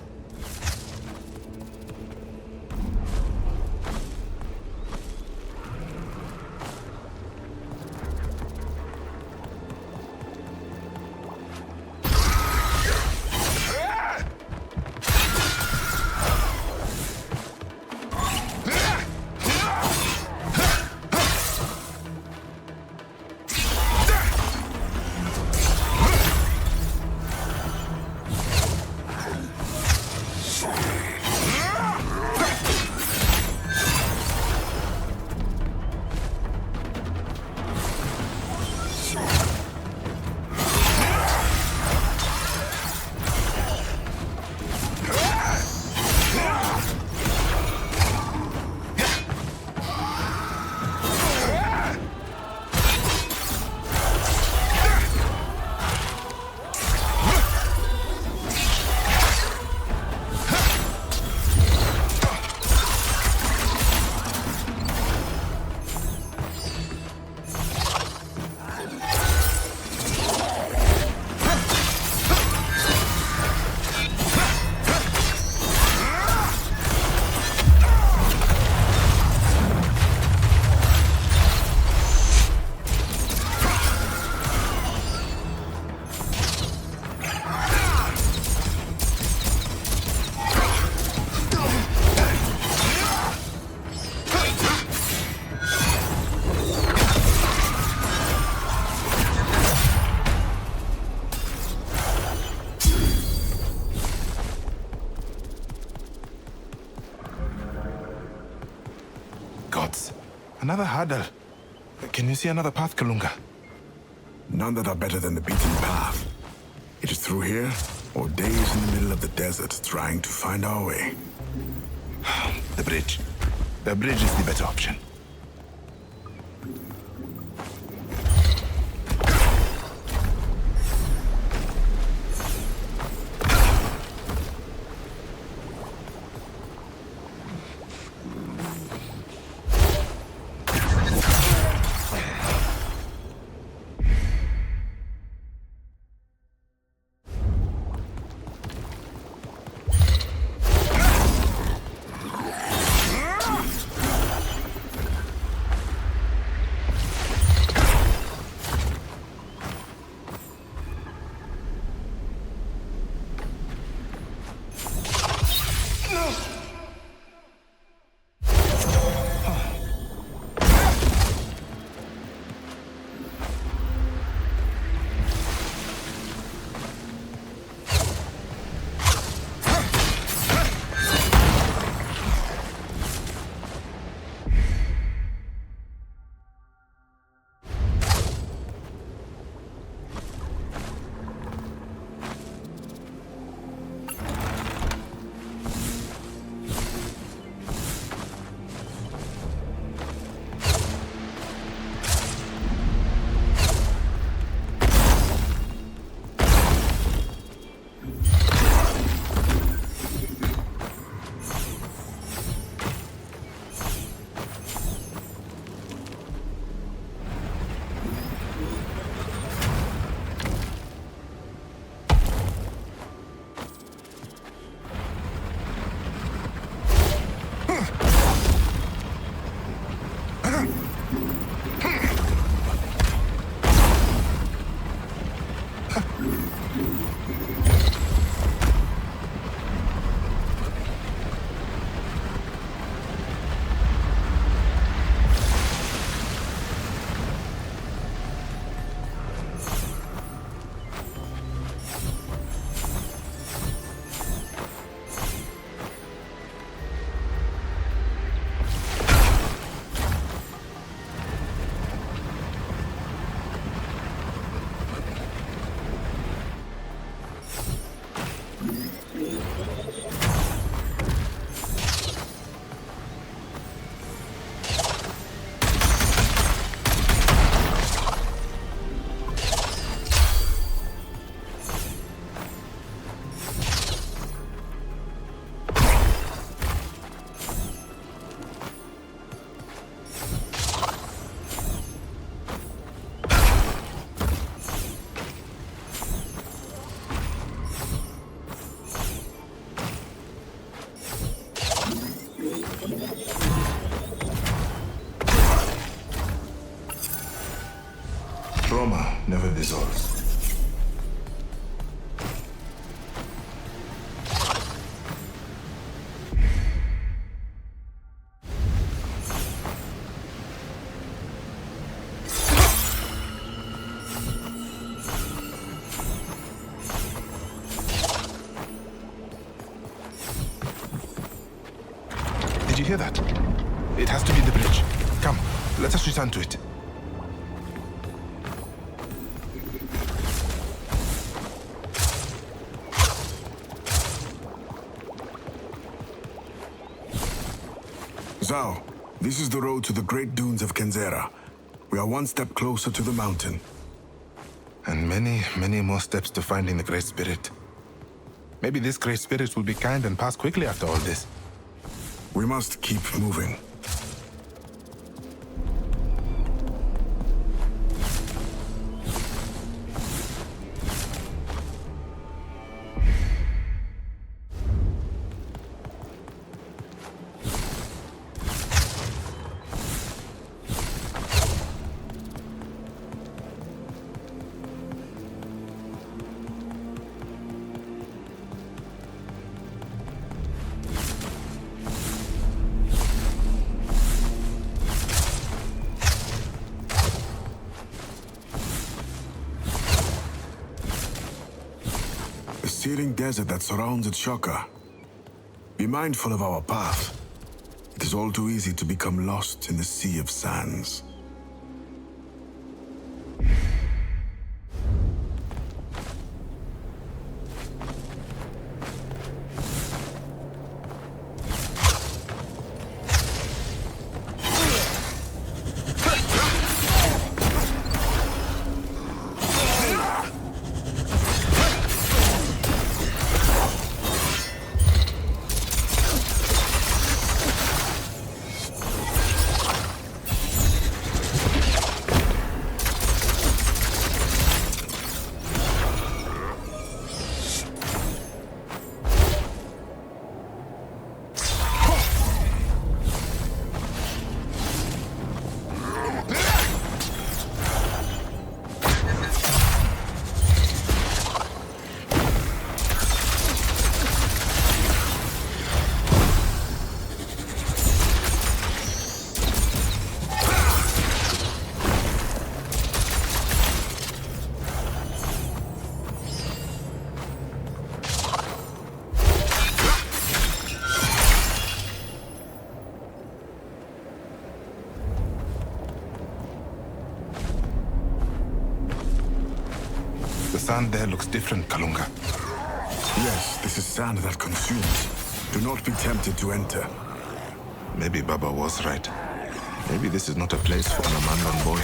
Gods. Another hurdle. Can you see another path, Kalunga? None that are better than the beaten path. It is through here, or days in the middle of the desert trying to find our way. The bridge. The bridge is the better option. Trauma never dissolves. Did you hear that? It has to be the bridge. Come, let us return to it. ZAU, this is the road to the great dunes of KENZERA. We are one step closer to the mountain. And many, many more steps to finding the Great Spirit. Maybe this Great Spirit will be kind and pass quickly after all this. We must keep moving. The searing desert that surrounds Shoka. Be mindful of our path. It is all too easy to become lost in the sea of sands. The sand there looks different, Kalunga. Yes, this is sand that consumes. Do not be tempted to enter. Maybe Baba was right. Maybe this is not a place for an abandoned boy.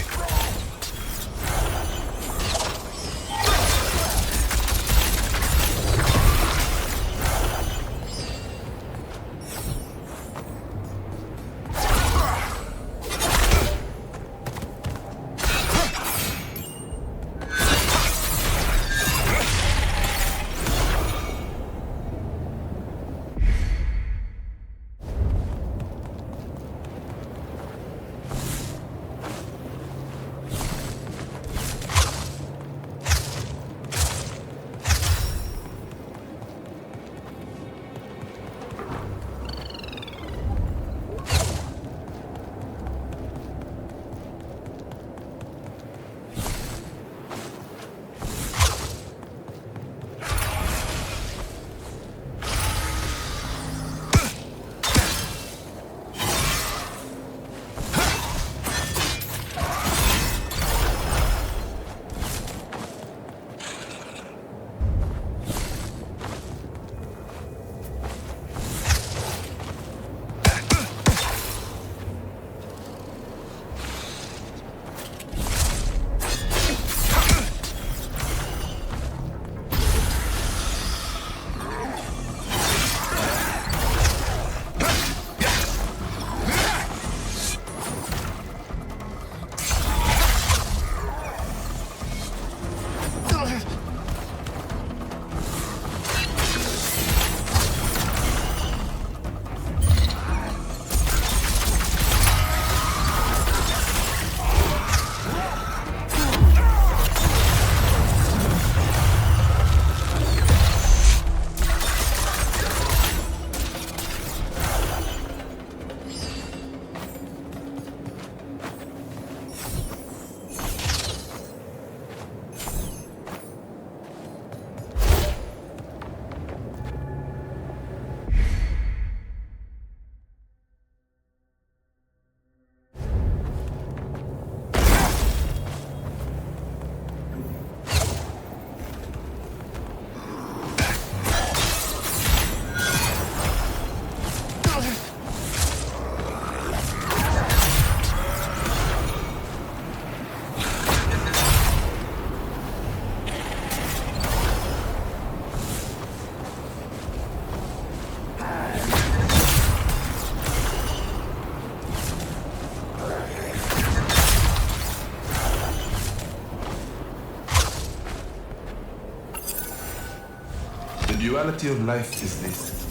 duality of life is this.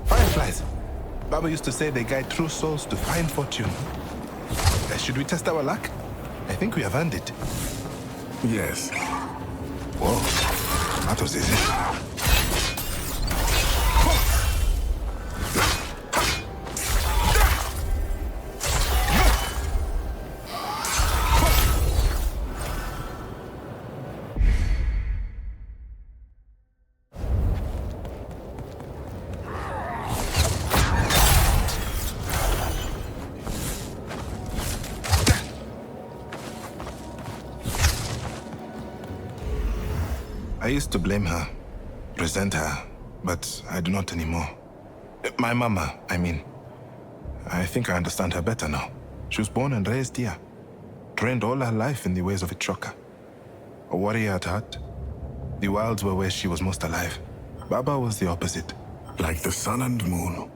Fireflies. Baba used to say they guide true souls to find fortune. Should we test our luck? I think we have earned it. Yes. Whoa, that was easy. I used to blame her, resent her, but I do not anymore. My mama, I mean. I think I understand her better now. She was born and raised here, trained all her life in the ways of a trucker. A warrior at heart. The wilds were where she was most alive. Baba was the opposite. Like the sun and moon.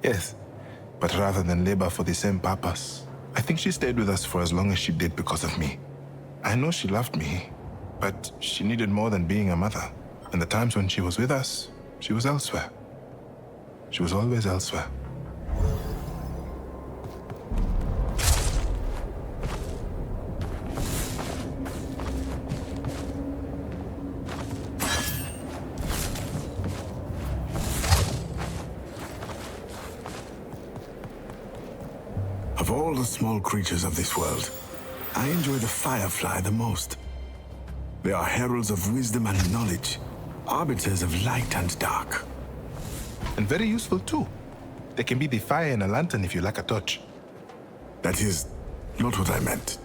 Yes, but rather than labor for the same purpose, I think she stayed with us for as long as she did because of me. I know she loved me, but she needed more than being a mother. And the times when she was with us, she was elsewhere. She was always elsewhere. Of all the small creatures of this world, I enjoy the firefly the most. They are heralds of wisdom and knowledge, arbiters of light and dark. And very useful too. They can be the fire in a lantern if you lack a torch. That is not what I meant.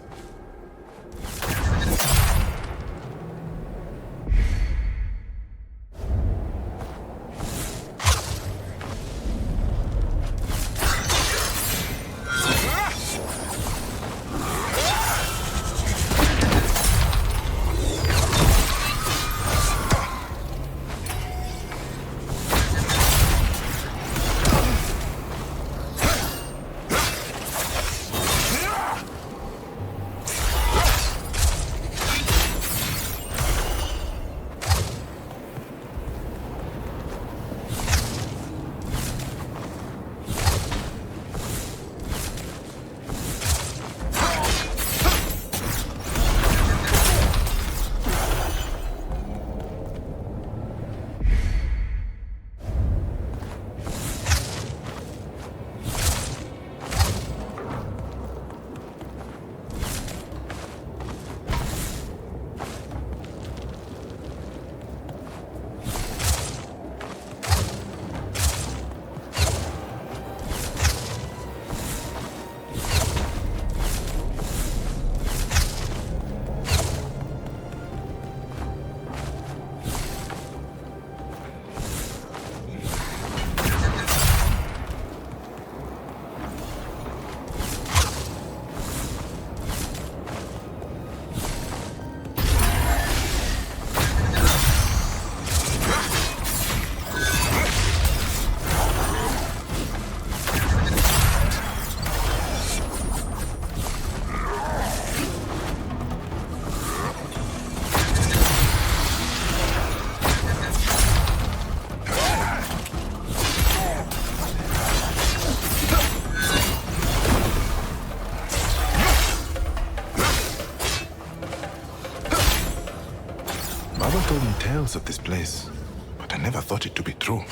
Baba told me tales of this place, but I never thought it to be true.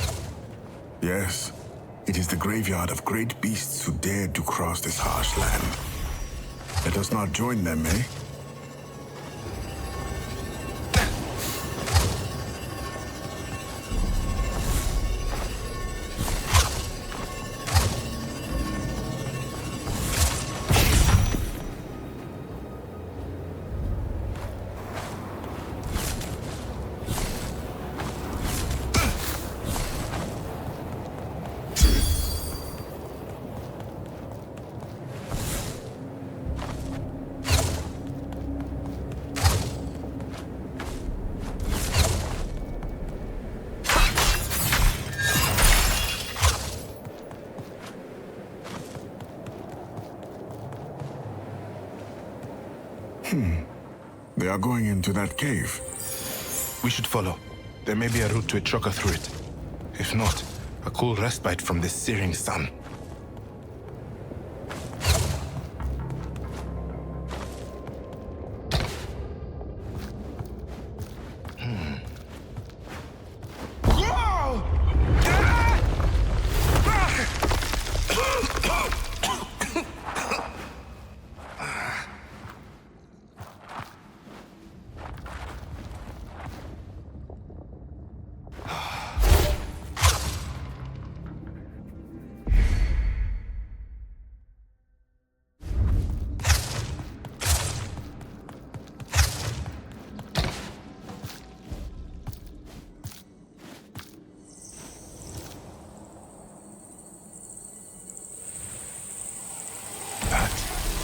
Yes, it is the graveyard of great beasts who dared to cross this harsh land. Let us not join them, eh? They are going into that cave. We should follow. There may be a route to a trucker through it. If not, a cool respite from this searing sun.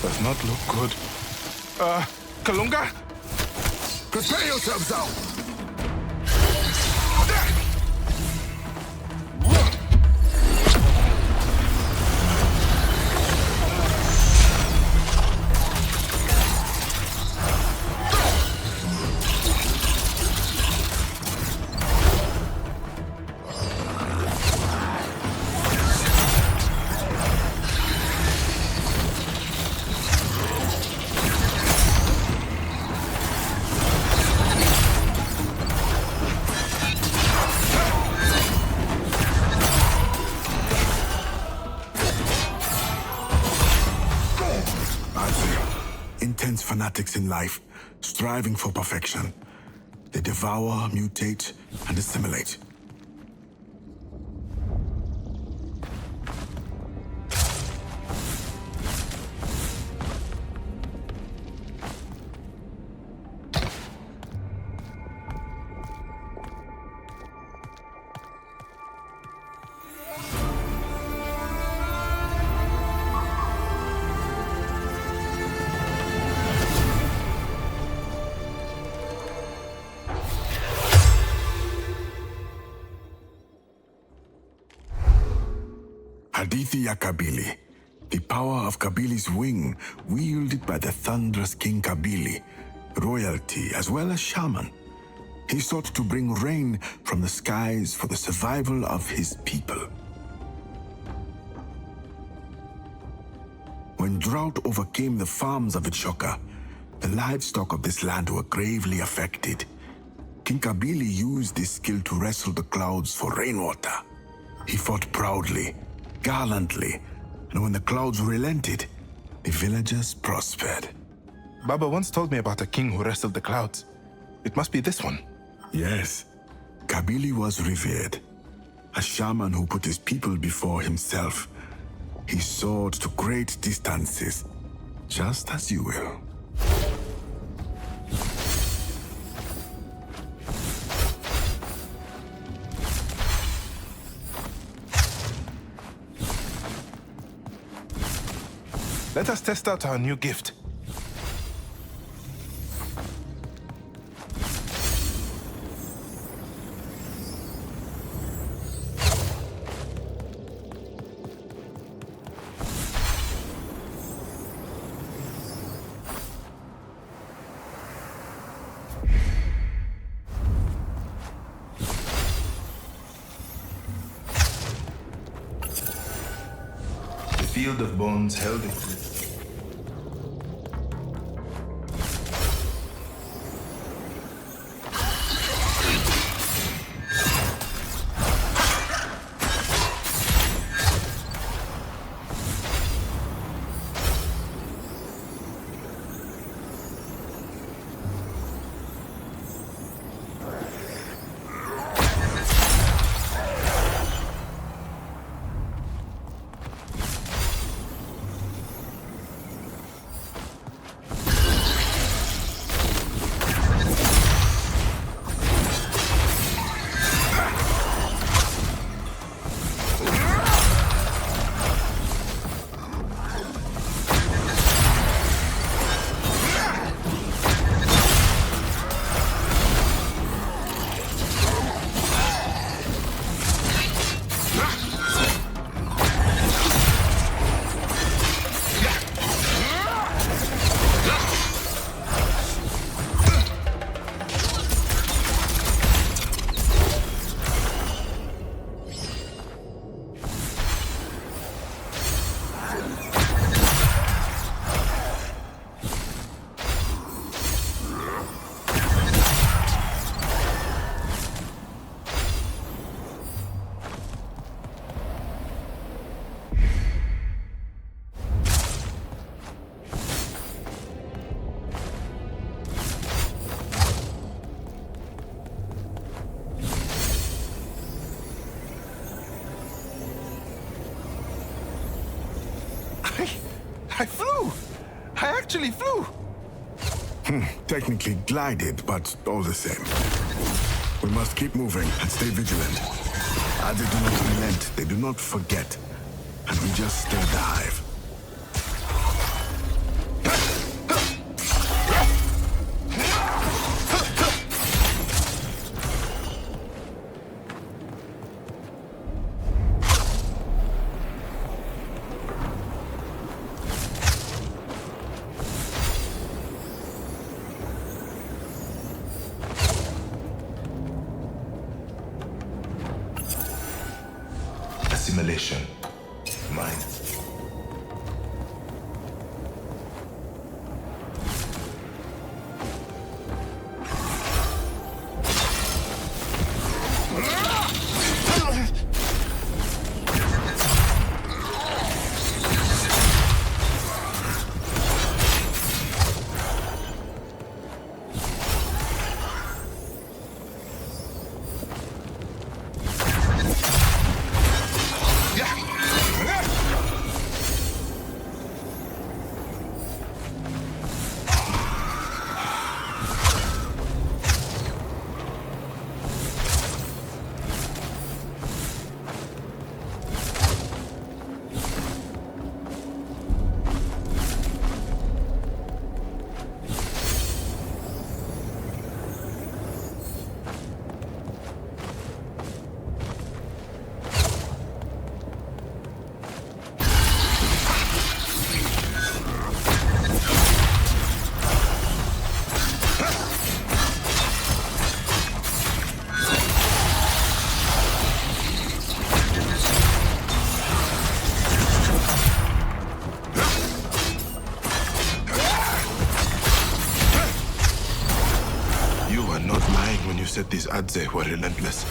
Does not look good. Kalunga? Prepare yourselves out! Intense fanatics in life, striving for perfection. They devour, mutate, and assimilate. Hadithi ya Kabili, the power of Kabili's wing, wielded by the thunderous King Kabili, royalty as well as shaman. He sought to bring rain from the skies for the survival of his people. When drought overcame the farms of Itshoka, the livestock of this land were gravely affected. King Kabili used this skill to wrestle the clouds for rainwater. He fought proudly, gallantly, and when the clouds relented, the villagers prospered. Baba once told me about a king who wrestled the clouds. It must be this one. Yes, Kabili was revered, a shaman who put his people before himself. He soared to great distances, just as you will. Let us test out our new gift. The field of bones held it. I flew! I actually flew! Technically glided, but all the same. We must keep moving and stay vigilant. As they do not relent, they do not forget. And we just stay the hive. Assimilation. Mine. Said these Adze were relentless.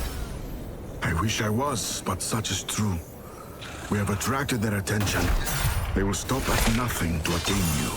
I wish I was, but such is true. We have attracted their attention. They will stop at nothing to attain you.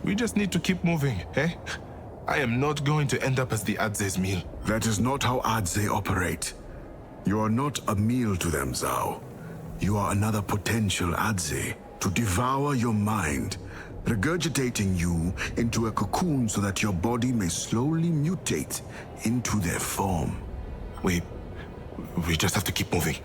We just need to keep moving, eh? I am not going to end up as the Adze's meal. That is not how Adze operate. You are not a meal to them, ZAU. You are another potential Adze to devour your mind, regurgitating you into a cocoon so that your body may slowly mutate into their form. We just have to keep moving.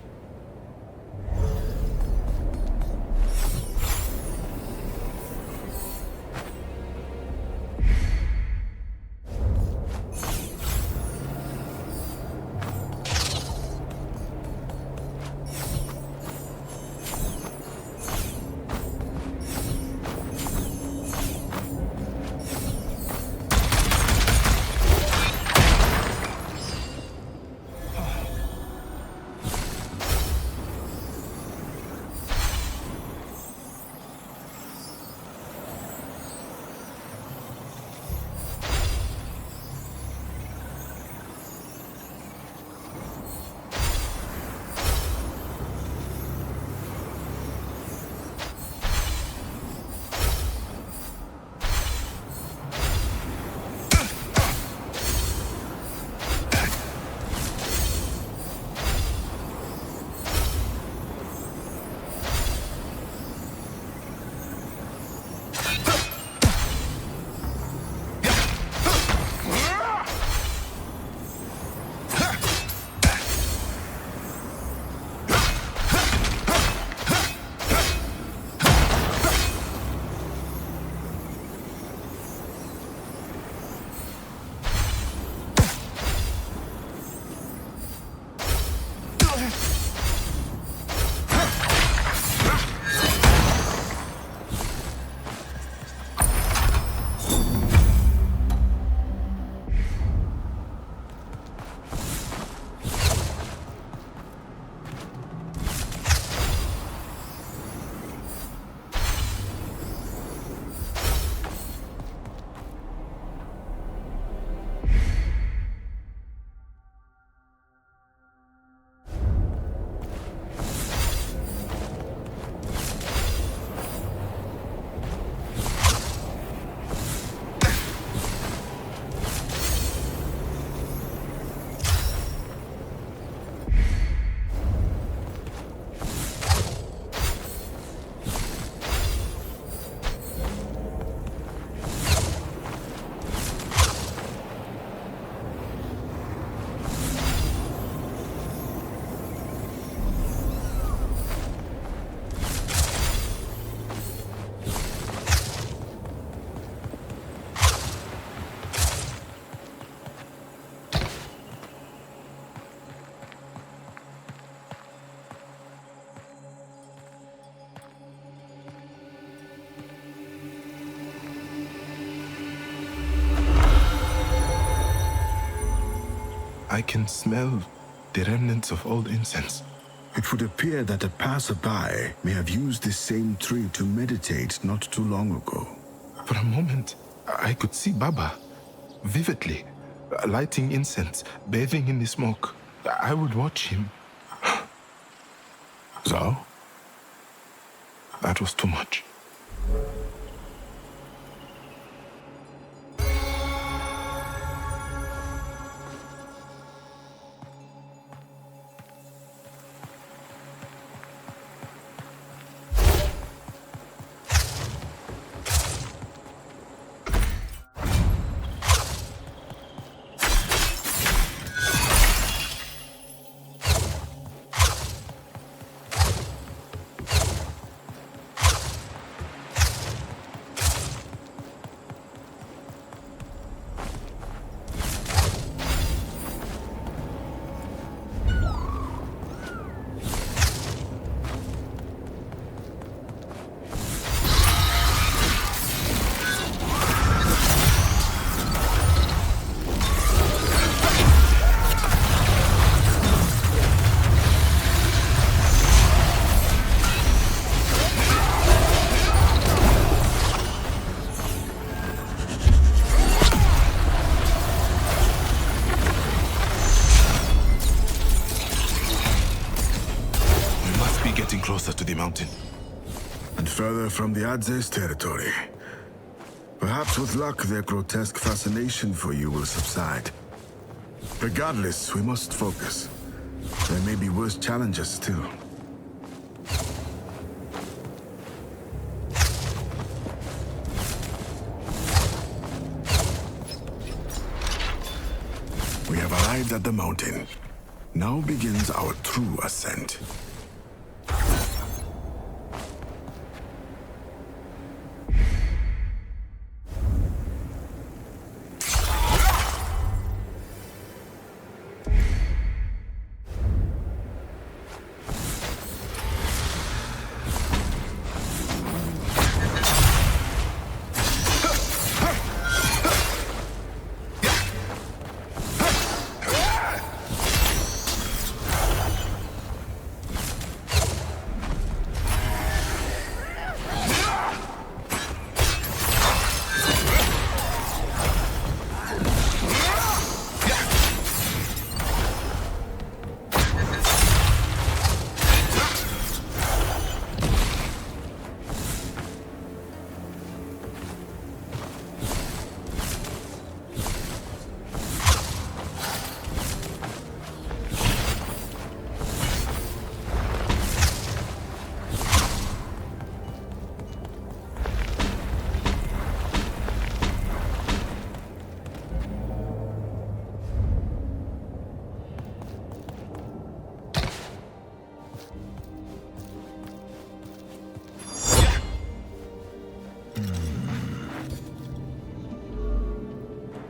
I can smell the remnants of old incense. It would appear that a passerby may have used this same tree to meditate not too long ago. For a moment, I could see Baba vividly, lighting incense, bathing in the smoke. I would watch him. ZAU? That was too much. Closer to the mountain. And further from the Adze's territory. Perhaps with luck, their grotesque fascination for you will subside. Regardless, we must focus. There may be worse challenges still. We have arrived at the mountain. Now begins our true ascent.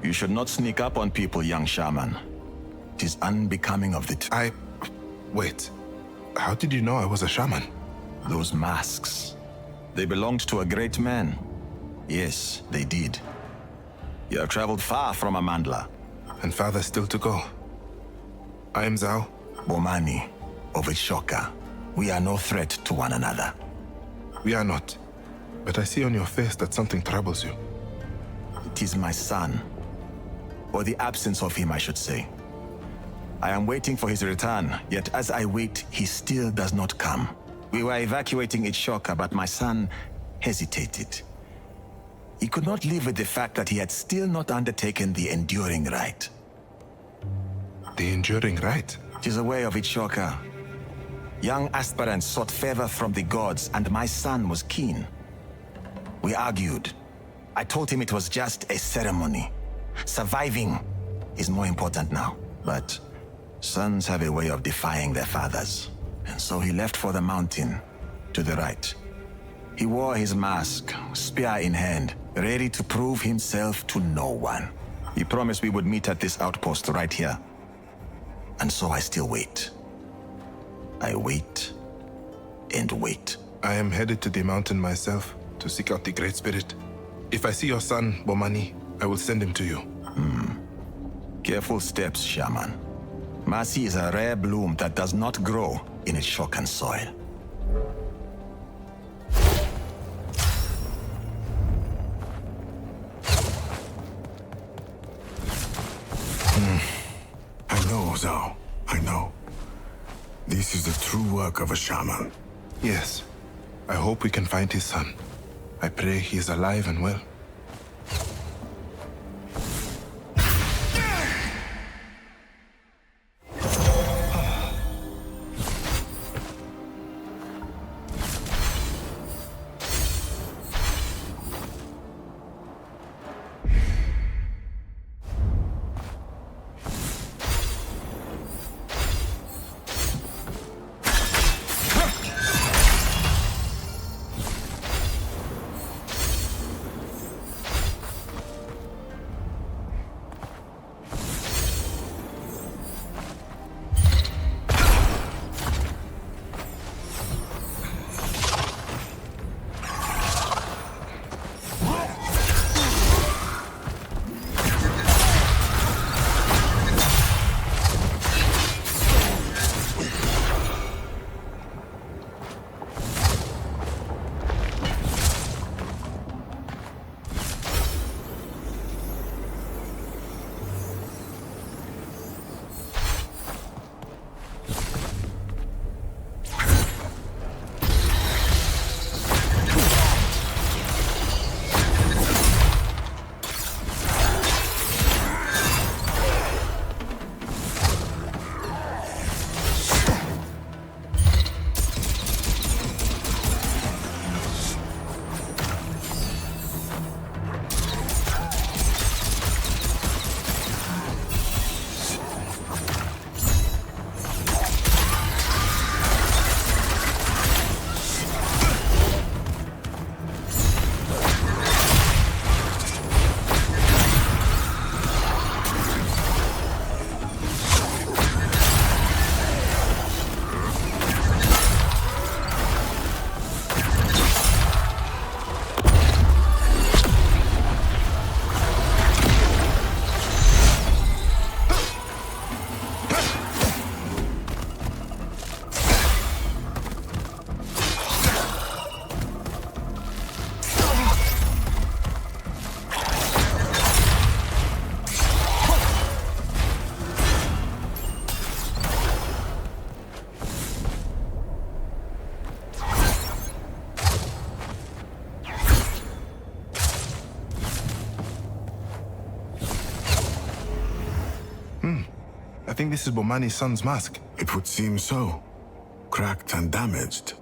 You should not sneak up on people, young shaman. It is unbecoming of the Wait. How did you know I was a shaman? Those masks. They belonged to a great man. Yes, they did. You have traveled far from Amandla. And farther still to go. I am ZAU. Bomani, of Ishoka. We are no threat to one another. We are not. But I see on your face that something troubles you. It is my son. Or the absence of him, I should say. I am waiting for his return, yet as I wait, he still does not come. We were evacuating Ishoka, but my son hesitated. He could not live with the fact that he had still not undertaken the enduring rite. The enduring rite? It is a way of Ishoka. Young aspirants sought favor from the gods, and my son was keen. We argued. I told him it was just a ceremony. Surviving is more important now. But sons have a way of defying their fathers. And so he left for the mountain, to the right. He wore his mask, spear in hand, ready to prove himself to no one. He promised we would meet at this outpost right here. And so I still wait. I wait and wait. I am headed to the mountain myself to seek out the Great Spirit. If I see your son, Bomani, I will send him to you. Careful steps, shaman. Mercy is a rare bloom that does not grow in its Shokan soil. I know, ZAU. I know. This is the true work of a shaman. Yes. I hope we can find his son. I pray he is alive and well. I think this is Bomani's son's mask. It would seem so. Cracked and damaged.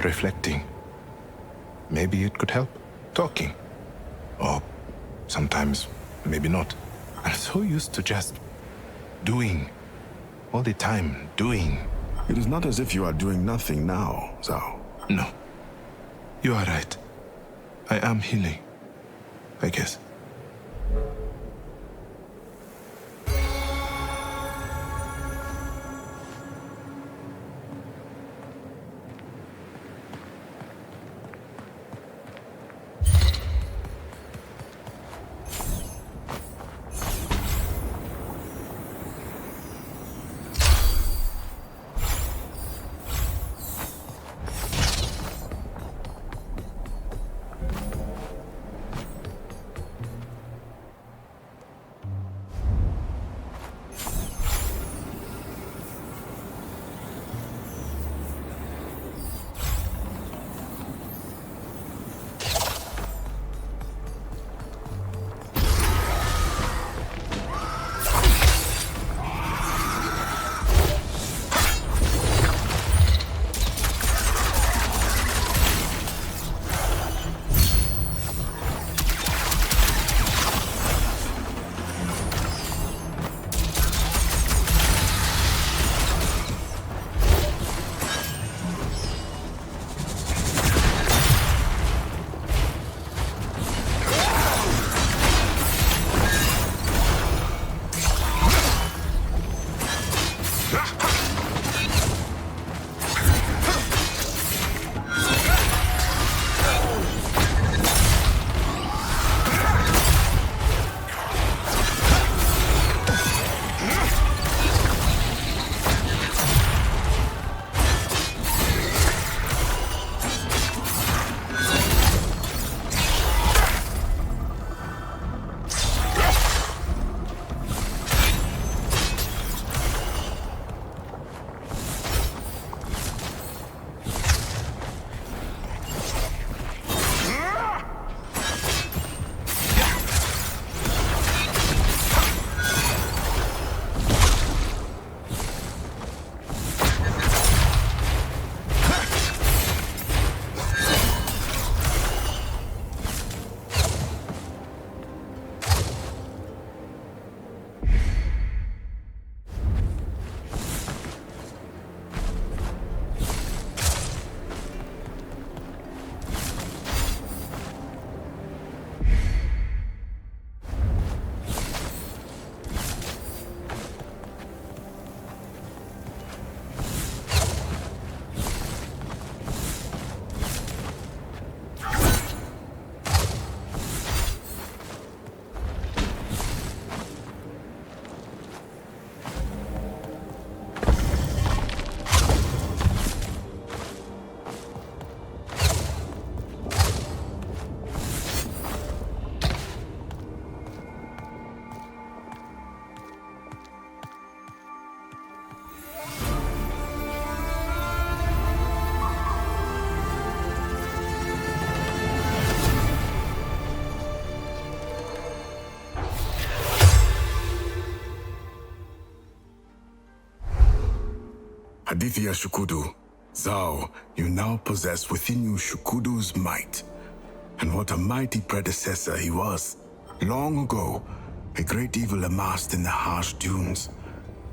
Reflecting. Maybe it could help. Talking. Or sometimes, maybe not. I'm so used to just doing. All the time, doing. It is not as if you are doing nothing now, ZAU. No. You are right. I am healing, I guess. Aditya Shukudu, ZAU, you now possess within you Shukudu's might. And what a mighty predecessor he was. Long ago, a great evil amassed in the harsh dunes.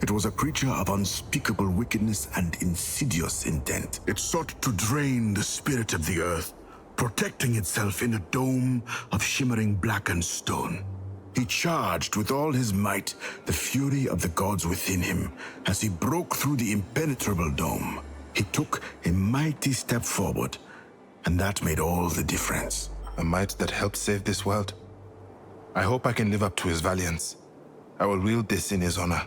It was a creature of unspeakable wickedness and insidious intent. It sought to drain the spirit of the earth, protecting itself in a dome of shimmering blackened stone. He charged with all his might the fury of the gods within him. As he broke through the impenetrable dome, he took a mighty step forward, and that made all the difference. A might that helped save this world. I hope I can live up to his valiance. I will wield this in his honor.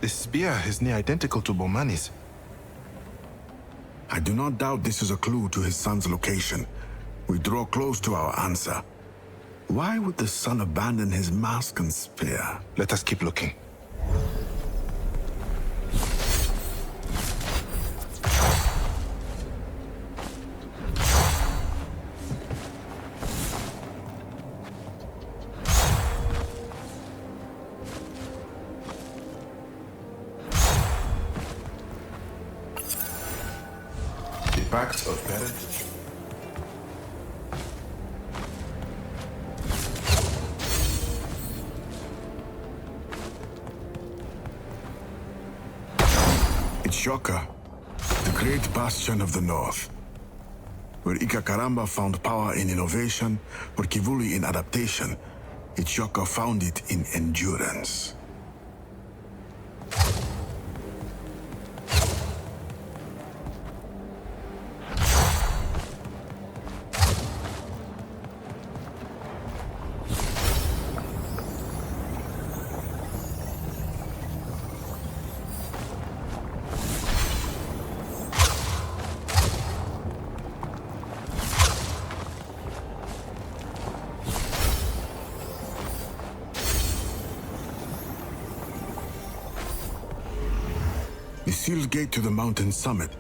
This spear is near identical to Bomani's. I do not doubt this is a clue to his son's location. We draw close to our answer. Why would the son abandon his mask and spear? Let us keep looking. The Pact of Parentage. Shoka, the great bastion of the north. Where Ikakaramba found power in innovation, or Kivuli in adaptation, Ichoka found it in endurance. The sealed gate to the mountain summit.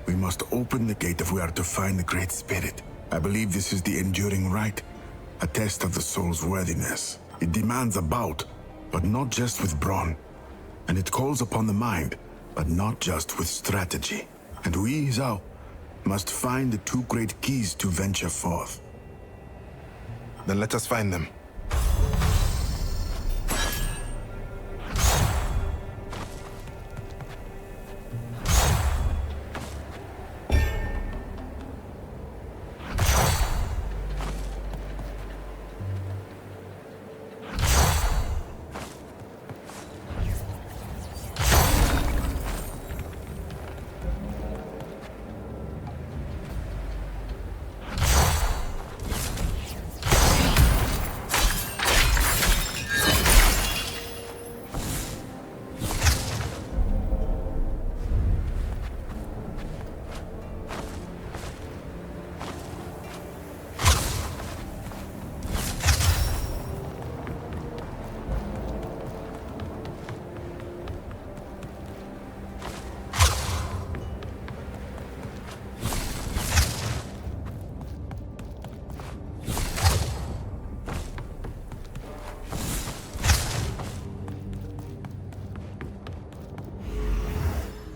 We must open the gate if we are to find the Great Spirit. I believe this is the enduring rite, a test of the soul's worthiness. It demands a bout, but not just with brawn. And it calls upon the mind, but not just with strategy. And we, ZAU, must find the two great keys to venture forth. Then let us find them.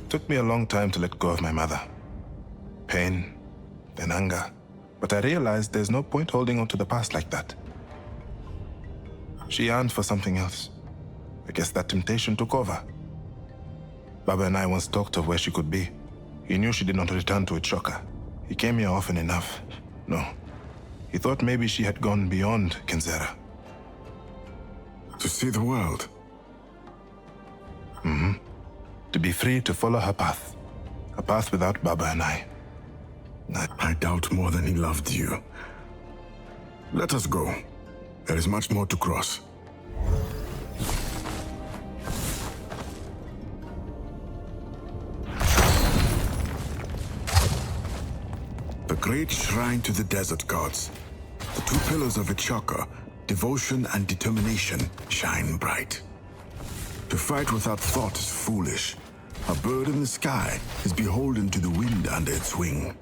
Took me a long time to let go of my mother. Pain, then anger. But I realized there's no point holding on to the past like that. She yearned for something else. I guess that temptation took over. Baba and I once talked of where she could be. He knew she did not return to Ichoka. He came here often enough. No. He thought maybe she had gone beyond KENZERA. To see the world? Mm-hmm. To be free to follow her path. A path without Baba and I. I doubt more than he loved you. Let us go. There is much more to cross. The great shrine to the desert gods. The two pillars of Ichoka, devotion and determination, shine bright. To fight without thought is foolish. A bird in the sky is beholden to the wind under its wing.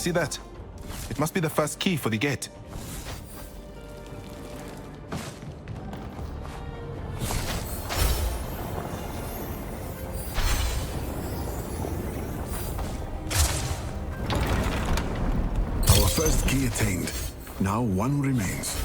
see that? It must be the first key for the gate. Our first key attained. Now one remains.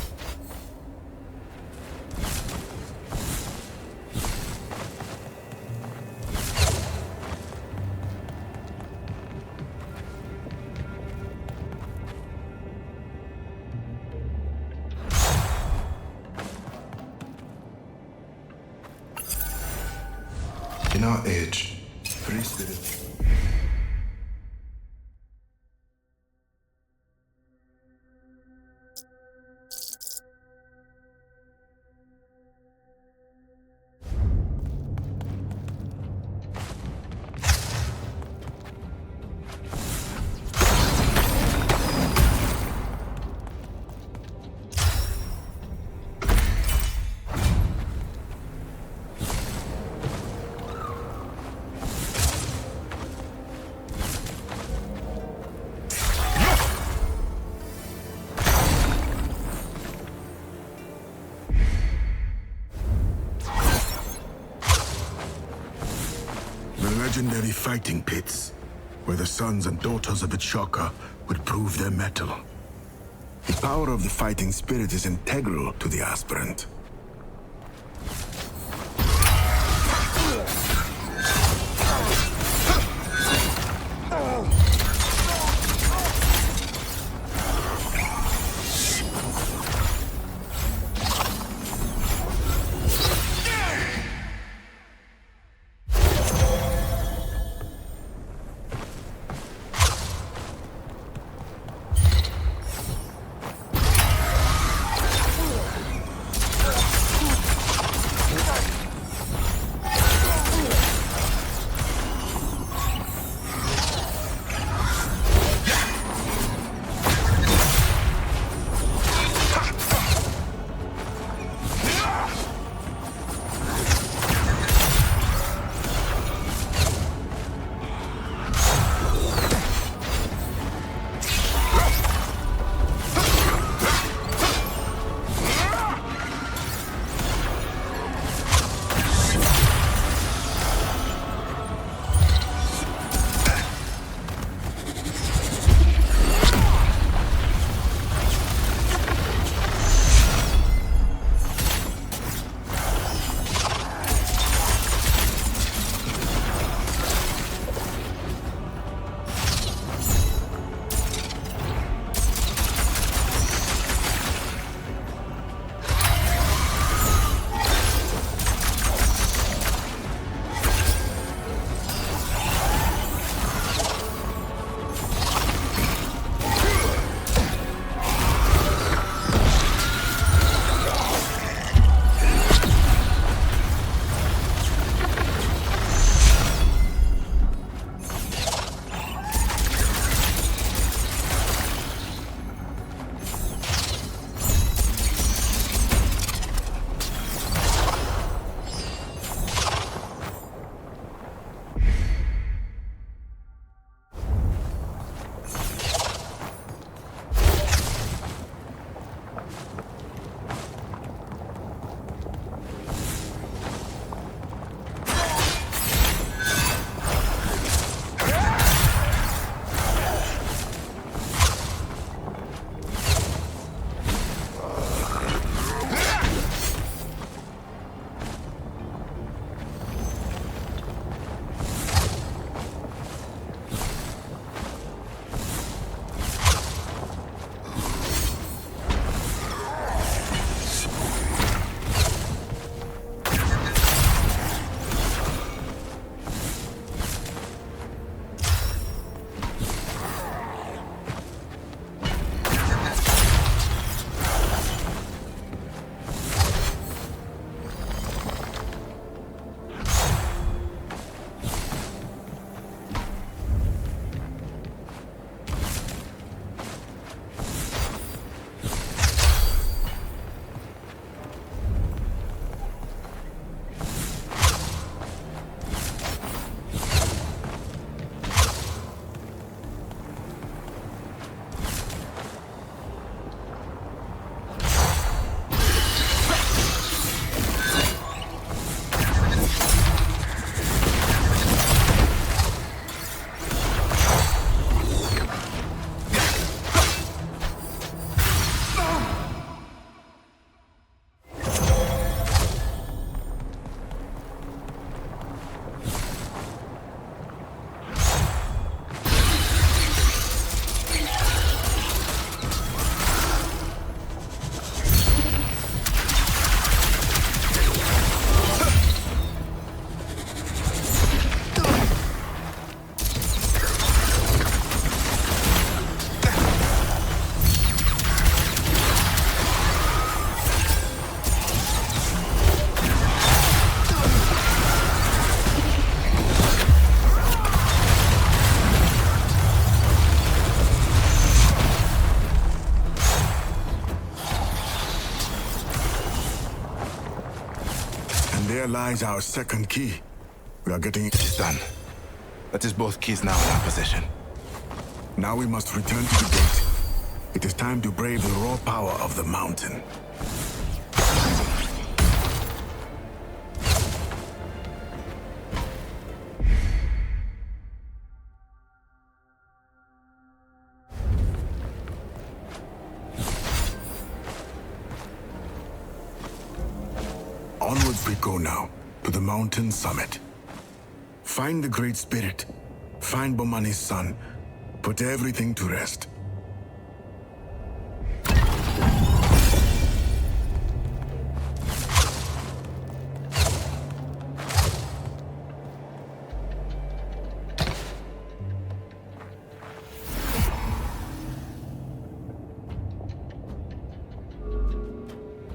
In our age, free spirit. Legendary fighting pits, where the sons and daughters of the Chaka would prove their mettle. The power of the fighting spirit is integral to the aspirant. there lies our second key. We are getting... It is done. That is both keys now in our possession. Now we must return to the gate. It is time to brave the raw power of the mountain. Onwards we go now, to the mountain summit. Find the Great Spirit. Find Bomani's son. Put everything to rest.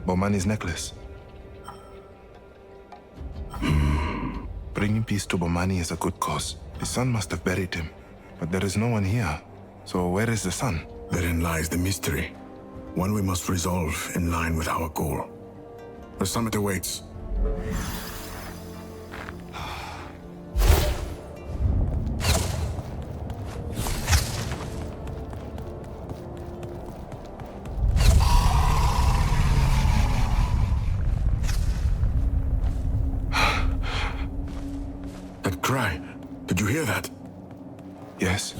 Bomani's necklace. Bringing peace to Bomani is a good cause. His son must have buried him, but there is no one here. So where is the son? Therein lies the mystery. One we must resolve in line with our goal. The summit awaits. That cry, did you hear that? Yes,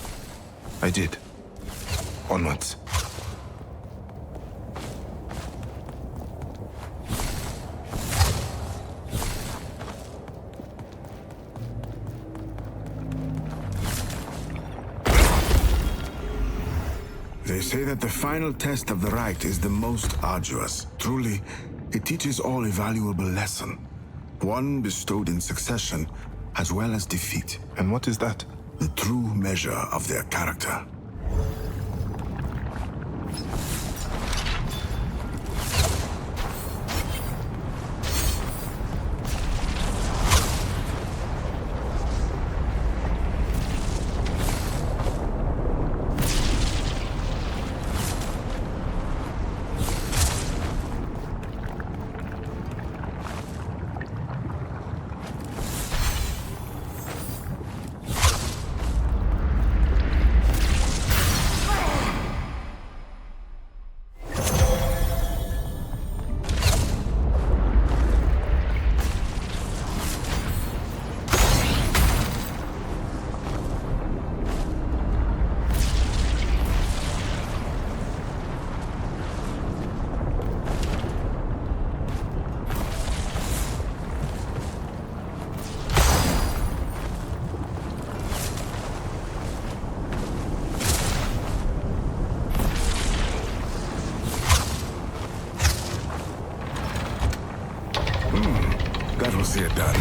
I did. Onwards. They say that the final test of the right is the most arduous. Truly, it teaches all a valuable lesson. One bestowed in succession, as well as defeat. And what is that? The true measure of their character. That will see it done.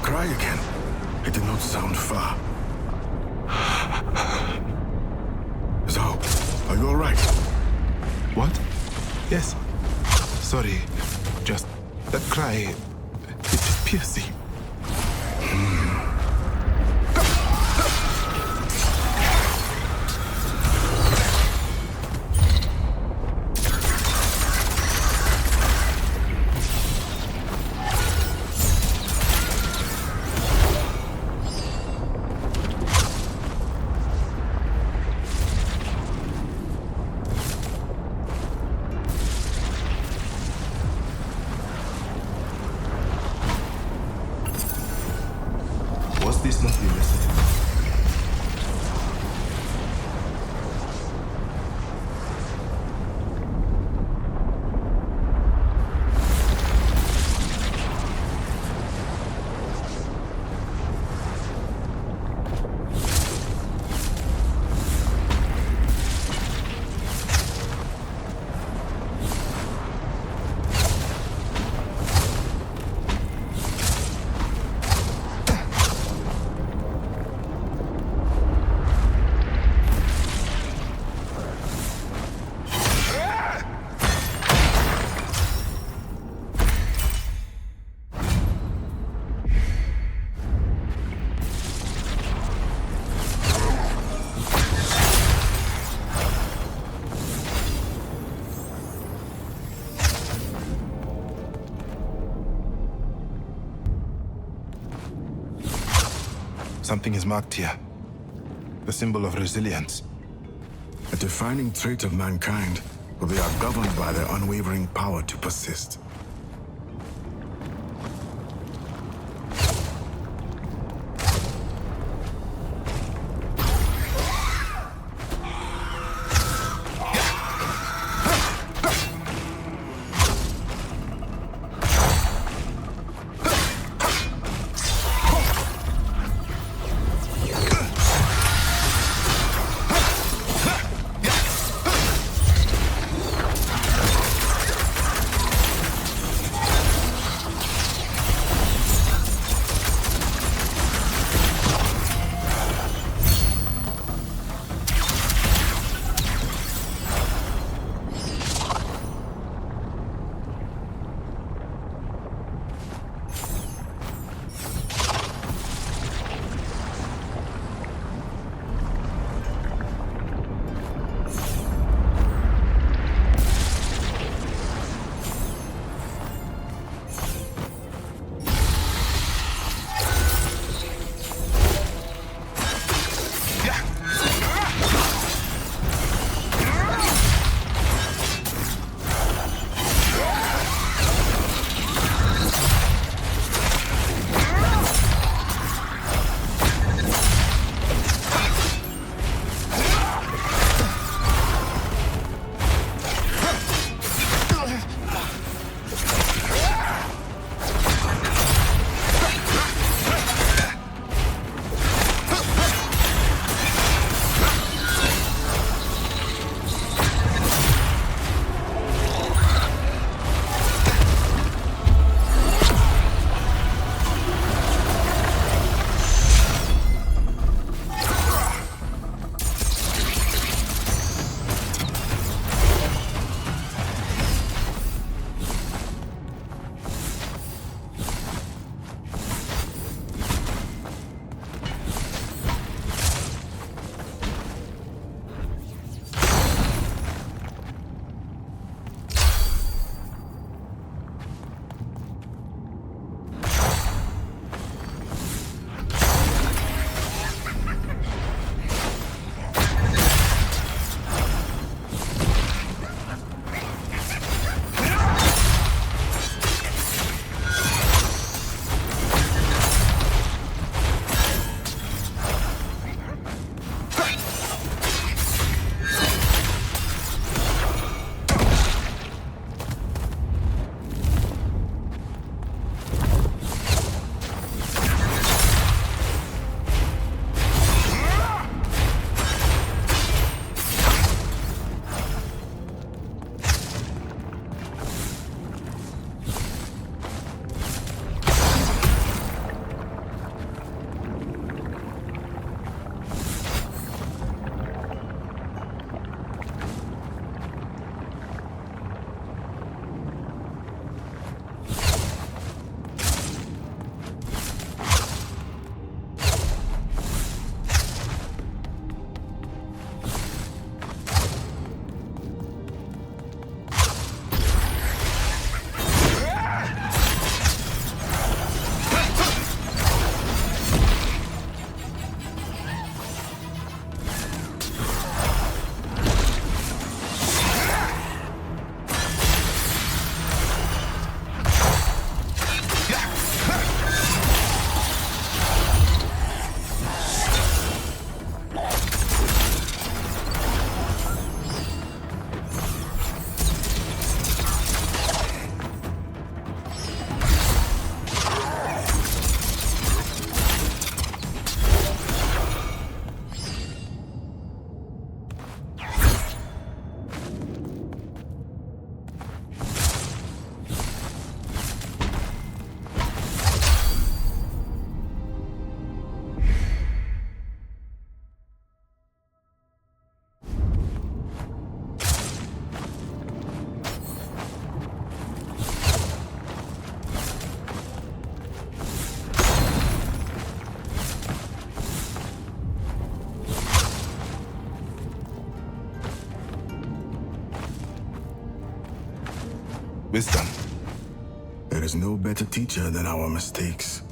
Cry again. It did not sound far. ZAU, are you all right? What? Yes. Sorry. Just that cry. It is piercing. Something is marked here. The symbol of resilience. A defining trait of mankind, but they are governed by their unwavering power to persist. Wisdom. There is no better teacher than our mistakes.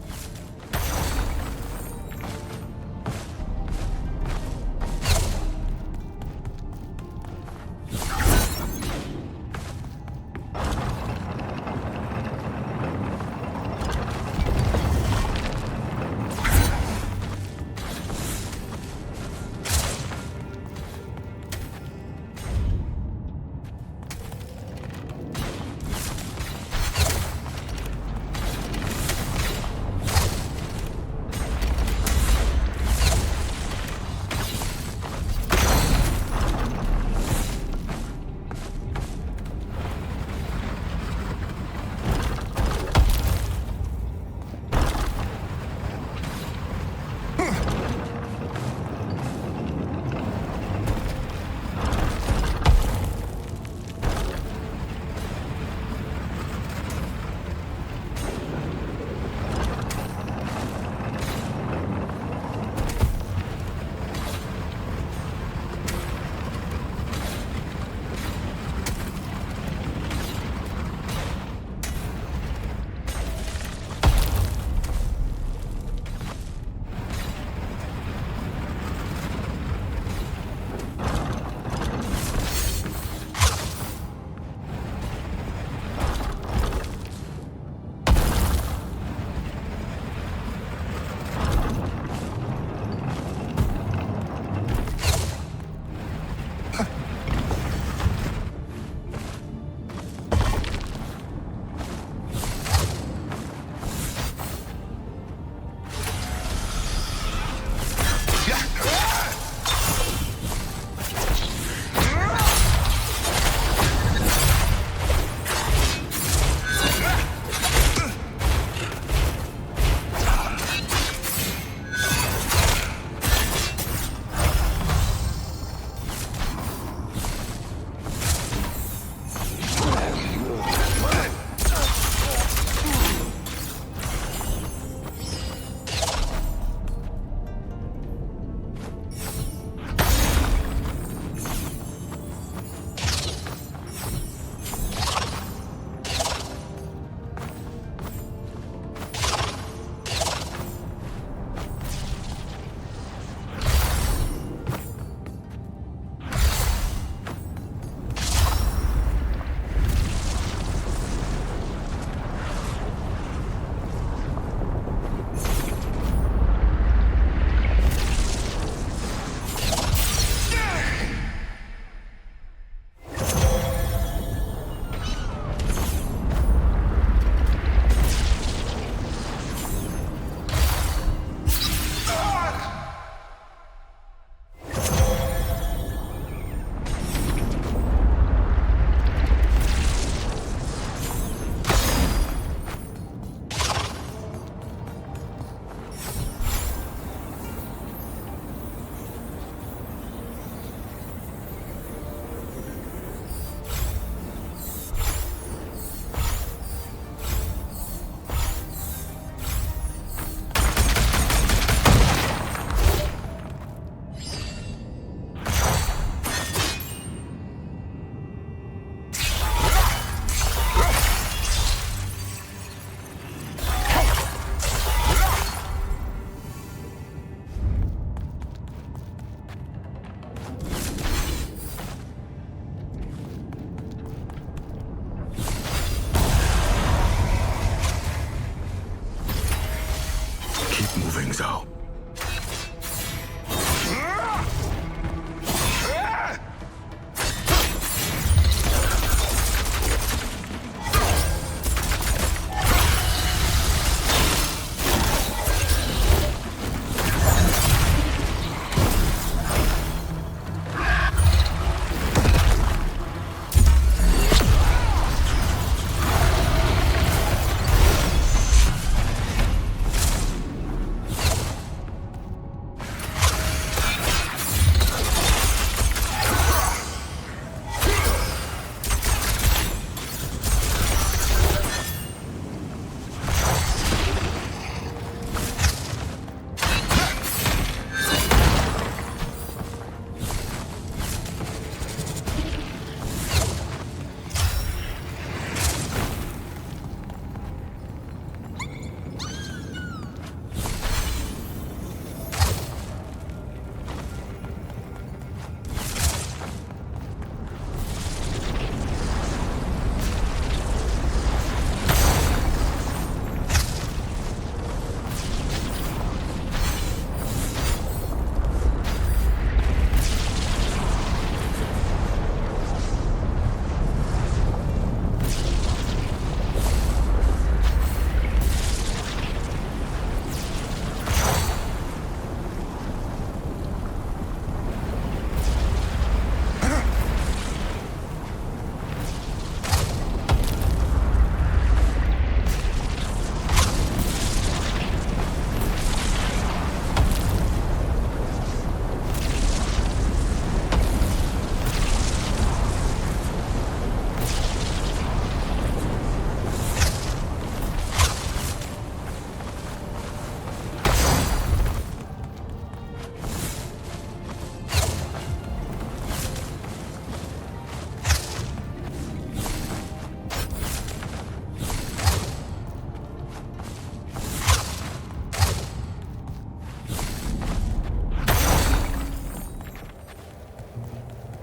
King ZAU.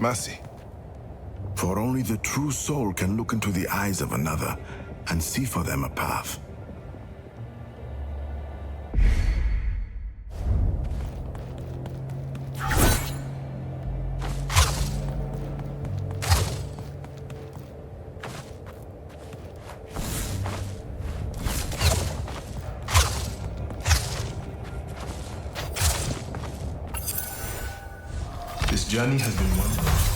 Mercy. For only the true soul can look into the eyes of another and see for them a path. This journey has been wonderful.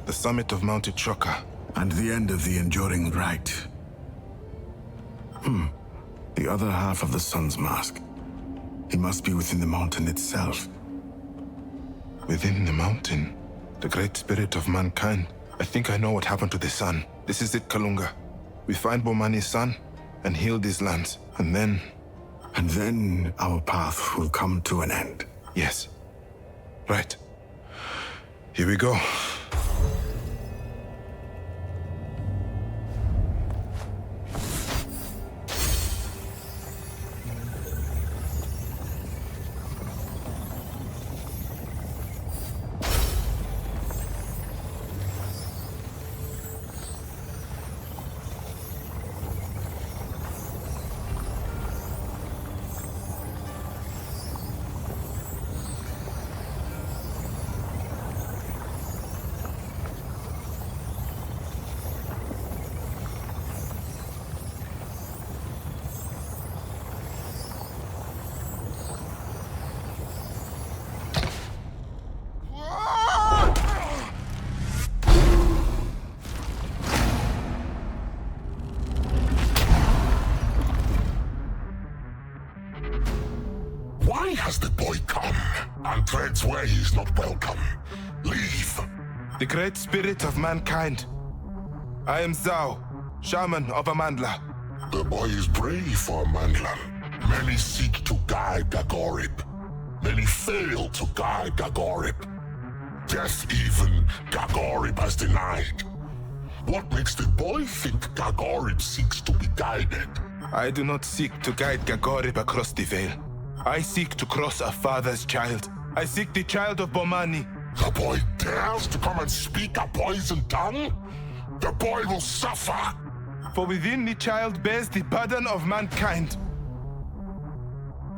The summit of Mount Ichoka. And the end of the enduring rite. The other half of the sun's mask. He must be within the mountain itself. Within the mountain, the great spirit of mankind. I think I know what happened to the sun. This is it, Kalunga. We find Bomani's son and heal these lands, and then... And then our path will come to an end. Yes. Right. Here we go. and treads where he is not welcome. Leave. The great spirit of mankind. I am ZAU, shaman of Amandla. The boy is brave for a Mandlan. Many seek to guide Gagorib. Many fail to guide Gagorib. Death even Gagorib has denied. What makes the boy think Gagorib seeks to be guided? I do not seek to guide Gagorib across the veil. I seek to cross a father's child. I seek the child of Bomani. The boy dares to come and speak a poison tongue? The boy will suffer! For within the child bears the burden of mankind.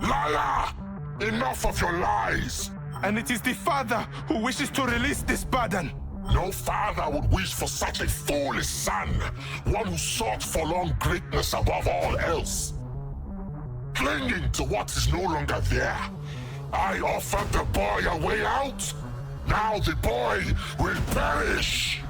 Liar! Enough of your lies! And it is the father who wishes to release this burden. No father would wish for such a foolish son, one who sought for long greatness above all else. Clinging to what is no longer there, I offered the boy a way out. Now the boy will perish.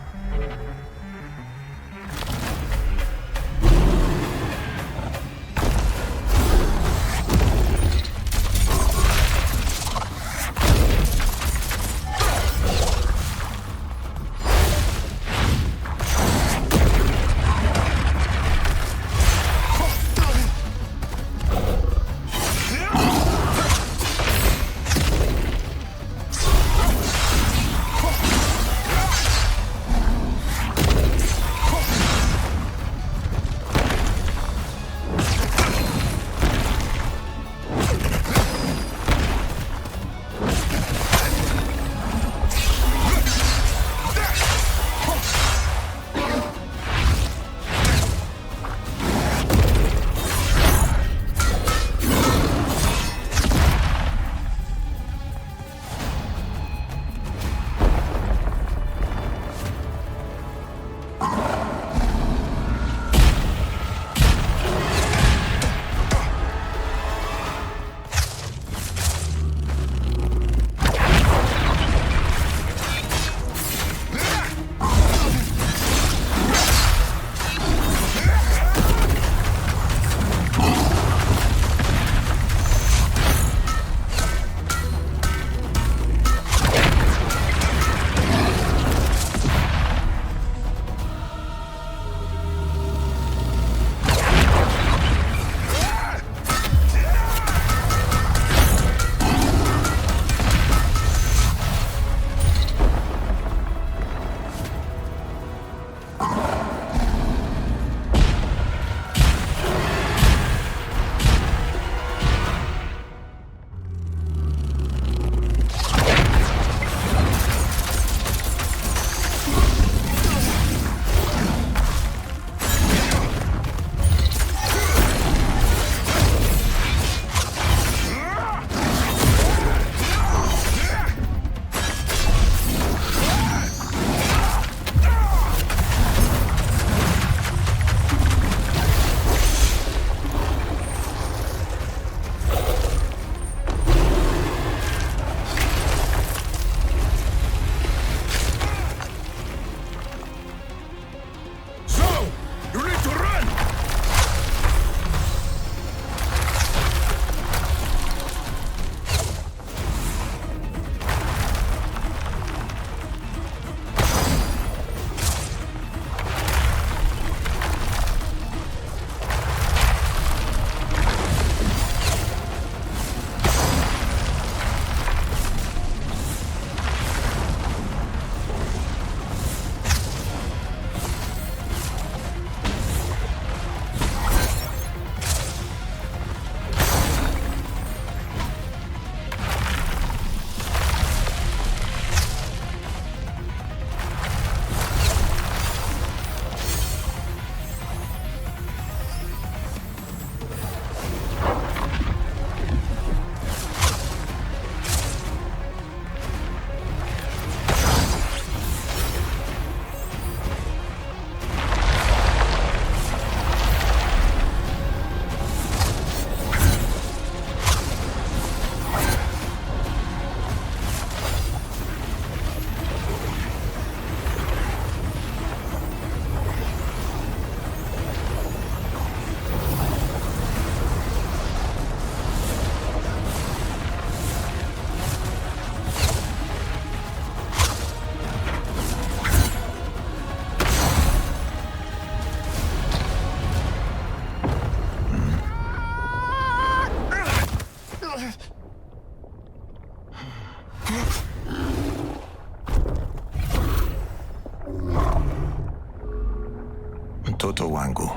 Toto Wangu,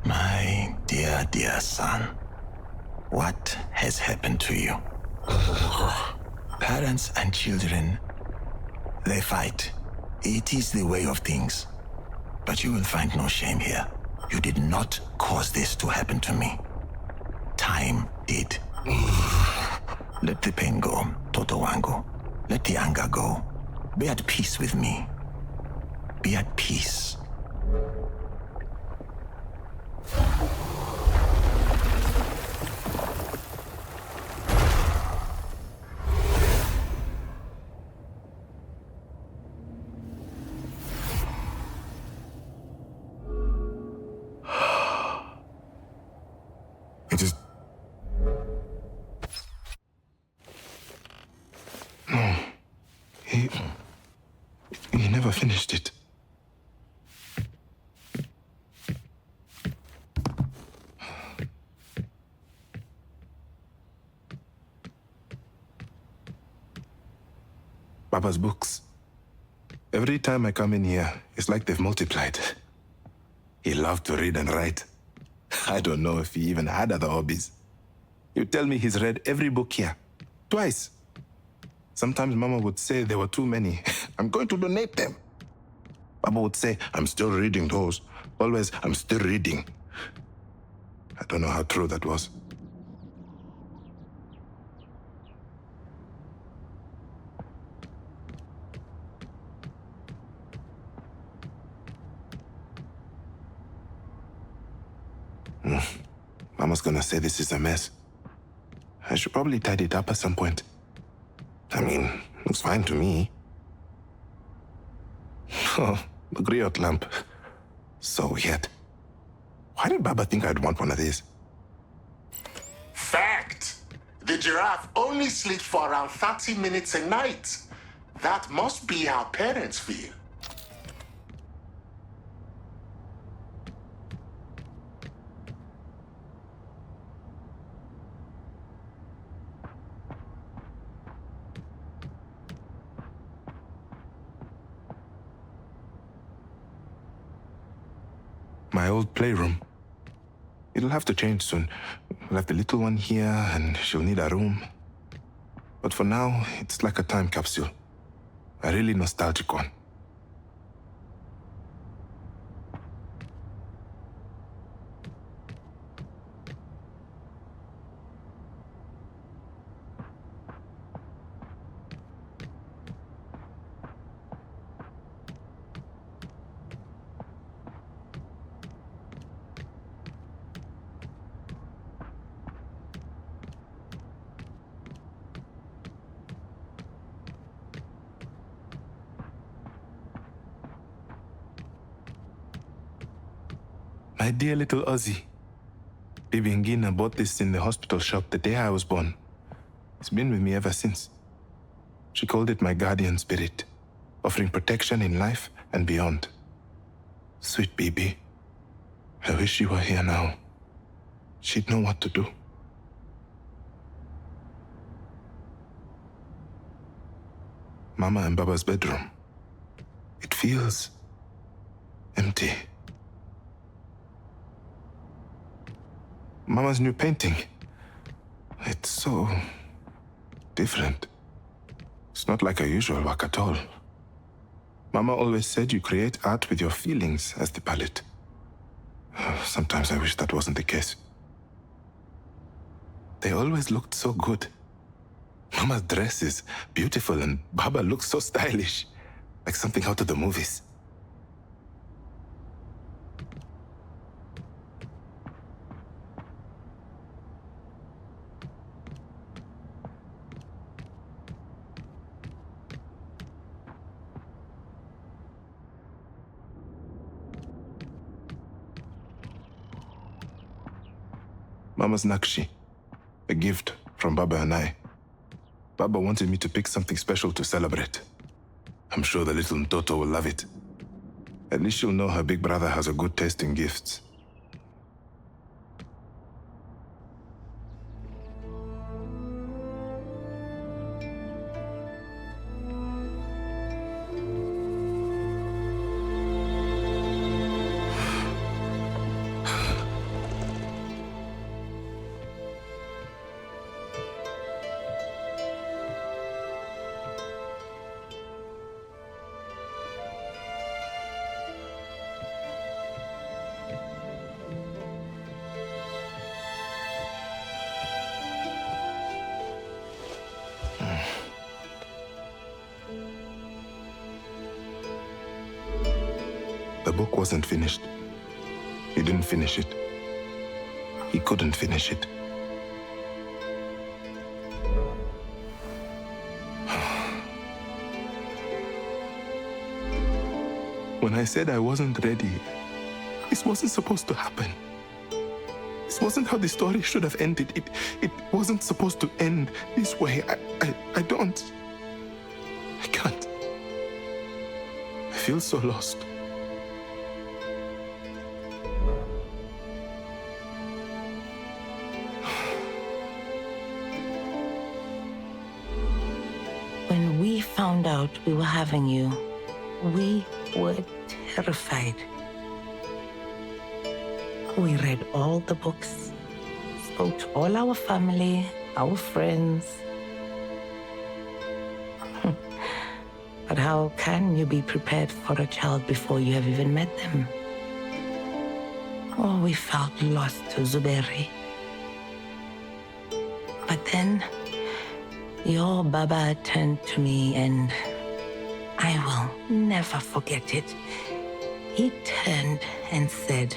my dear, dear son, what has happened to you? Parents and children, they fight. It is the way of things. But you will find no shame here. You did not cause this to happen to me. Time did. Let the pain go, Toto Wangu. Let the anger go. Be at peace with me. Be at peace. It is... No. He never finished it. Baba's books. Every time I come in here, it's like they've multiplied. He loved to read and write. I don't know if he even had other hobbies. He would tell me he's read every book here. Twice. Sometimes Mama would say there were too many. I'm going to donate them. Baba would say, I'm still reading those. Always, I'm still reading. I don't know how true that was. Mama's gonna say this is a mess. I should probably tidy it up at some point. I mean, looks fine to me. Oh, the griot lamp. So weird. Why did Baba think I'd want one of these? Fact! The giraffe only sleeps for around 30 minutes a night. That must be how parents feel. My old playroom. It'll have to change soon. We'll have the little one here, and she'll need a room. But for now, it's like a time capsule. A really nostalgic one. My dear little Ozzy. Bibi Ngina bought this in the hospital shop the day I was born. It's been with me ever since. She called it my guardian spirit, offering protection in life and beyond. Sweet Bibi. I wish she were here now. She'd know what to do. Mama and Baba's bedroom. It feels empty. Mama's new painting. It's so different. It's not like a usual work at all. Mama always said you create art with your feelings as the palette. Sometimes I wish that wasn't the case. They always looked so good. Mama's dress is beautiful and Baba looks so stylish, like something out of the movies. Mama's Nakshi, a gift from Baba and I. Baba wanted me to pick something special to celebrate. I'm sure the little Mtoto will love it. At least she'll know her big brother has a good taste in gifts. The book wasn't finished. He didn't finish it. He couldn't finish it. When I said I wasn't ready, this wasn't supposed to happen. This wasn't how the story should have ended. It wasn't supposed to end this way. I don't. I can't. I feel so lost. When we found out we were having you, we were terrified. We read all the books, spoke to all our family, our friends. But how can you be prepared for a child before you have even met them? Oh, we felt lost to Zuberi. But then, your Baba turned to me and I will never forget it. He turned and said,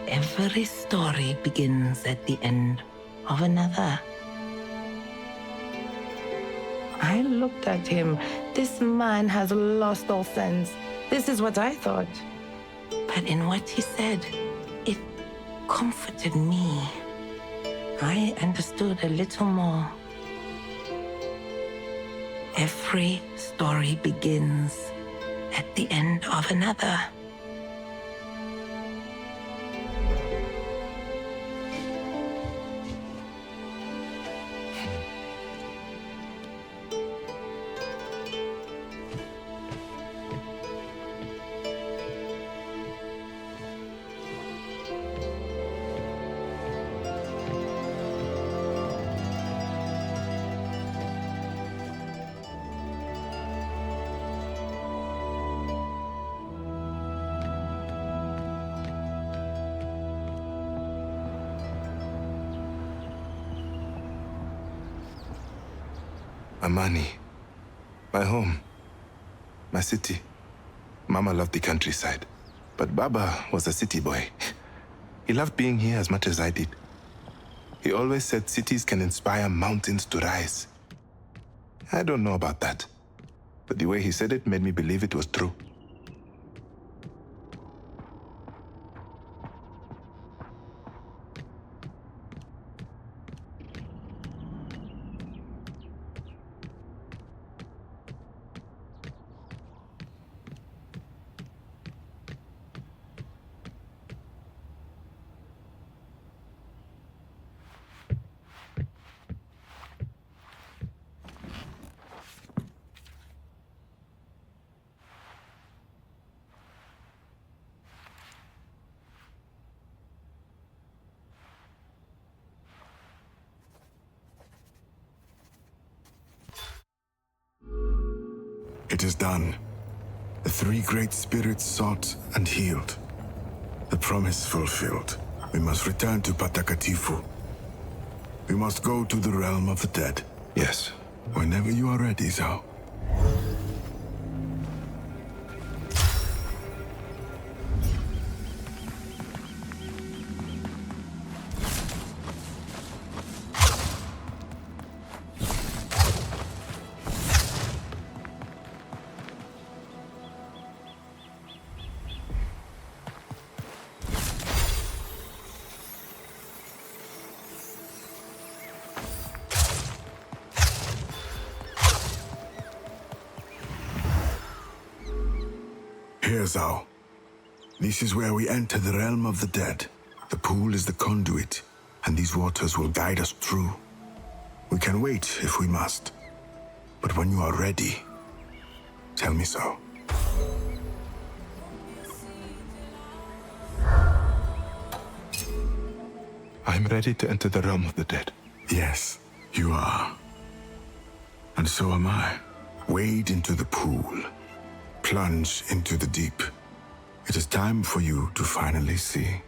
every story begins at the end of another. I looked at him. This man has lost all sense. This is what I thought. But in what he said, it comforted me. I understood a little more. Every story begins at the end of another. Amani, my home, my city. Mama loved the countryside, but Baba was a city boy. He loved being here as much as I did. He always said cities can inspire mountains to rise. I don't know about that, but the way he said it made me believe it was true. It is done. The three great spirits sought and healed. The promise fulfilled. We must return to Patakatifu. We must go to the realm of the dead. Yes. Whenever you are ready, ZAU. Here, ZAU. This is where we enter the realm of the dead. The pool is the conduit, and these waters will guide us through. We can wait if we must. But when you are ready, tell me so. I'm ready to enter the realm of the dead. Yes, you are. And so am I. Wade into the pool. Plunge into the deep. It is time for you to finally see.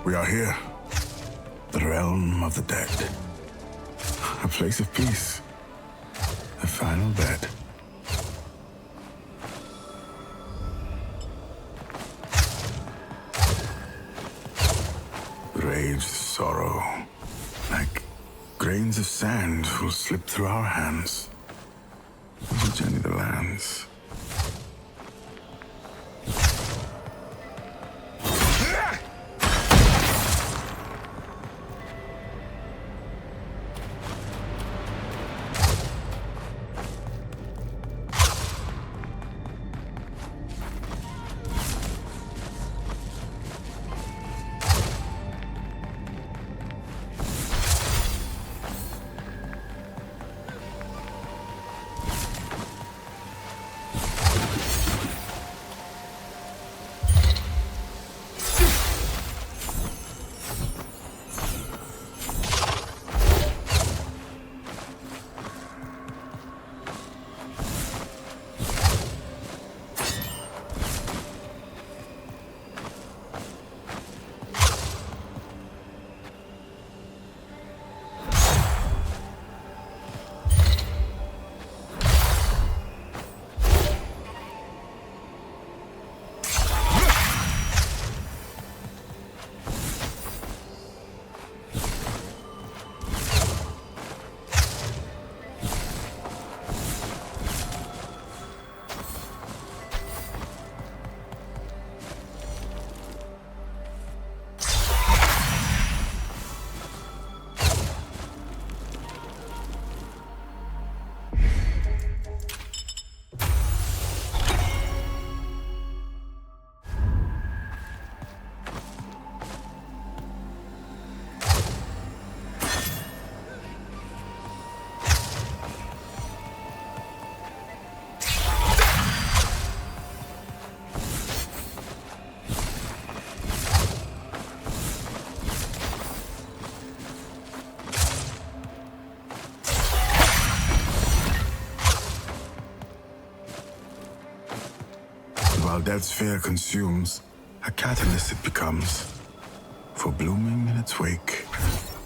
We are here, the realm of the dead. A place of peace, a final bed. Rage, sorrow, like grains of sand will slip through our hands as we journey the lands. While death's fear consumes, a catalyst it becomes, for blooming in its wake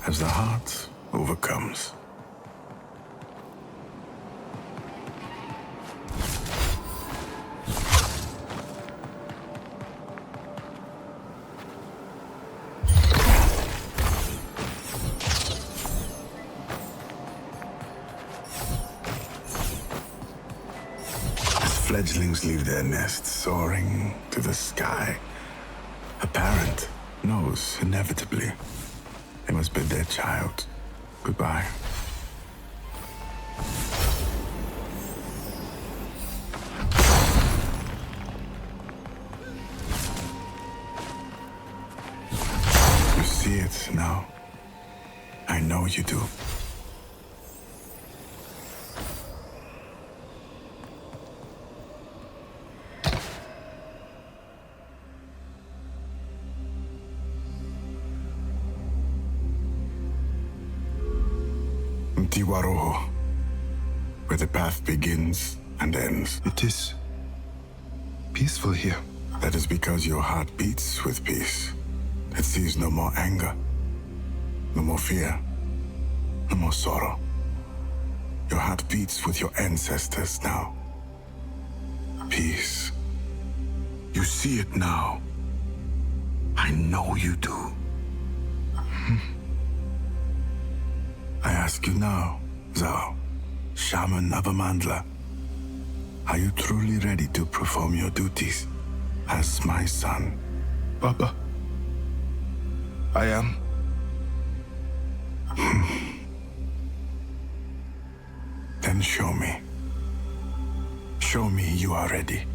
as the heart overcomes. Fledglings leave their nests soaring to the sky. A parent knows inevitably they must bid their child goodbye. You see it now. I know you do. Tiwaroho, where the path begins and ends. It is peaceful here. That is because your heart beats with peace. It sees no more anger, no more fear, no more sorrow. Your heart beats with your ancestors now. Peace. You see it now. I know you do. I ask you now, ZAU, Shaman of Amandla, are you truly ready to perform your duties as my son? Papa, I am. Then show me. Show me you are ready.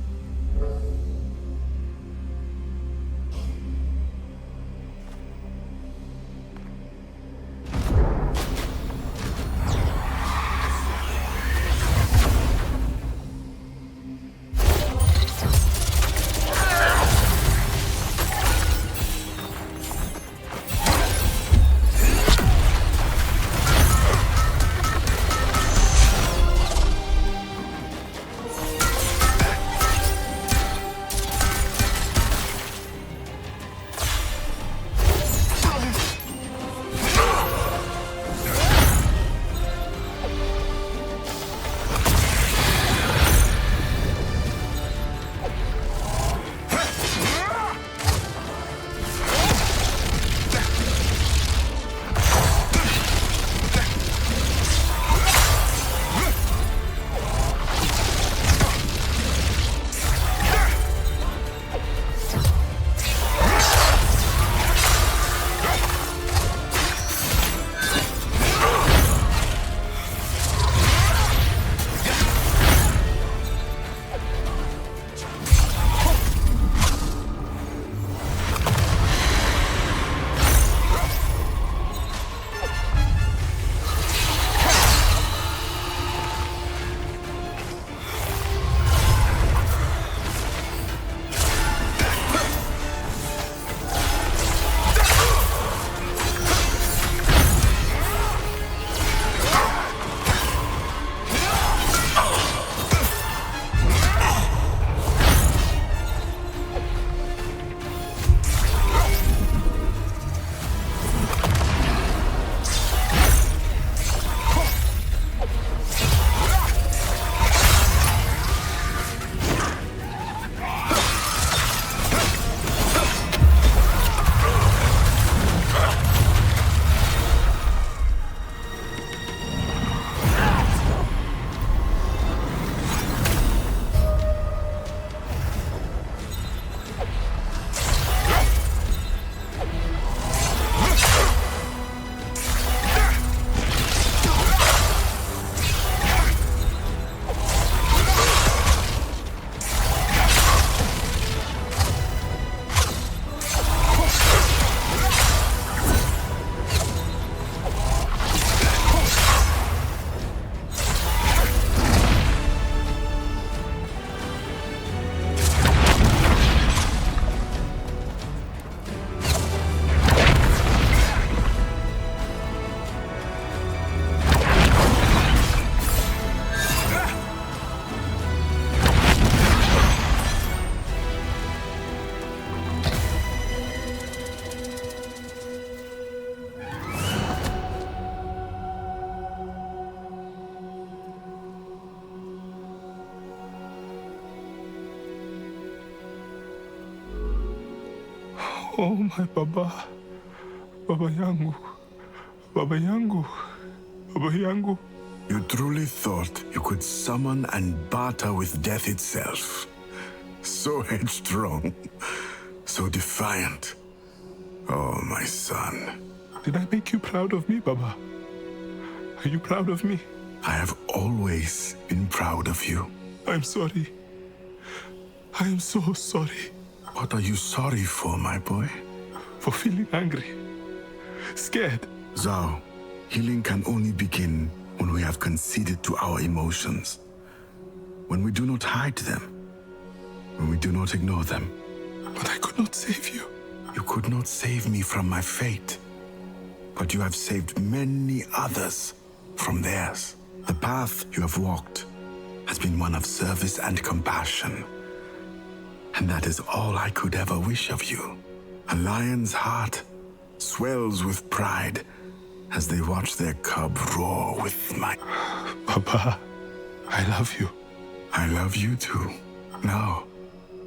Oh, my Baba. Baba yangu. Baba yangu. Baba yangu. You truly thought you could summon and barter with death itself. So headstrong. So defiant. Oh, my son. Did I make you proud of me, Baba? Are you proud of me? I have always been proud of you. I'm sorry. I am so sorry. What are you sorry for, my boy? For feeling angry. Scared. ZAU, healing can only begin when we have conceded to our emotions. When we do not hide them. When we do not ignore them. But I could not save you. You could not save me from my fate. But you have saved many others from theirs. The path you have walked has been one of service and compassion. And that is all I could ever wish of you. A lion's heart swells with pride as they watch their cub roar with might. Papa, I love you. I love you too. Now,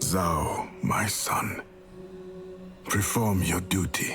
ZAU, my son, perform your duty.